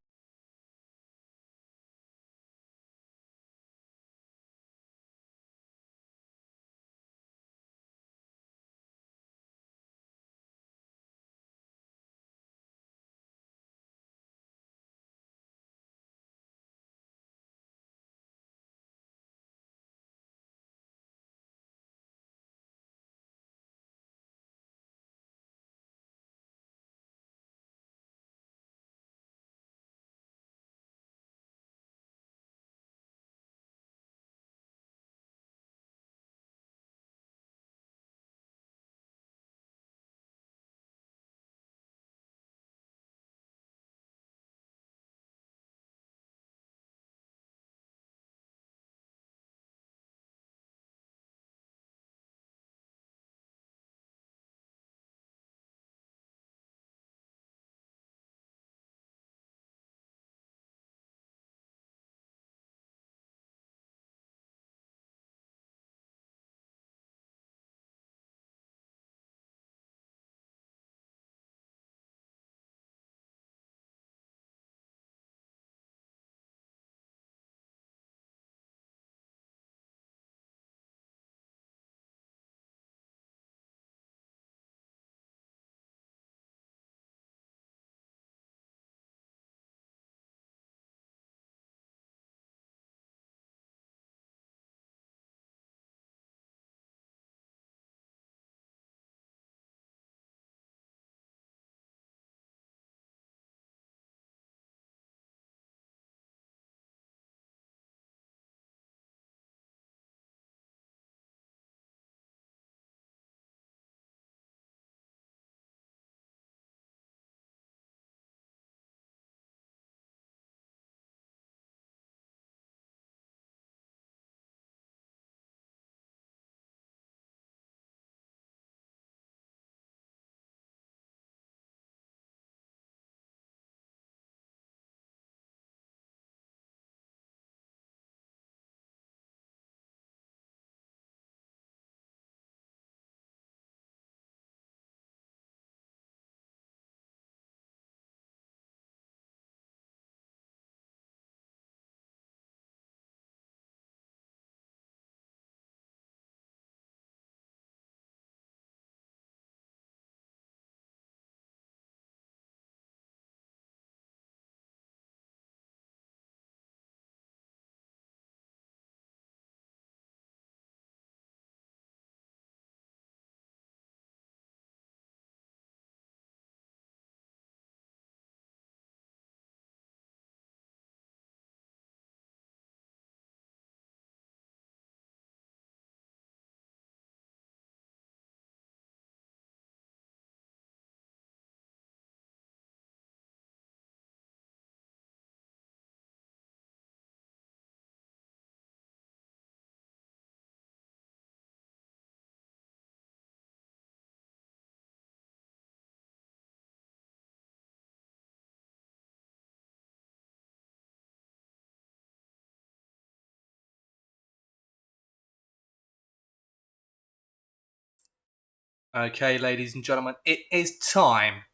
Okay, ladies and gentlemen, it is time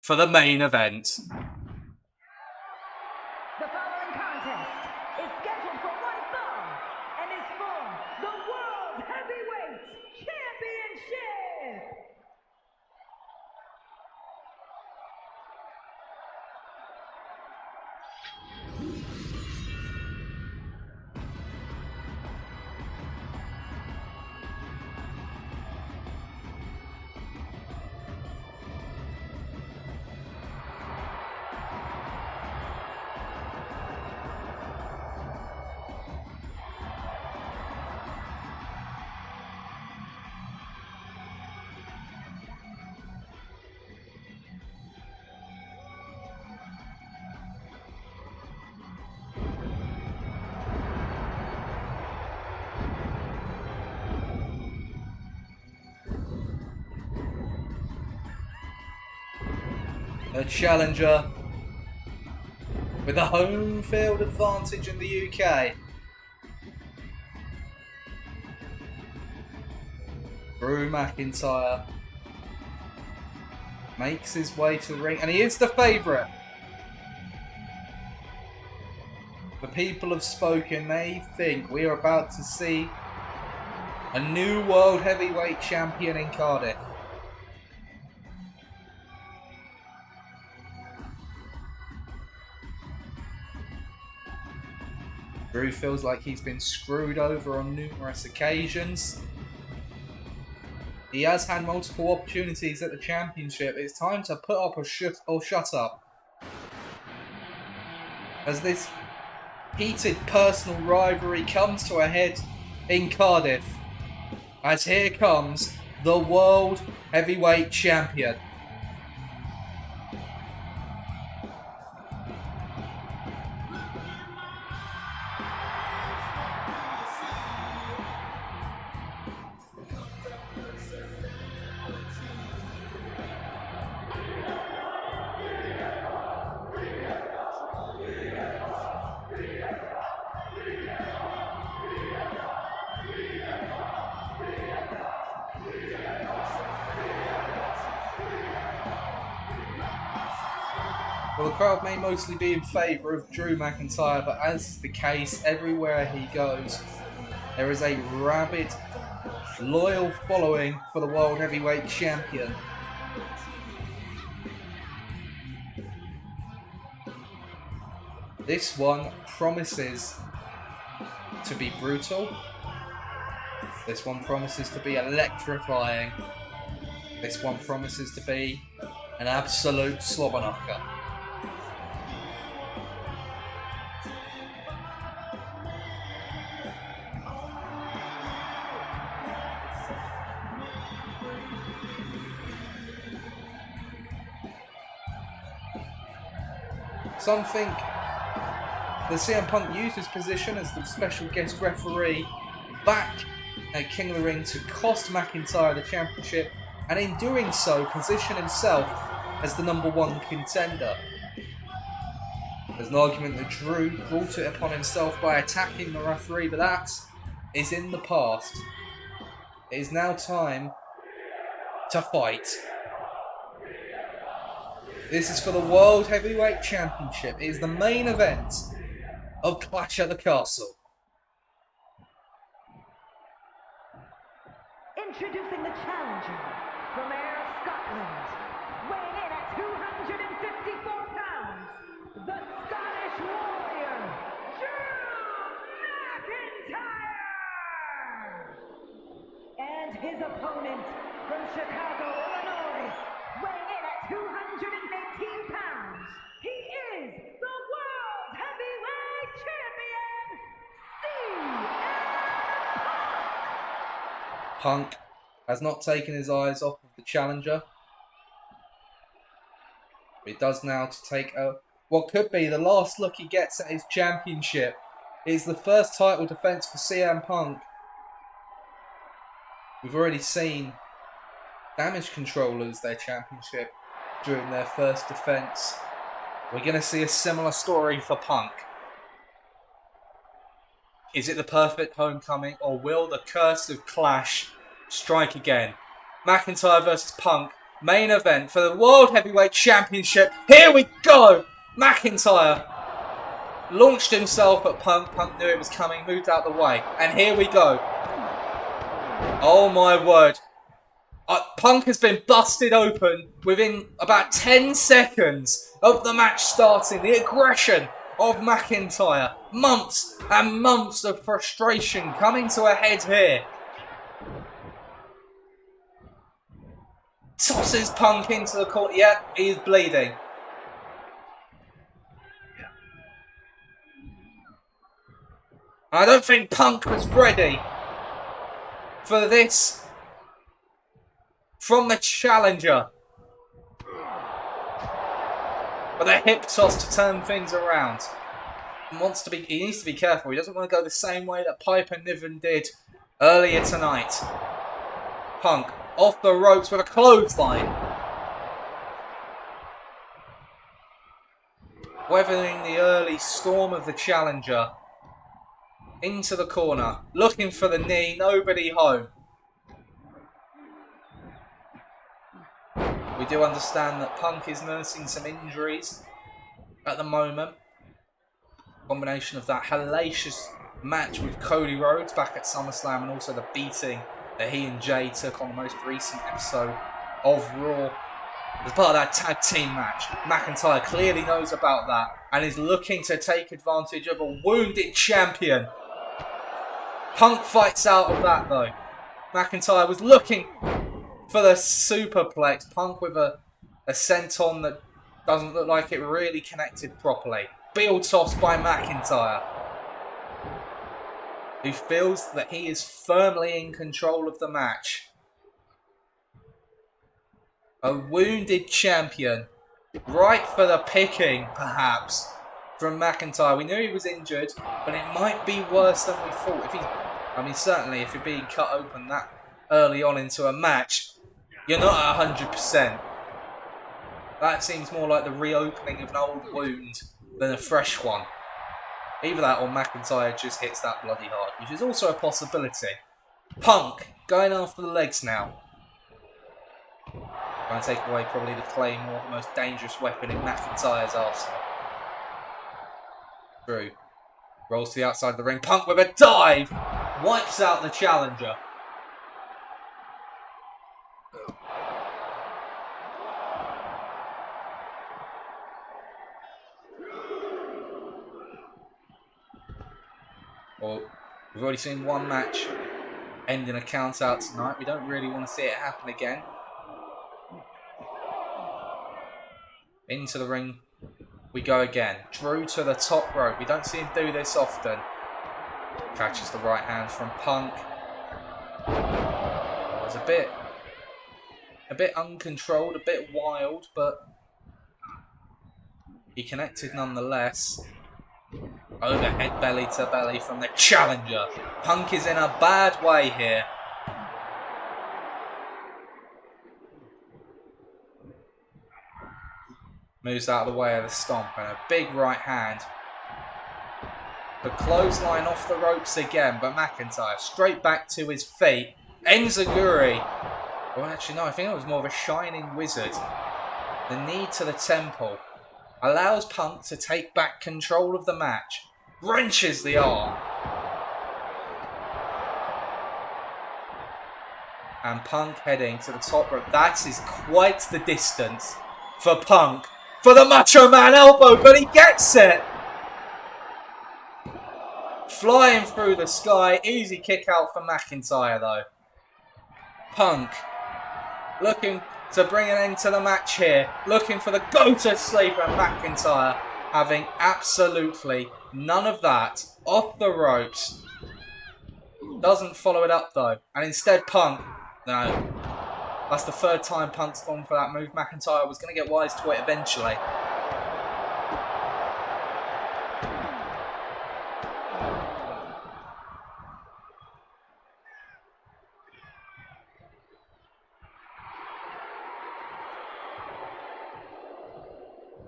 for the main event. The following contest is scheduled for one fall and is for the World Heavyweight Championship. The challenger with a home field advantage in the UK. Drew McIntyre makes his way to the ring, and he is the favourite. The people have spoken. They think we are about to see a new World Heavyweight Champion in Cardiff. Drew feels like he's been screwed over on numerous occasions. He has had multiple opportunities at the championship. It's time to put up or shut up. As this heated personal rivalry comes to a head in Cardiff. As here comes the World Heavyweight Champion. Well, the crowd may mostly be in favour of Drew McIntyre, but as is the case everywhere he goes, there is a rabid, loyal following for the World Heavyweight Champion. This one promises to be brutal. This one promises to be electrifying. This one promises to be an absolute slobber knocker. Some think that CM Punk used his position as the special guest referee back at King of the Ring to cost McIntyre the championship, and in doing so position himself as the #1 contender. There's an argument that Drew brought it upon himself by attacking the referee, but that is in the past. It is now time to fight. This is for the World Heavyweight Championship. It is the main event of Clash at the Castle. Introducing the challenger from Ayr, Scotland, weighing in at 254 pounds, the Scottish Warrior, Drew McIntyre! And his opponent from Chicago, Illinois, weighing in at 218 pounds, he is the World Heavyweight Champion, CM Punk! Punk has not taken his eyes off of the challenger. But he does now to take what could be the last look he gets at his championship. It is the first title defense for CM Punk. We've already seen Damage Control lose their championship during their first defense. We're going to see a similar story for Punk. Is it the perfect homecoming, or will the curse of Clash strike again? McIntyre versus Punk, main event for the World Heavyweight Championship. Here we go! McIntyre launched himself at Punk. Punk knew it was coming, moved out the way. And here we go. Oh my word. Punk has been busted open within about 10 seconds of the match starting. The aggression of McIntyre. Months and months of frustration coming to a head here. Tosses Punk into the court. Yep, he's bleeding. I don't think Punk was ready for this from the challenger. But a hip toss to turn things around. He needs to be careful. He doesn't want to go the same way that Piper Niven did earlier tonight. Punk off the ropes with a clothesline. weathering the early storm of the challenger. Into the corner, looking for the knee, nobody home. We do understand that Punk is nursing some injuries at the moment. Combination of that hellacious match with Cody Rhodes back at SummerSlam and also the beating that he and Jay took on the most recent episode of Raw. As part of that tag team match, McIntyre clearly knows about that and is looking to take advantage of a wounded champion. Punk fights out of that though. McIntyre was looking for the superplex. Punk with a senton that doesn't look like it really connected properly. Heel toss by McIntyre, who feels that he is firmly in control of the match. A wounded champion, right for the picking, perhaps, from McIntyre. We knew he was injured, but it might be worse than we thought. Certainly, if you're being cut open that early on into a match, you're not at 100%. That seems more like the reopening of an old wound than a fresh one. Either that or McIntyre just hits that bloody hard, which is also a possibility. Punk going after the legs now. Trying to take away probably the Claymore, the most dangerous weapon in McIntyre's arsenal. Drew rolls to the outside of the ring. Punk with a dive! Wipes out the challenger. Well, we've already seen one match end in a count out tonight. We don't really want to see it happen again. Into the ring we go again. Drew to the top rope. We don't see him do this often. Catches the right hand from Punk. It was a bit uncontrolled, a bit wild, but he connected nonetheless. Overhead belly to belly from the challenger. Punk is in a bad way here. Moves out of the way of the stomp and a big right hand. The clothesline off the ropes again, but McIntyre straight back to his feet. Enziguri. Well, actually, no, I think it was more of a shining wizard. The knee to the temple. Allows Punk to take back control of the match. Wrenches the arm. And Punk heading to the top rope. That is quite the distance for Punk. For the Macho Man elbow, but he gets it. Flying through the sky. Easy kick out for McIntyre though. Punk looking to bring an end to the match here. Looking for the go-to sleeper. McIntyre having absolutely none of that. Off the ropes. Doesn't follow it up though. And instead Punk, no. That's the third time Punk's gone for that move. McIntyre was going to get wise to it eventually.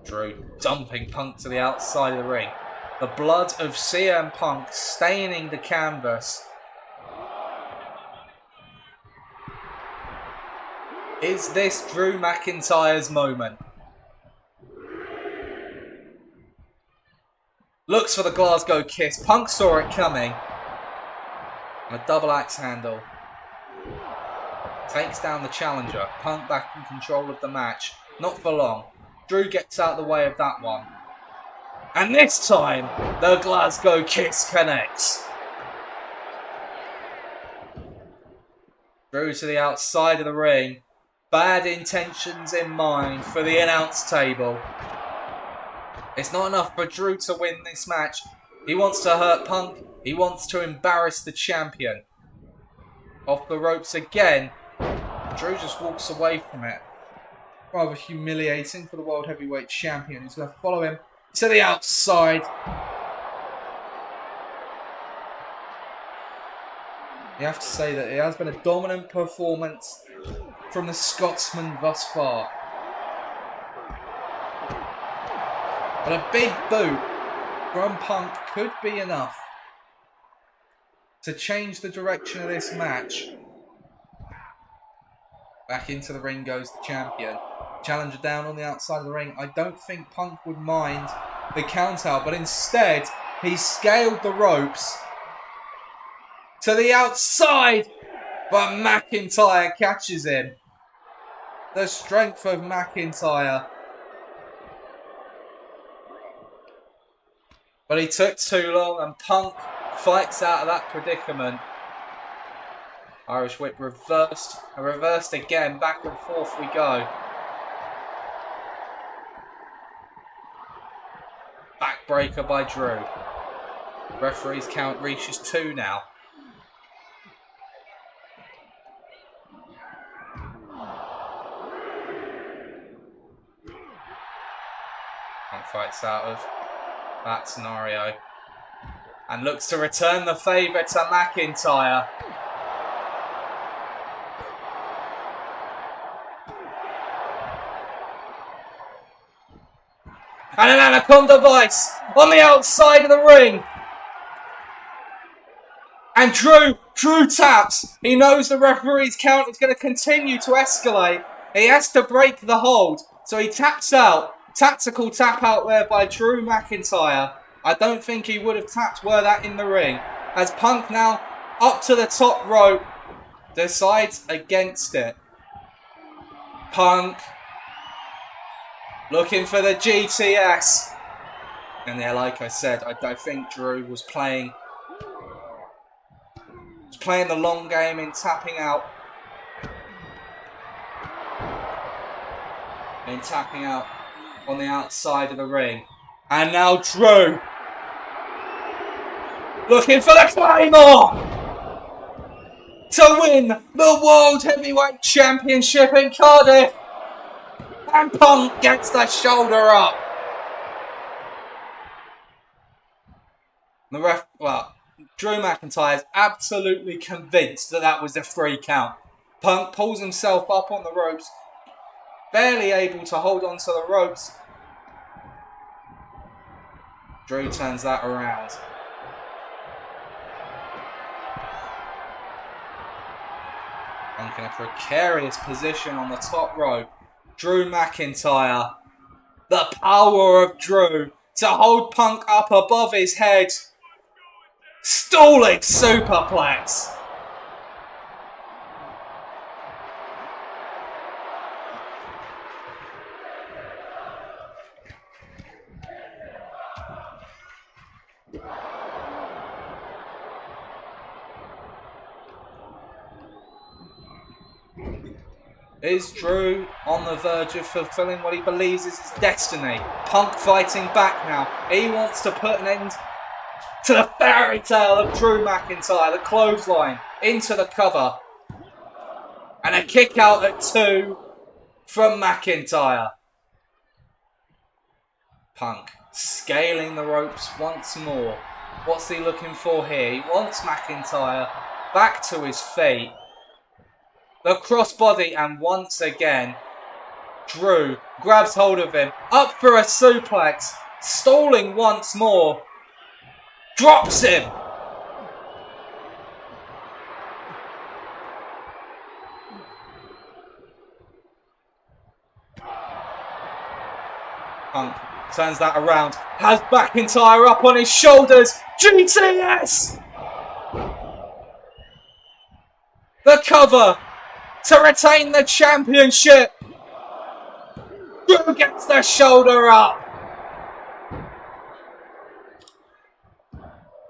Drew dumping Punk to the outside of the ring. The blood of CM Punk staining the canvas. Is this Drew McIntyre's moment? Looks for the Glasgow kiss. Punk saw it coming. And a double axe handle. Takes down the challenger. Punk back in control of the match. Not for long. Drew gets out of the way of that one. And this time, the Glasgow kiss connects. Drew to the outside of the ring. Bad intentions in mind for the announce table. It's not enough for Drew to win this match. He wants to hurt Punk. He wants to embarrass the champion. Off the ropes again. Drew just walks away from it. Rather humiliating for the World Heavyweight Champion, who's going to follow him to the outside. You have to say that it has been a dominant performance from the Scotsman thus far. But a big boot from Punk could be enough to change the direction of this match. Back into the ring goes the champion. Challenger down on the outside of the ring. I don't think Punk would mind the count out, but instead he scaled the ropes to the outside, but McIntyre catches him. The strength of McIntyre. But he took too long and Punk fights out of that predicament. Irish whip reversed, and reversed again, back and forth we go. Backbreaker by Drew. Referee's count reaches 2 now. Punk fights out of that scenario and looks to return the favour to McIntyre. And an Anaconda Vice on the outside of the ring. And Drew taps. He knows the referee's count is going to continue to escalate. He has to break the hold. So he taps out. Tactical tap out there by Drew McIntyre. I don't think he would have tapped were that in the ring. As Punk now up to the top rope decides against it. Punk looking for the GTS. And yeah, like I said, I think Drew was playing the long game in tapping out. On the outside of the ring. And now Drew looking for the Claymore to win the World Heavyweight Championship in Cardiff. And Punk gets the shoulder up. Drew McIntyre is absolutely convinced that was a 3 count. Punk pulls himself up on the ropes, barely able to hold on to the ropes. Drew turns that around. Punk in a precarious position on the top rope. Drew McIntyre. The power of Drew to hold Punk up above his head. Stalling superplex. Is Drew on the verge of fulfilling what he believes is his destiny? Punk fighting back now. He wants to put an end to the fairy tale of Drew McIntyre. The clothesline into the cover. And a kick out at 2 from McIntyre. Punk scaling the ropes once more. What's he looking for here? He wants McIntyre back to his feet. The crossbody, and once again, Drew grabs hold of him. Up for a suplex. Stalling once more. Drops him. Punk turns that around. Has McIntyre up on his shoulders. GTS! The cover to retain the championship. Drew gets the shoulder up.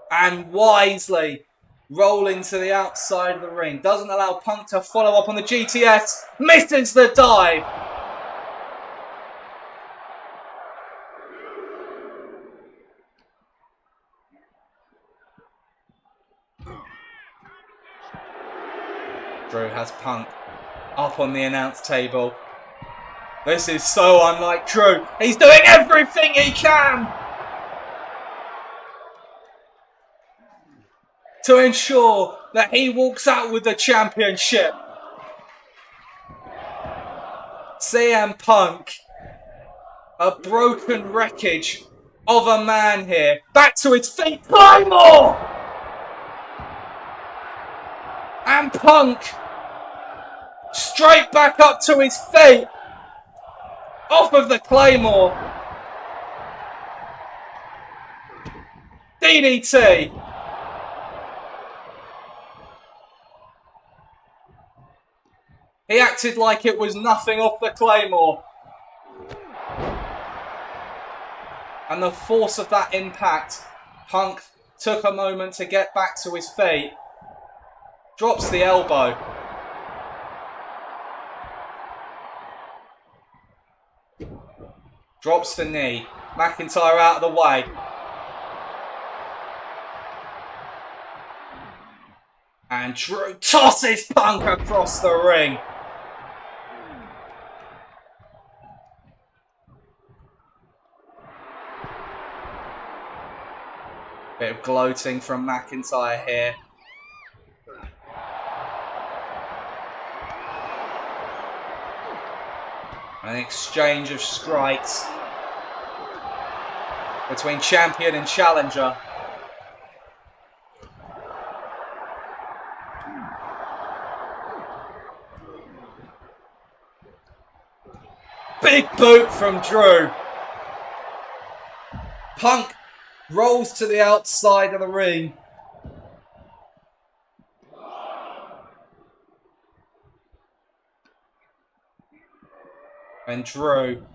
And wisely rolling to the outside of the ring. Doesn't allow Punk to follow up on the GTS. Misses the dive. Drew has Punk up on the announce table. This is so unlike Drew. He's doing everything he can to ensure that he walks out with the championship. CM Punk A broken wreckage of a man here. Back to his feet. Claymore! And Punk straight back up to his feet. Off of the Claymore. DDT. He acted like it was nothing off the Claymore. And the force of that impact, Punk took a moment to get back to his feet. Drops the elbow. Drops the knee. McIntyre out of the way. And Drew tosses Punk across the ring. Bit of gloating from McIntyre here. An exchange of strikes between champion and challenger. Big boot from Drew. Punk rolls to the outside of the ring. And Drew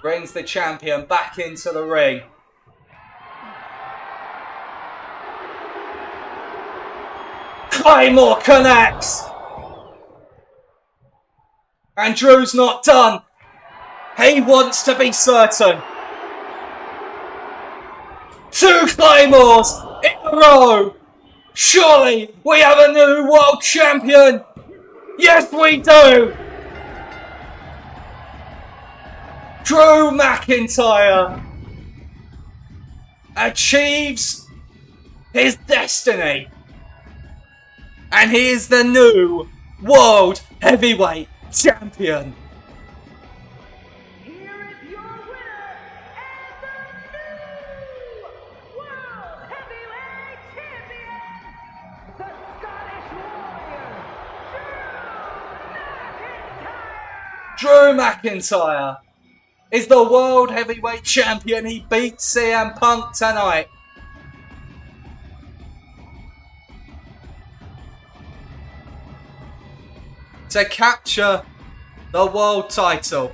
brings the champion back into the ring. Claymore connects. And Drew's not done. He wants to be certain. 2 Claymores in a row. Surely we have a new world champion. Yes, we do. Drew McIntyre achieves his destiny. And he is the new World Heavyweight Champion. Here is your winner and the new World Heavyweight Champion, the Scottish Warrior, Drew McIntyre. Drew McIntyre is the World Heavyweight Champion. He beat CM Punk tonight. To capture the world title.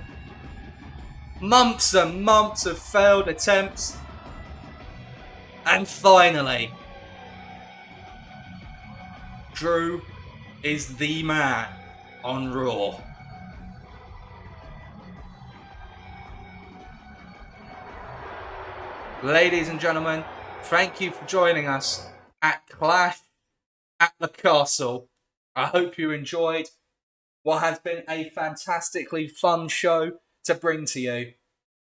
Months and months of failed attempts. And finally, Drew is the man on Raw. Ladies and gentlemen, thank you for joining us at Clash at the Castle. I hope you enjoyed what has been a fantastically fun show to bring to you.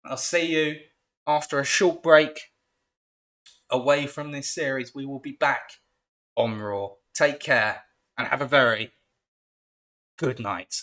I'll see you after a short break away from this series. We will be back on Raw. Take care and have a very good night.